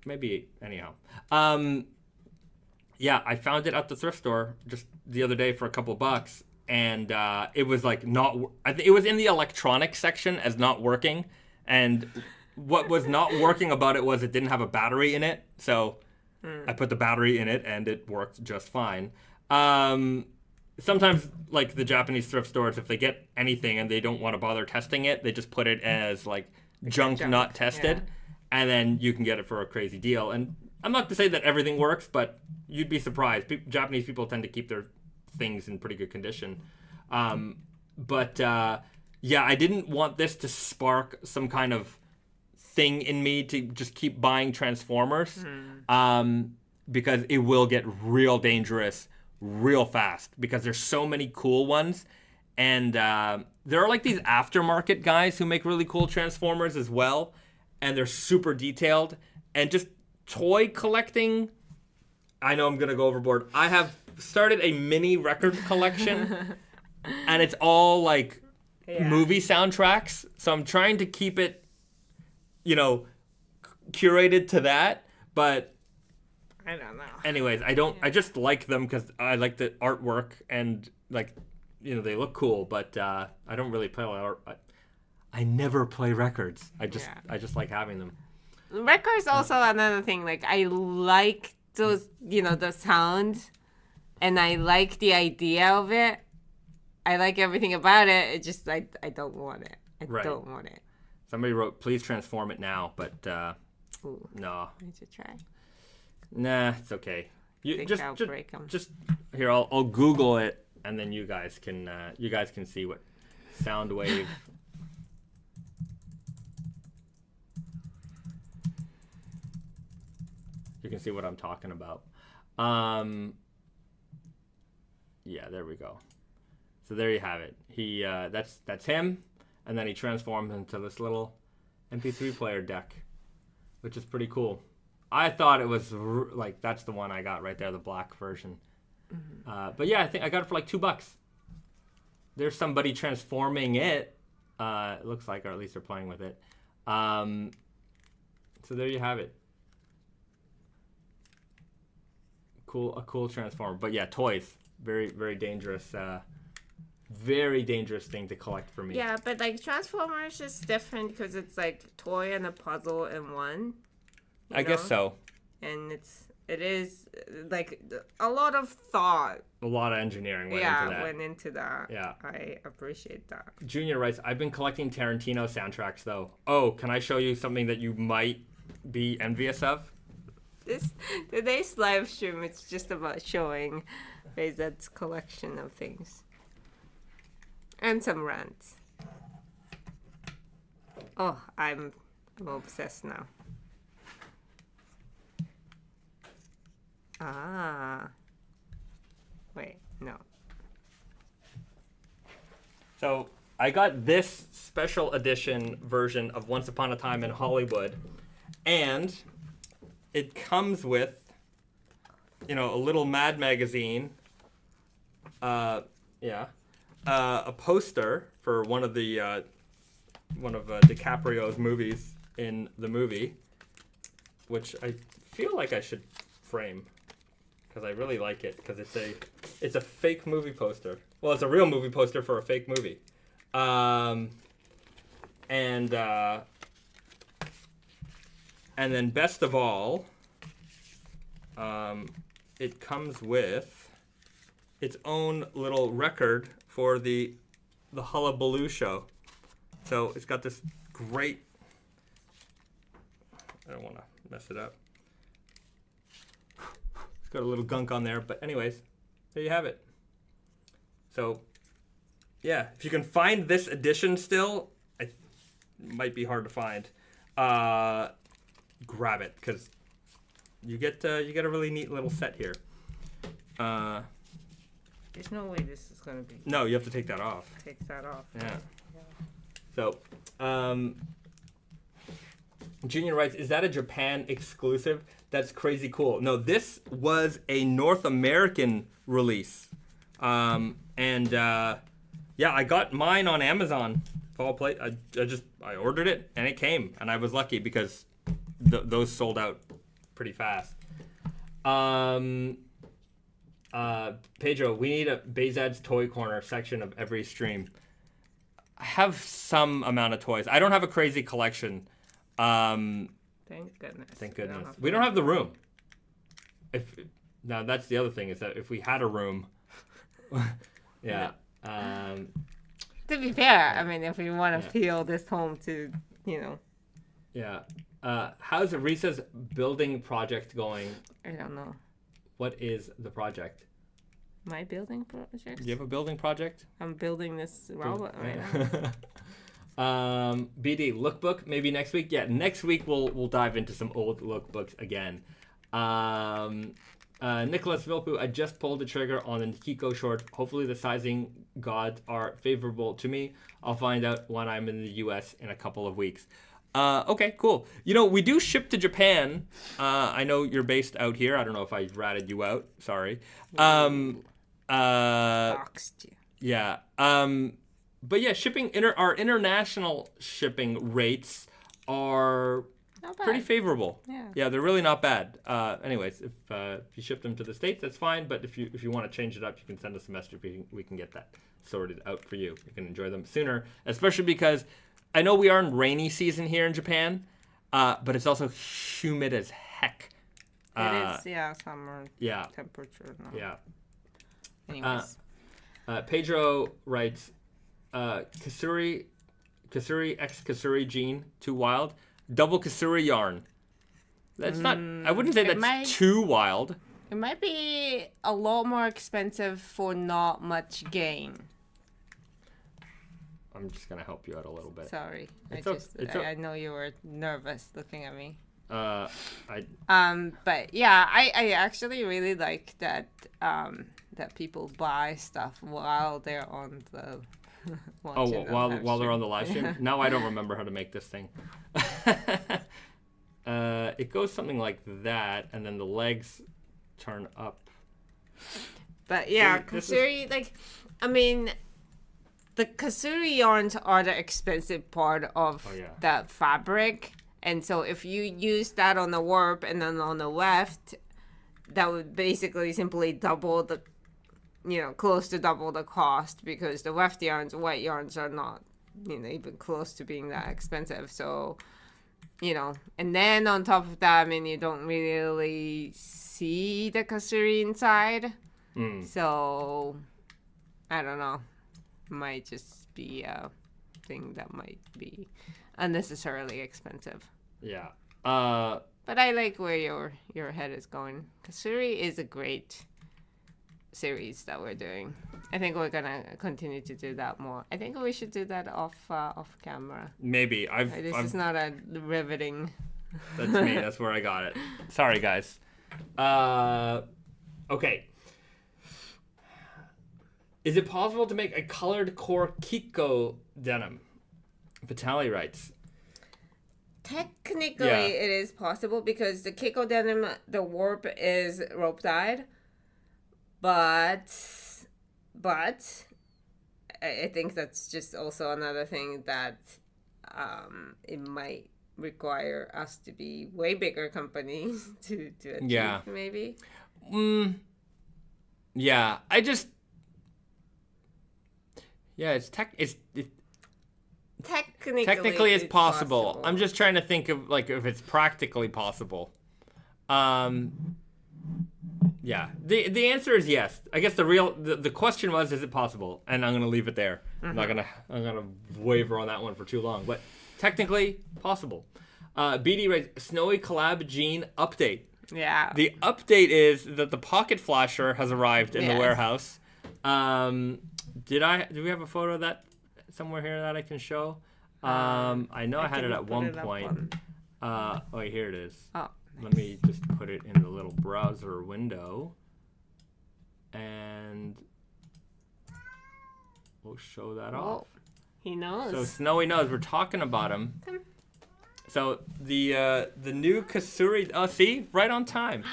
maybe anyhow. Yeah, I found it at the thrift store just the other day for a couple bucks, and it was like not. It was in the electronics section as not working, and what was not working about it was it didn't have a battery in it. So I put the battery in it, and it worked just fine. Sometimes, like the Japanese thrift stores, if they get anything and they don't want to bother testing it, they just put it as like junk not tested, and then you can get it for a crazy deal. And I'm not to say that everything works, but you'd be surprised. Japanese people tend to keep their things in pretty good condition. Yeah, I didn't want this to spark some kind of thing in me to just keep buying Transformers, because it will get real dangerous real fast, because there's so many cool ones. And there are like these aftermarket guys who make really cool Transformers as well, and they're super detailed. And just toy collecting, I know I'm gonna go overboard. I have started a mini record collection, and it's all like movie soundtracks. So I'm trying to keep it, curated to that. But I don't know. anyways, I just like them because I like the artwork, and like, they look cool. But I don't really play a lot of I never play records. I just like having them. Records also another thing. Like, I like those, the sound, and I like the idea of it. I like everything about it. It just I don't want it. I don't want it. Somebody wrote, "Please transform it now," but no. I should try. Nah, it's okay. You just break them. Just here, I'll Google it, and then you guys can see what Soundwave. You can see what I'm talking about. Yeah, there we go. So there you have it. He that's him, and then he transforms into this little MP3 player deck, which is pretty cool. I thought it was like that's the one I got right there, the black version. But yeah, I think I got it for like $2. There's somebody transforming it. It looks like, or at least they're playing with it. So there you have it. A cool transformer. But yeah, toys, very, very dangerous. Very dangerous thing to collect for me. Yeah, but like Transformers is different because it's like toy and a puzzle in one. I guess so. And it is like a lot of thought. A lot of engineering went into that. went into that. Yeah. I appreciate that. Junior writes, I've been collecting Tarantino soundtracks though. Oh, can I show you something that you might be envious of? Today's live stream, it's just about showing Faizad's collection of things. And some rants. Oh, I'm obsessed now. Wait, no. So I got this special edition version of Once Upon a Time in Hollywood, and it comes with, a little Mad magazine. A poster for one of DiCaprio's movies in the movie, which I feel like I should frame. because I really like it because it's a fake movie poster. Well, it's a real movie poster for a fake movie. And then best of all, it comes with its own little record for the Hullabaloo show. So it's got this great, I don't want to mess it up. It's got a little gunk on there, but anyways, there you have it. So, yeah, if you can find this edition still, it might be hard to find. Grab it, because you get a really neat little set here. There's no way this is gonna be. No, you have to take that off. Take that off. Yeah. So, Junior writes, is that a Japan exclusive? That's crazy cool. No, this was a North American release. Yeah, I got mine on Amazon. Fall plate. I ordered it and it came, and I was lucky because those sold out pretty fast. Pedro, we need a Bezad's Toy Corner section of every stream. I have some amount of toys. I don't have a crazy collection. Thank goodness. Thank goodness. We don't have the room. Now that's the other thing, is that if we had a room, yeah. To be fair, I mean, if we want to feel this home to, Yeah. How's Risa's building project going? I don't know. What is the project? My building project? Do you have a building project? I'm building this robot right now. BD, lookbook, maybe next week? Yeah, next week we'll dive into some old lookbooks again. Nicholas Vilpu, I just pulled the trigger on the Kiko short. Hopefully the sizing gods are favorable to me. I'll find out when I'm in the US in a couple of weeks. Okay, cool. We do ship to Japan. I know you're based out here. I don't know if I ratted you out. Sorry. Boxed you. Yeah. But yeah, our international shipping rates are pretty favorable. Yeah, they're really not bad. Anyways, if you ship them to the States, that's fine. But if you want to change it up, you can send us a message. We can get that sorted out for you. You can enjoy them sooner, especially because I know we are in rainy season here in Japan, but it's also humid as heck. It is, summer temperature now. Yeah. Anyways. Pedro writes, Kasuri X Kasuri jean, too wild. Double Kasuri yarn. That's not, I wouldn't say that's too wild. It might be a lot more expensive for not much gain. I'm just going to help you out a little bit. Sorry. I know you were nervous looking at me. But yeah, I actually really like that that people buy stuff while they're on the while they're on the live stream. Now I don't remember how to make this thing. It goes something like that, and then the legs turn up. But yeah, Kasuri, the Kasuri yarns are the expensive part of that fabric. And so if you use that on the warp and then on the weft, that would basically simply double the, close to double the cost, because the weft yarns, white yarns are not, even close to being that expensive. So, and then on top of that, you don't really see the Kasuri inside. So, I don't know. Might just be a thing that might be unnecessarily expensive. Yeah. But I like where your head is going. Kasuri is a great series that we're doing. I think we're gonna continue to do that more. I think we should do that off camera. Maybe. This is not a riveting. That's me. That's where I got it. Sorry, guys. Okay. Is it possible to make a colored core Kiko denim? Vitaly writes. Technically, it is possible because the Kiko denim, the warp is rope dyed, but I think that's just also another thing that it might require us to be way bigger companies to achieve, maybe. Yeah, it's technically it's possible. I'm just trying to think of like if it's practically possible. Yeah, the answer is yes. I guess the question was, is it possible? And I'm gonna leave it there. I'm gonna waver on that one for too long. But technically possible. BD writes, Snowy collab jean update. Yeah. The update is that the pocket flasher has arrived in the warehouse. Do we have a photo of that somewhere here that I can show? I know I had it at one point. Here it is. Oh. Let me just put it in the little browser window, and we'll show that off. He knows. So Snowy knows we're talking about him. So the new Kasuri. Oh, see, right on time.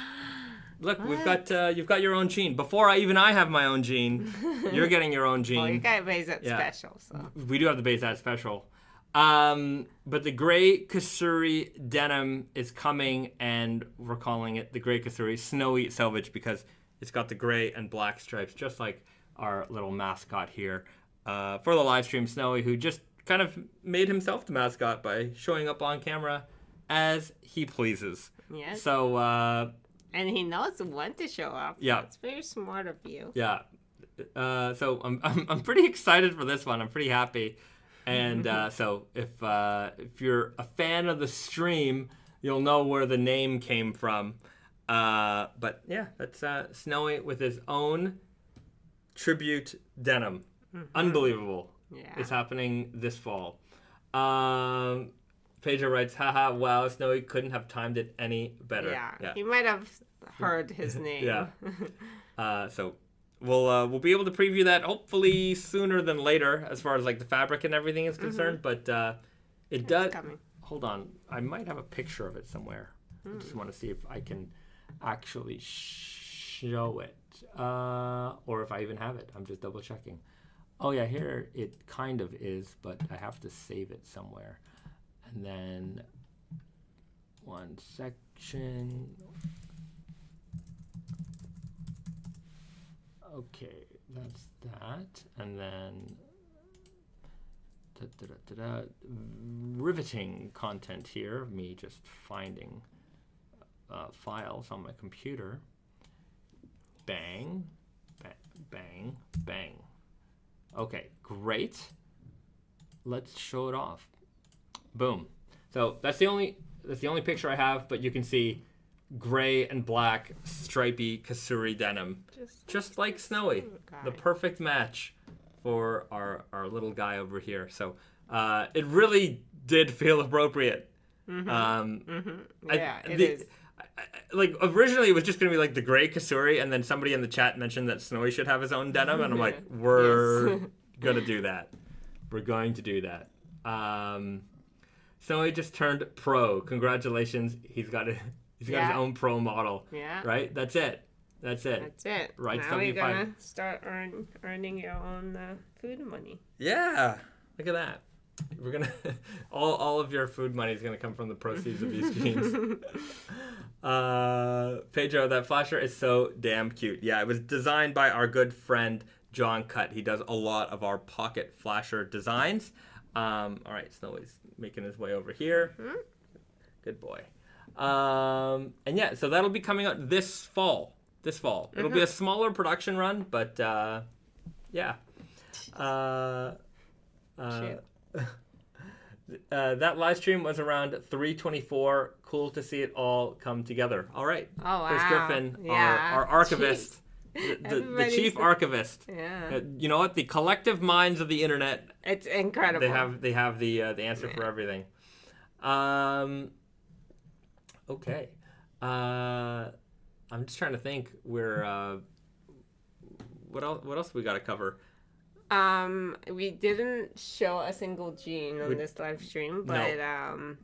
Look, we've got you've got your own jean. Before I have my own jean, you're getting your own jean. Well, you got Bayzat special, so we do have the Bayzat special. But the gray Kasuri denim is coming, and we're calling it the gray Kasuri Snowy Selvage because it's got the gray and black stripes, just like our little mascot here. For the live stream, Snowy, who just kind of made himself the mascot by showing up on camera as he pleases. Yes. So, and he knows when to show up. Yeah. It's very smart of you. Yeah. So I'm pretty excited for this one. I'm pretty happy. And so if you're a fan of the stream, you'll know where the name came from. But yeah, that's Snowy with his own tribute denim. Unbelievable. Yeah. It's happening this fall. Pedro writes, haha, wow, Snowy couldn't have timed it any better. Yeah. He might have heard his name. Yeah. So we'll be able to preview that hopefully sooner than later as far as like the fabric and everything is concerned. But it does. Coming. Hold on, I might have a picture of it somewhere. I just want to see if I can actually show it, or if I even have it. I'm just double checking. Oh yeah, here it kind of is, but I have to save it somewhere. And then one section. Okay, that's that. And then riveting content here, me just finding files on my computer. Bang, bang, bang, bang. Okay, great. Let's show it off. Boom. So that's the only picture I have, but you can see gray and black stripy Kasuri denim, just like Snowy. The perfect match for our little guy over here. So it really did feel appropriate. Yeah, it is. Like originally it was just gonna be like the gray Kasuri, and then somebody in the chat mentioned that Snowy should have his own denim, and I'm like, we're gonna do that. We're going to do that. Snowy just turned pro. Congratulations. He's got his own pro model. Yeah. Right? That's it. That's it. Right. Now we're gonna start earning your own food money. Yeah. Look at that. We're gonna all of your food money is gonna come from the proceeds of these jeans. Pedro, that flasher is so damn cute. Yeah, it was designed by our good friend John Cutt. He does a lot of our pocket flasher designs. All right, Snowy's making his way over here. Good boy. And yeah, so that'll be coming out this fall. It'll be a smaller production run, but yeah. That live stream was around 3:24. Cool to see it all come together. All right. Oh, wow. Chris Griffin, our archivist, the chief archivist. Yeah. You know what? The collective minds of the internet. It's incredible. They have the answer for everything. Okay. I'm just trying to think where. What else we got to cover? We didn't show a single jean on this live stream, but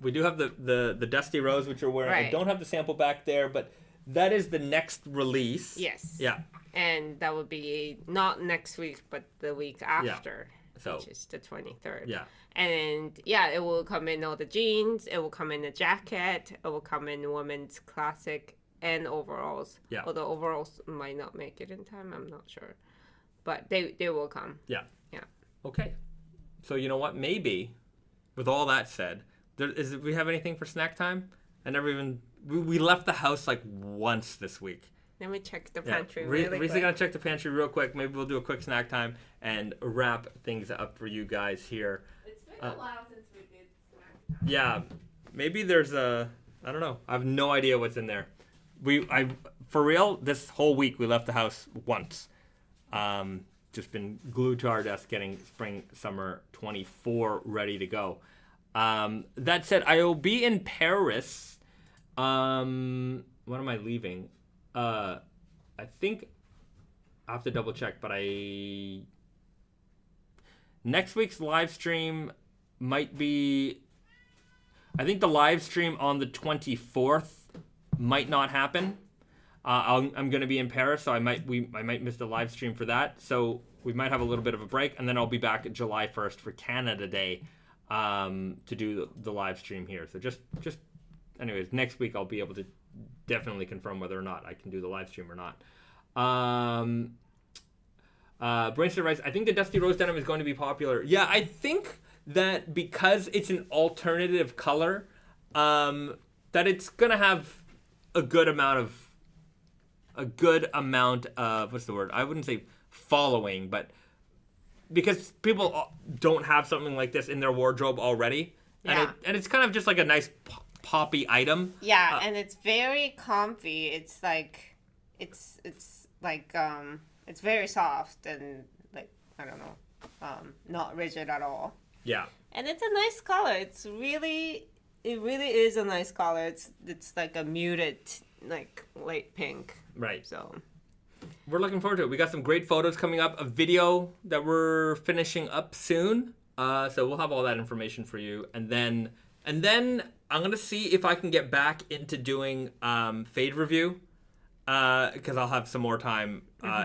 we do have the Dusty Rose, which you're wearing. Right. I don't have the sample back there, but that is the next release. Yes. Yeah. And that would be not next week, but the week after, which is the 23rd. Yeah. And yeah, it will come in all the jeans. It will come in a jacket. It will come in women's classic and overalls. Yeah. Although overalls might not make it in time, I'm not sure. But they will come. Yeah. Yeah. Okay. So you know what? Maybe, with all that said, do we have anything for snack time? I never even... We left the house like once this week. Let me check the pantry Reese's really quick. gonna check the pantry real quick. Maybe we'll do a quick snack time and wrap things up for you guys here. It's been a while since we did snack time. Yeah, maybe there's a... I don't know. I have no idea what's in there. For real, this whole week we left the house once. Just been glued to our desk getting spring summer 24 ready to go. That said, I will be in Paris. When am I leaving? I think I have to double check, but next week's live stream might be... I think the live stream on the 24th might not happen. I'm going to be in Paris, so I might miss the live stream for that. So we might have a little bit of a break, and then I'll be back at July 1st for Canada Day to do the live stream here. So just anyways, next week I'll be able to definitely confirm whether or not I can do the live stream or not. Brainstorm Rice, I think the Dusty Rose denim is going to be popular. Yeah, I think that because it's an alternative color, that it's going to have a good amount of what's the word? I wouldn't say following, but because people don't have something like this in their wardrobe already, and it's kind of just like a nice poppy item. Yeah, and it's very comfy. It's like it's very soft and like I don't know, not rigid at all. Yeah. And it's a nice color. It really is a nice color. It's like a muted like light pink. Right. So we're looking forward to it. We got some great photos coming up, a video that we're finishing up soon. So we'll have all that information for you. And then I'm going to see if I can get back into doing fade review because I'll have some more time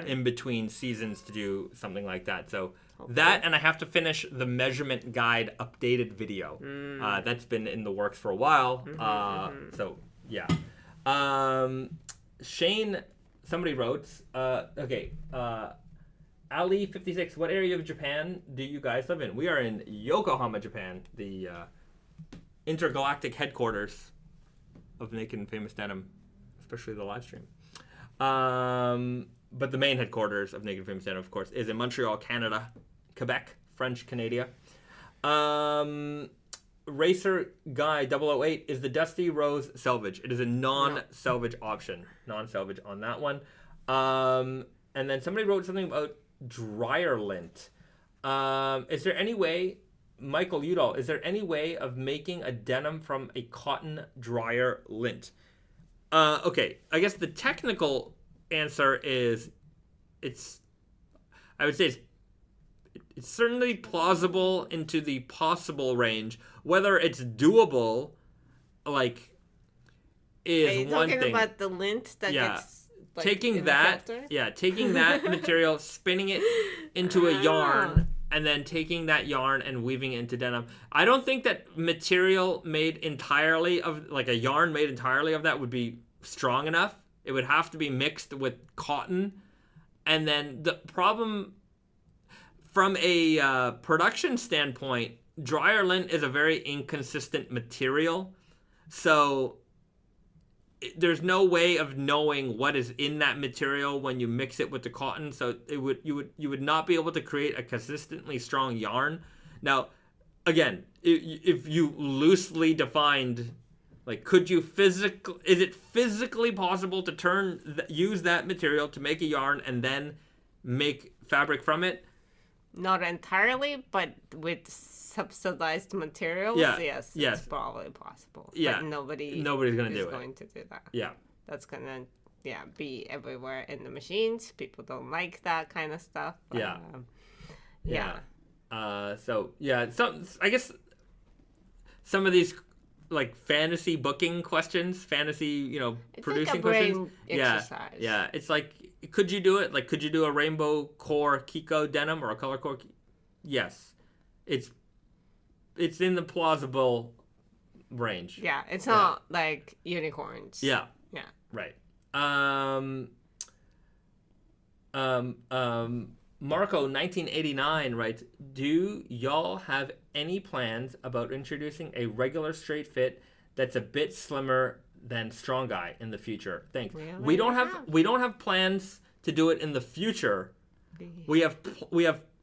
in between seasons to do something like that. So that, and I have to finish the measurement guide updated video. That's been in the works for a while. So, yeah. Shane, somebody wrote, Ali56, what area of Japan do you guys live in? We are in Yokohama, Japan, the intergalactic headquarters of Naked and Famous Denim, especially the live stream. But the main headquarters of Naked and Famous Denim, of course, is in Montreal, Canada, Quebec, French Canada. Racer Guy 008 is the Dusty Rose Selvage. It is a non-selvage option. Non-selvage on that one. And then somebody wrote something about dryer lint. Is there any way, Michael Udall, is there any way of making a denim from a cotton dryer lint? Okay, I guess the technical answer is I would say it's certainly plausible into the possible range. Whether it's doable, like, is one thing. Are you talking about the lint that gets like, taking that material, spinning it into a yarn, and then taking that yarn and weaving it into denim. I don't think that material made entirely of, like a yarn made entirely of that would be strong enough. It would have to be mixed with cotton. And then the problem from a production standpoint, dryer lint is a very inconsistent material. So there's no way of knowing what is in that material when you mix it with the cotton. So you would not be able to create a consistently strong yarn. Now, again, if you loosely defined, like, is it physically possible to use that material to make a yarn and then make fabric from it? Not entirely, but with subsidized materials, yes, it's probably possible. Yeah, but nobody's going to do that. Yeah, that's gonna be everywhere in the machines. People don't like that kind of stuff. So I guess some of these like fantasy booking questions, fantasy producing questions. Exercise. Yeah. It's like, could you do it? Like, could you do a rainbow core Kiko denim or a color core? Yes, it's in the plausible range. Yeah, it's not like unicorns. Yeah. Yeah. Right. Marco 1989 writes, do y'all have any plans about introducing a regular straight fit that's a bit slimmer than Strong Guy in the future? Thanks. We don't have plans to do it in the future. We have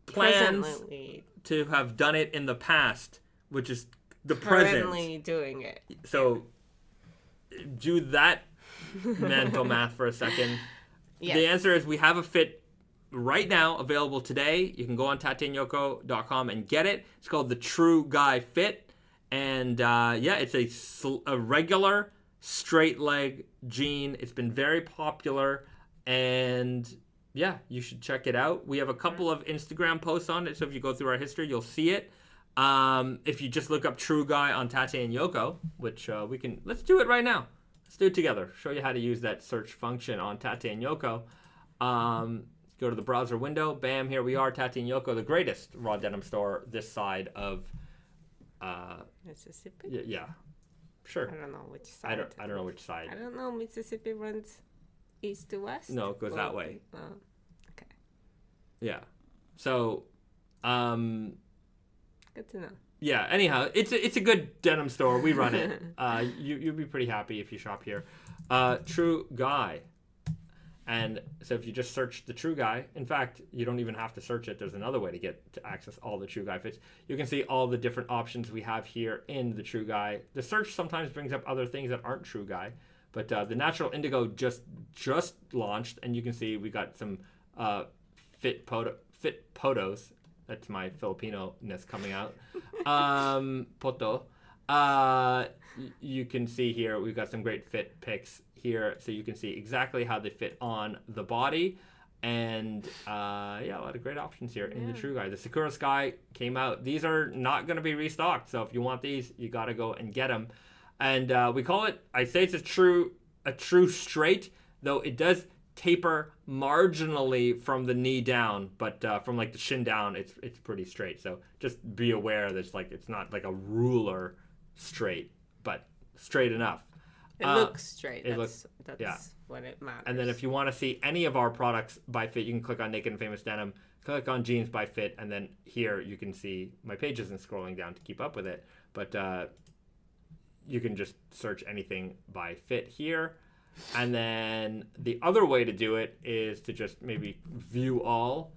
plans Presently. to have done it in the past, which is the Currently present. doing it. So do that mental math for a second. Yes. The answer is we have a fit right now available today. You can go on tatenyoko.com and get it. It's called the True Guy Fit. And it's a regular straight leg jean. It's been very popular. And yeah, you should check it out. We have a couple of Instagram posts on it. So if you go through our history, you'll see it. If you just look up True Guy on Tate and Yoko, which let's do it right now. Let's do it together. Show you how to use that search function on Tate and Yoko. Go to the browser window. Bam, here we are, Tate and Yoko, the greatest raw denim store this side of Mississippi? Yeah. Sure. I don't know which side. I don't know which side. I don't know. Mississippi runs east to west? No, it goes that way. Oh, okay. Yeah. So, good to know. Yeah, anyhow, it's a good denim store. We run it. You'll be pretty happy if you shop here. True Guy. And so if you just search the True Guy, in fact, you don't even have to search it. There's another way to get to access all the True Guy fits. You can see all the different options we have here in the True Guy. The search sometimes brings up other things that aren't True Guy, but the Natural Indigo just launched, and you can see we got some fit potos. That's my Filipino-ness coming out. Poto. You can see here we've got some great fit pics here, so you can see exactly how they fit on the body, and a lot of great options here in the True Guy. The Sakura Sky came out. These are not going to be restocked, so if you want these, you got to go and get them. And we call it, I say it's a true straight, though it does taper marginally from the knee down, but from like the shin down, it's pretty straight. So just be aware that it's not like a ruler straight, but straight enough. It looks straight. That's yeah. what it matters. And then if you want to see any of our products by fit, you can click on Naked and Famous Denim, click on Jeans by Fit, and then here you can see my page isn't scrolling down to keep up with it, but you can just search anything by fit here. And then the other way to do it is to just maybe view all,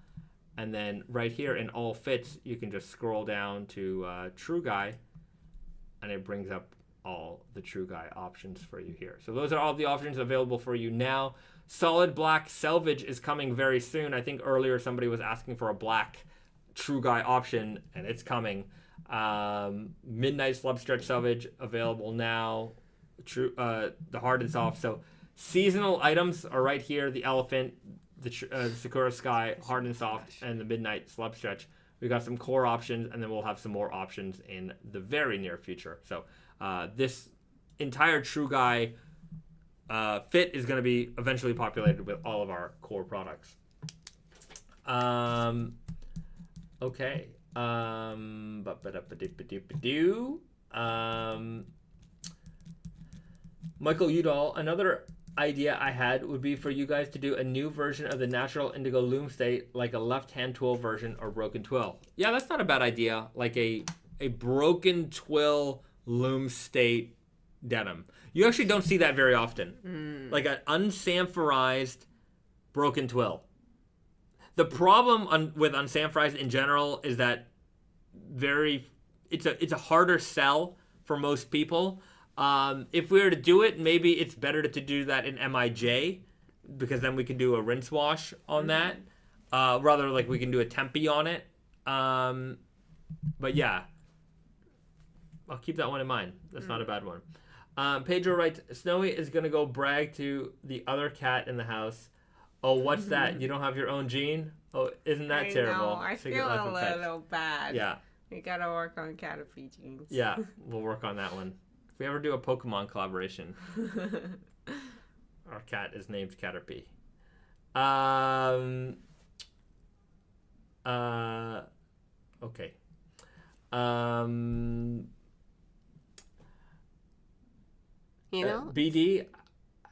and then right here in all fits, you can just scroll down to True Guy, and it brings up all the True Guy options for you here. So those are all the options available for you now. Solid black selvage is coming very soon. I think earlier somebody was asking for a black True Guy option, and it's coming. Midnight slub stretch selvage available now. The hard and soft. So seasonal items are right here. The elephant, the Sakura Sky, hard and soft, and the midnight slub stretch. We got some core options, and then we'll have some more options in the very near future. So this entire True Guy fit is going to be eventually populated with all of our core products. Okay. Michael Udall, another idea I had would be for you guys to do a new version of the Natural Indigo Loom State, like a left-hand twill version or broken twill. Yeah, that's not a bad idea. Like a broken twill loom state denim. You actually don't see that very often. Like an unsamphorized broken twill. The problem with unsamphorized in general is that it's a harder sell for most people. If we were to do it, maybe it's better to do that in MIJ, because then we can do a rinse wash on that. Rather, like we can do a tempe on it. But yeah, I'll keep that one in mind. That's not a bad one. Pedro writes, Snowy is going to go brag to the other cat in the house. Oh, what's that? You don't have your own gene? Oh, isn't that terrible? I feel a little bad. Yeah. We got to work on Caterpie genes. Yeah, we'll work on that one. If we ever do a Pokemon collaboration, our cat is named Caterpie. Okay. You know? BD,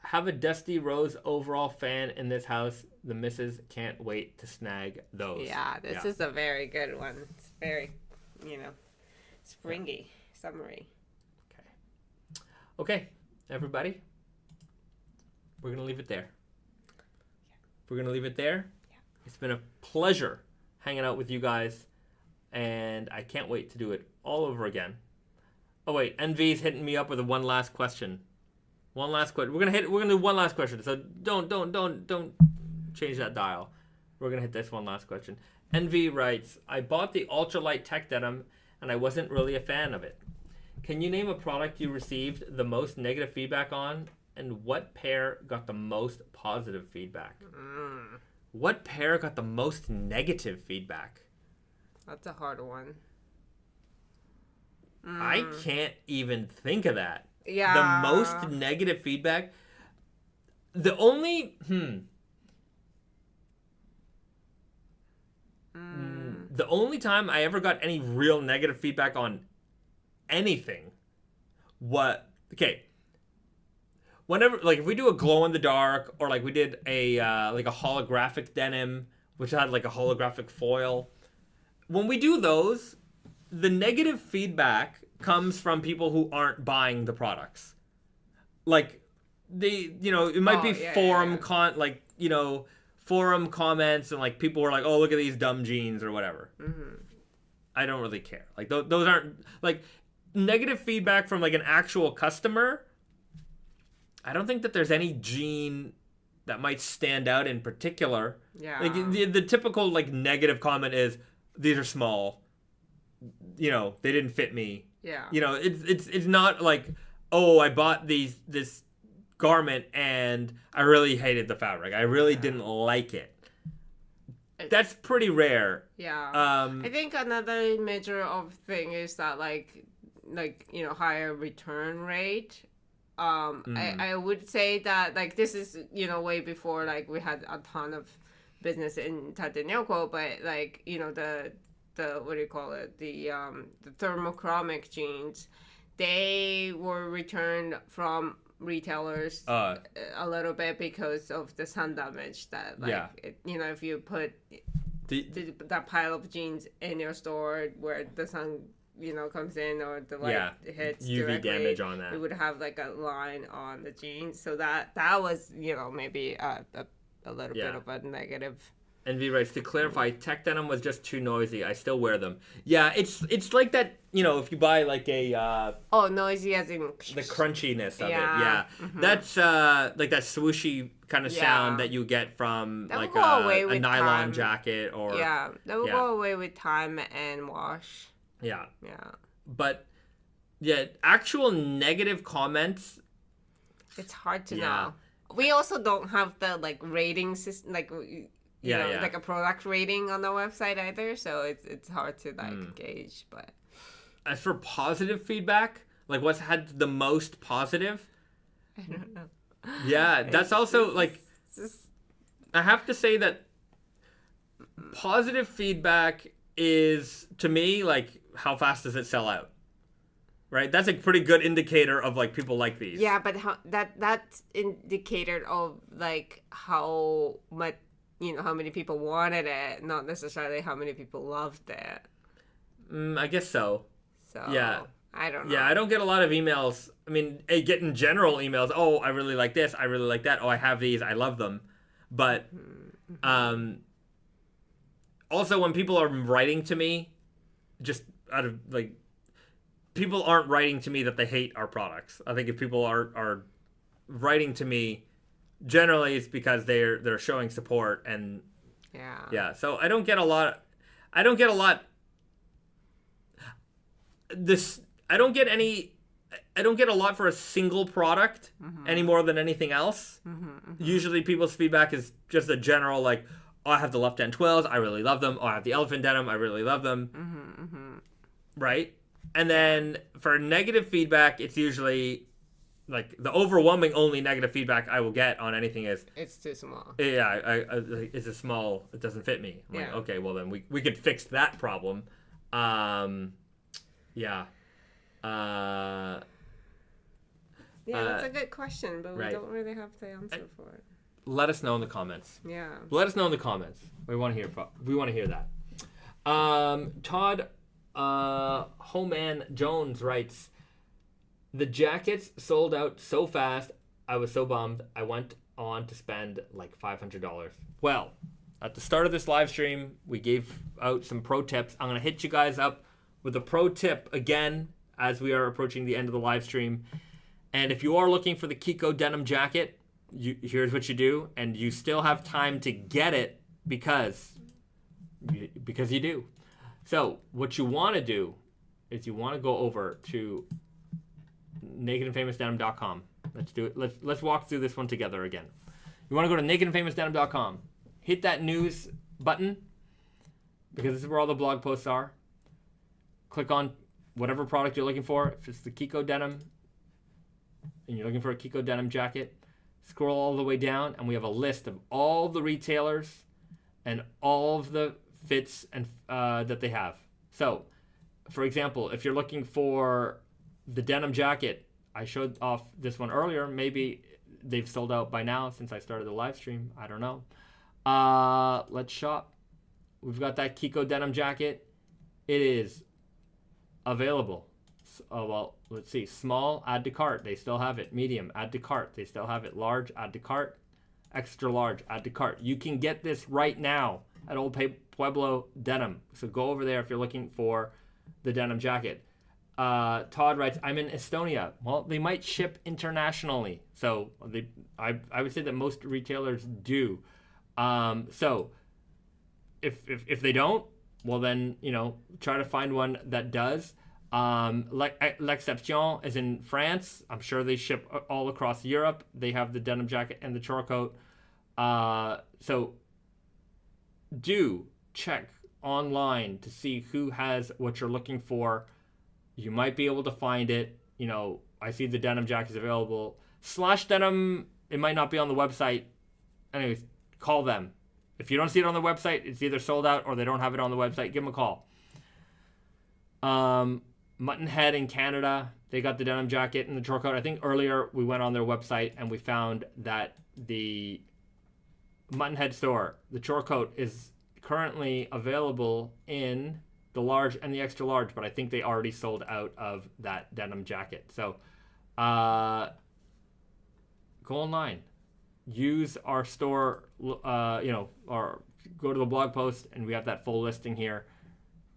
Have a Dusty Rose overall fan in this house. The missus can't wait to snag those. Yeah, this is a very good one. It's very, springy, summery. Okay, everybody. We're going to leave it there. We're going to leave it there. Yeah. It's been a pleasure hanging out with you guys, and I can't wait to do it all over again. Oh wait, NV's hitting me up with one last question. One last question. We're gonna do one last question. So don't change that dial. We're gonna hit this one last question. NV writes, I bought the ultralight tech denim and I wasn't really a fan of it. Can you name a product you received the most negative feedback on, and what pair got the most positive feedback? What pair got the most negative feedback? That's a hard one. I can't even think of that. Yeah. The most negative feedback. The only the only time I ever got any real negative feedback on anything, whenever, like, if we do a glow in the dark, or like we did a like a holographic denim, which had like a holographic foil, when we do those, the negative feedback comes from people who aren't buying the products. Like, it might be forum forum comments, and like people were like, oh, look at these dumb jeans or whatever. I don't really care. Like, those aren't, like, negative feedback from like an actual customer. I don't think that there's any jean that might stand out in particular. Yeah. Like, the typical like negative comment is, these are small. They didn't fit me. Yeah. It's not like, oh, I bought this garment and I really hated the fabric. I really didn't like it. That's pretty rare. Yeah. I think another major of thing is that like higher return rate. I would say that, like, this is way before like we had a ton of business in Tatenoko, but like the what do you call it, the thermochromic jeans, they were returned from retailers a little bit because of the sun damage that, like, if you put that pile of jeans in your store where the sun comes in, or the light hits UV directly, damage on that, it would have like a line on the jeans. So that was maybe a little bit of a negative. NV writes, to clarify, tech denim was just too noisy. I still wear them. Yeah, it's like that, if you buy like a... noisy as in... the crunchiness of it, yeah. Mm-hmm. That's like that swooshy kind of sound that you get from that like a nylon jacket or... Yeah, that will go away with time and wash. Yeah. Yeah. But, actual negative comments... It's hard to know. We also don't have the, like, rating system, like... like a product rating on the website either, so it's hard to like gauge. But as for positive feedback, like what's had the most positive? I don't know. Yeah, that's also like, I have to say that positive feedback is, to me, like, how fast does it sell out? Right, that's a pretty good indicator of like people like these. Yeah, but that's indicator of like how much. How many people wanted it, not necessarily how many people loved it. I guess so. So, yeah. I don't know. Yeah, I don't get a lot of emails. I mean, I get in general emails, oh, I really like this, I really like that, oh, I have these, I love them. But also when people are writing to me, just out of, like, people aren't writing to me that they hate our products. I think if people are writing to me, generally it's because they're showing support, and so I don't get a lot I don't get a lot for a single product any more than anything else. Usually people's feedback is just a general, like, oh, I have the left hand twills, I really love them, oh, I have the elephant denim, I really love them. Right? And then for negative feedback, it's usually like the overwhelming only negative feedback I will get on anything is, it's too small. Yeah, it's a small. It doesn't fit me. I'm like, okay, well then we could fix that problem. Yeah, that's a good question, but we right. don't really have the answer for it. Let us know in the comments. Yeah. Let us know in the comments. We want to hear that. Todd Homan Jones writes, the jackets sold out so fast, I was so bummed. I went on to spend like $500. Well, at the start of this live stream, we gave out some pro tips. I'm going to hit you guys up with a pro tip again as we are approaching the end of the live stream. And if you are looking for the Kiko denim jacket, here's what you do. And you still have time to get it because you do. So what you want to do is you want to go over to nakedandfamousdenim.com. Let's do it. Let's walk through this one together again. You want to go to nakedandfamousdenim.com. Hit that news button because this is where all the blog posts are. Click on whatever product you're looking for. If it's the Kiko denim and you're looking for a Kiko denim jacket, scroll all the way down and we have a list of all the retailers and all of the fits and that they have. So, for example, if you're looking for the denim jacket, I showed off this one earlier. Maybe they've sold out by now since I started the live stream. I don't know. Let's shop. We've got that Kiko denim jacket. It is available. Well, let's see. Small, add to cart. They still have it. Medium, add to cart. They still have it. Large, add to cart. Extra large, add to cart. You can get this right now at Old Pueblo Denim. So go over there if you're looking for the denim jacket. Todd writes, I'm in Estonia. Well, they might ship internationally. So I would say that most retailers do. So if they don't, well then, try to find one that does. L'Exception is in France. I'm sure they ship all across Europe. They have the denim jacket and the chore coat. So do check online to see who has what you're looking for. You might be able to find it. I see the denim jacket is available. Slash Denim, it might not be on the website. Anyways, call them. If you don't see it on the website, it's either sold out or they don't have it on the website. Give them a call. Mutton Head in Canada, they got the denim jacket and the chore coat. I think earlier we went on their website and we found that the Mutton Head store, the chore coat, is currently available in the large and the extra large, but I think they already sold out of that denim jacket. So go online, use our store, or go to the blog post and we have that full listing here.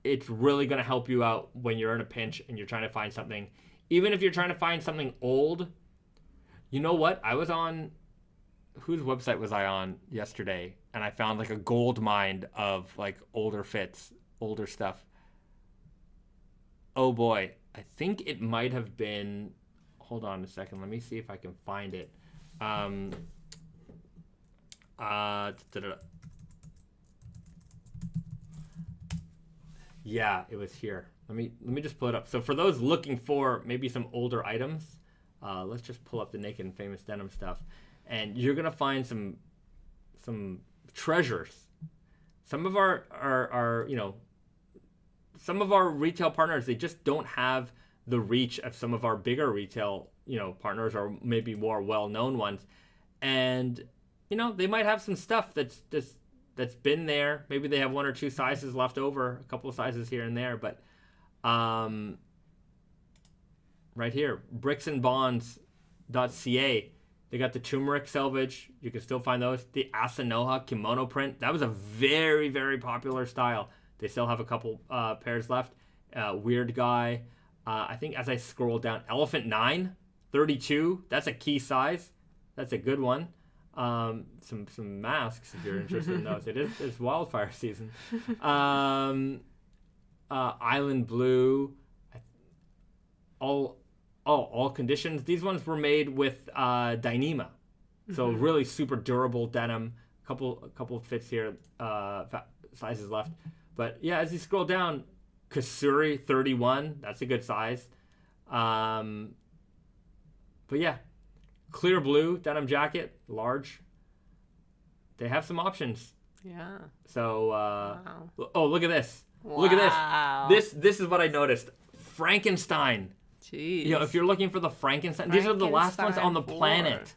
It's really going to help you out when you're in a pinch and you're trying to find something. Even if you're trying to find something old, you know what? I was on, whose website was I on yesterday? And I found like a gold mine of like older fits, older stuff. Oh boy, I think it might have been, hold on a second. Let me see if I can find it. Yeah, it was here. Let me just pull it up. So for those looking for maybe some older items, let's just pull up the Naked and Famous Denim stuff, and you're gonna find some treasures. Some of our some of our retail partners, they just don't have the reach of some of our bigger retail partners or maybe more well-known ones, and they might have some stuff that's been there. Maybe they have one or two sizes left over, a couple of sizes here and there, but right here, bricksandbonds.ca, they got the turmeric selvage. You can still find those. The Asanoha kimono print, that was a very, very popular style. They still have a couple pairs left. Weird Guy, I think as I scroll down, Elephant 9 32, that's a key size. That's a good one. Some masks if you're interested in those. It's wildfire season. Island Blue, all conditions. These ones were made with Dyneema, so really super durable denim. Couple of fits here, sizes left. But yeah, as you scroll down, Kasuri 31, that's a good size. But yeah, clear blue denim jacket, large. They have some options. Yeah. So, wow. Oh, look at this. Wow. Look at this. This is what I noticed. Frankenstein Jeez. You know, if you're looking for the Frankenstein, these are the last ones on the planet.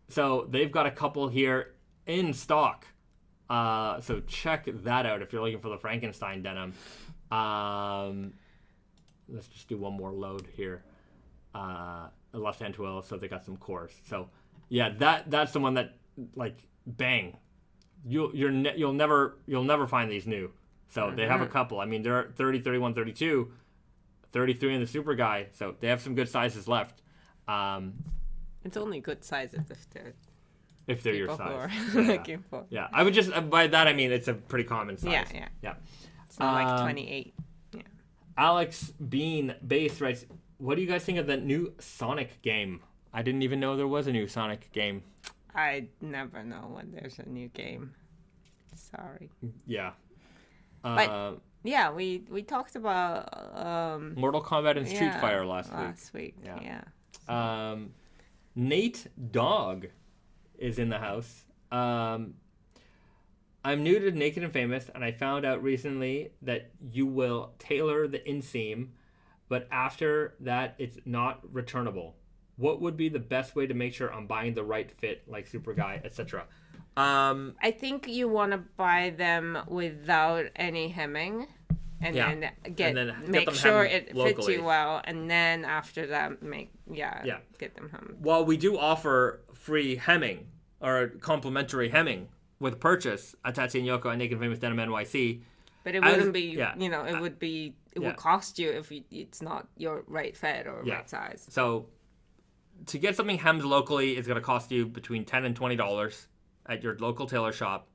So they've got a couple here in stock. So check that out if you're looking for the Frankenstein denim. Let's just do one more load here. Left-hand twill, so they got some cores. So yeah, that's the one that, like, bang. You'll never find these new. So they have a couple. I mean, they're 30, 31, 32, 33 in the super guy. So they have some good sizes left. It's only good sizes if they're your size. Looking for. Yeah, I would just, by that I mean it's a pretty common size. Yeah. It's not like 28. Yeah. Alex Bean Base writes, what do you guys think of the new Sonic game? I didn't even know there was a new Sonic game. I never know when there's a new game. Sorry. Yeah. But yeah, we talked about Mortal Kombat and Street Fighter last week. Yeah. Nate Dogg is in the house. I'm new to Naked and Famous, and I found out recently that you will tailor the inseam, but after that, it's not returnable. What would be the best way to make sure I'm buying the right fit, like Super Guy, etc.? I think you want to buy them without any hemming, and then make sure it fits you well, and then after that, get them hemmed. Well, we do offer free hemming or complimentary hemming with purchase at Tatsu and Yoko and Naked Famous Denim NYC. But it wouldn't be, it would be, it would cost you if it's not your right fit or right size. So to get something hemmed locally is going to cost you between $10 and $20 at your local tailor shop.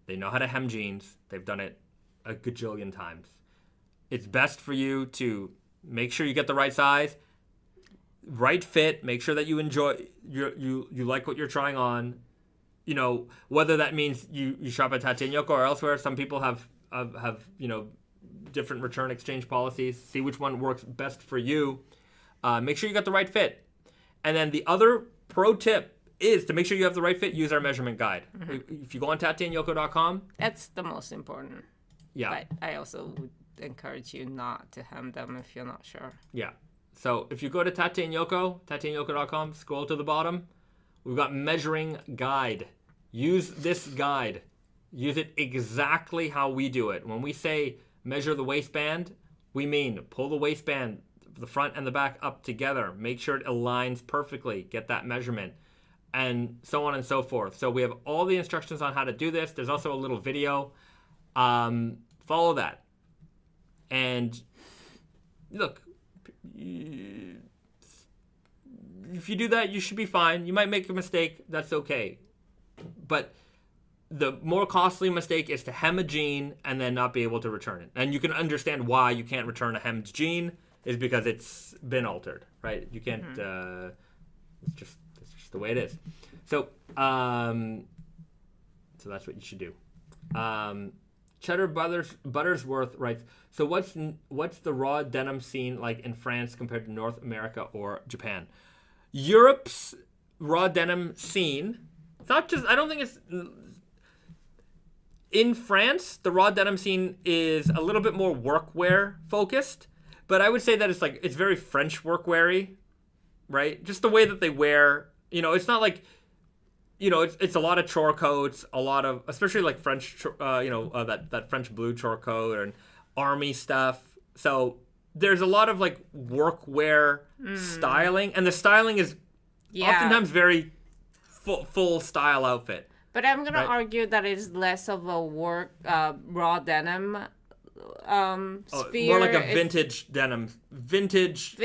They know how to hem jeans. They've done it a gajillion times. It's best for you to make sure you get the right size, right fit, make sure that you enjoy, you like what you're trying on. You know, whether that means you shop at Tatsu and Yoko or elsewhere. Some people have different return exchange policies. See which one works best for you. Make sure you got the right fit. And then the other pro tip is to make sure you have the right fit, use our measurement guide. Mm-hmm. If you go on tatsuandyoko.com. That's the most important. Yeah. But I also would encourage you not to hem them if you're not sure. Yeah. So if you go to tatsuanyoko.com, scroll to the bottom, we've got measuring guide. Use this guide. Use it exactly how we do it. When we say measure the waistband, we mean pull the waistband, the front and the back up together. Make sure it aligns perfectly. Get that measurement. And so on and so forth. So we have all the instructions on how to do this. There's also a little video. Follow that. And look, if you do that, you should be fine. You might make a mistake. That's okay. But the more costly mistake is to hem a jean and then not be able to return it. And you can understand why you can't return a hemmed jean is because it's been altered, right? You can't. It's just the way it is. So so that's what you should do. Cheddar Buttersworth writes, so what's the raw denim scene like in France compared to North America or Japan? Europe's raw denim scene, it's not just, I don't think it's, in France, the raw denim scene is a little bit more workwear focused, but I would say that it's very French workwear-y, right? Just the way that they wear, it's not like, it's a lot of chore coats, a lot of, especially like French, that French blue chore coat and army stuff. So there's a lot of like workwear styling, and the styling is oftentimes very full style outfit. But I'm gonna argue that it's less of a work raw denim sphere. More like a vintage denim, vintage,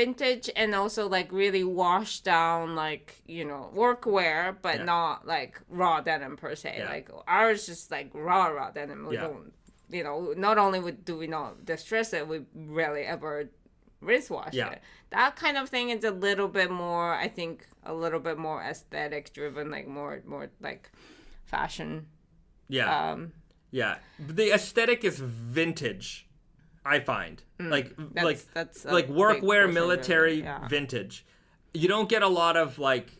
and also like really washed down, like workwear, but not like raw denim per se. Yeah. Like ours just like raw denim. We don't, not only do we not distress it, we rarely ever wristwash it. That kind of thing is a little bit more, I think, aesthetic driven, like more like fashion. Yeah. The aesthetic is vintage, I find. That's like workwear, military vintage. You don't get a lot of like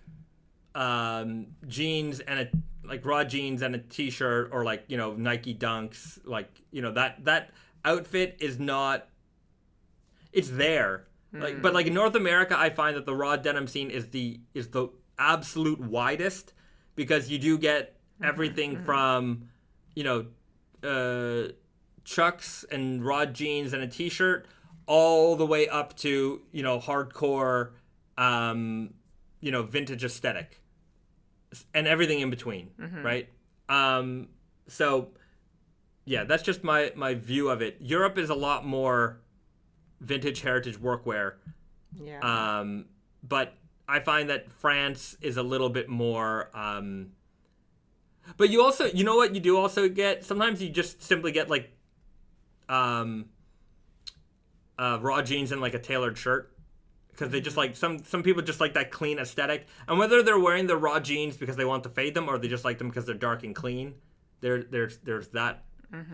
jeans and raw jeans and a t-shirt, or like, Nike Dunks, like, that outfit is not, it's there, But like in North America, I find that the raw denim scene is the absolute widest, because you do get everything from, chucks and raw jeans and a t-shirt, all the way up to, hardcore, vintage aesthetic, and everything in between, right? So yeah, that's just my view of it. Europe is a lot more vintage heritage workwear. Yeah. But I find that France is a little bit more, but you also, you know what you do also get? Sometimes you just simply get like, raw jeans and like a tailored shirt. Because they just like, some people just like that clean aesthetic. And whether they're wearing the raw jeans because they want to fade them, or they just like them because they're dark and clean, there's that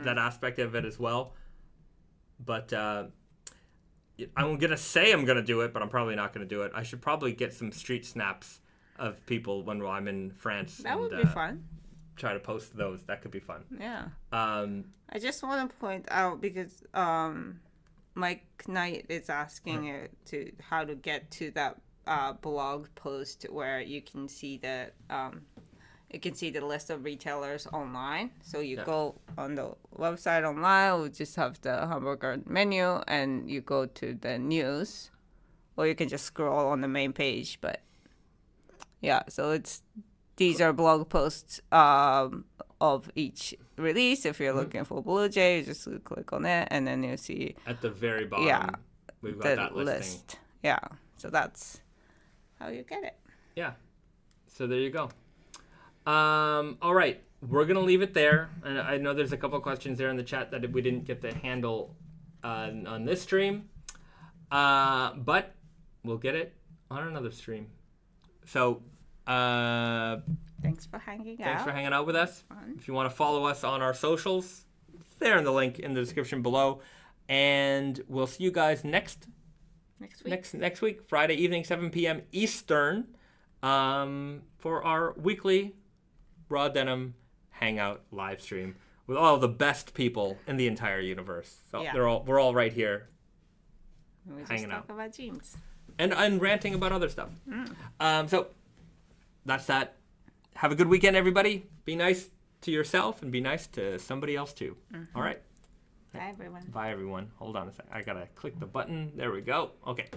aspect of it as well. But I'm gonna say I'm gonna do it, but I'm probably not gonna do it. I should probably get some street snaps of people when I'm in France. That would be fun. Try to post those. That could be fun. Yeah. I just want to point out, because Mike Knight is asking how to get to that blog post where you can see the list of retailers online. So you go on the website online, we just have the hamburger menu, and you go to the news, or you can just scroll on the main page. But yeah, so these are blog posts of each release. If you're looking for Blue Jay, you just click on it, and then you see at the very bottom. We've got that list. Yeah, so that's how you get it. Yeah, so there you go. All right, we're gonna leave it there. And I know there's a couple of questions there in the chat that we didn't get to handle on this stream, but we'll get it on another stream. So thanks for hanging out. Thanks for hanging out with us. If you want to follow us on our socials, it's there in the link in the description below. And we'll see you guys next week. Next week, Friday evening, 7 p.m. Eastern, for our weekly Raw Denim Hangout live stream with all the best people in the entire universe. So we're all right here, hanging out. Talk about jeans. And ranting about other stuff. So that's that. Have a good weekend, everybody. Be nice to yourself and be nice to somebody else too. All right. Bye, everyone. Bye, everyone. Hold on a sec. I gotta click the button. There we go. Okay.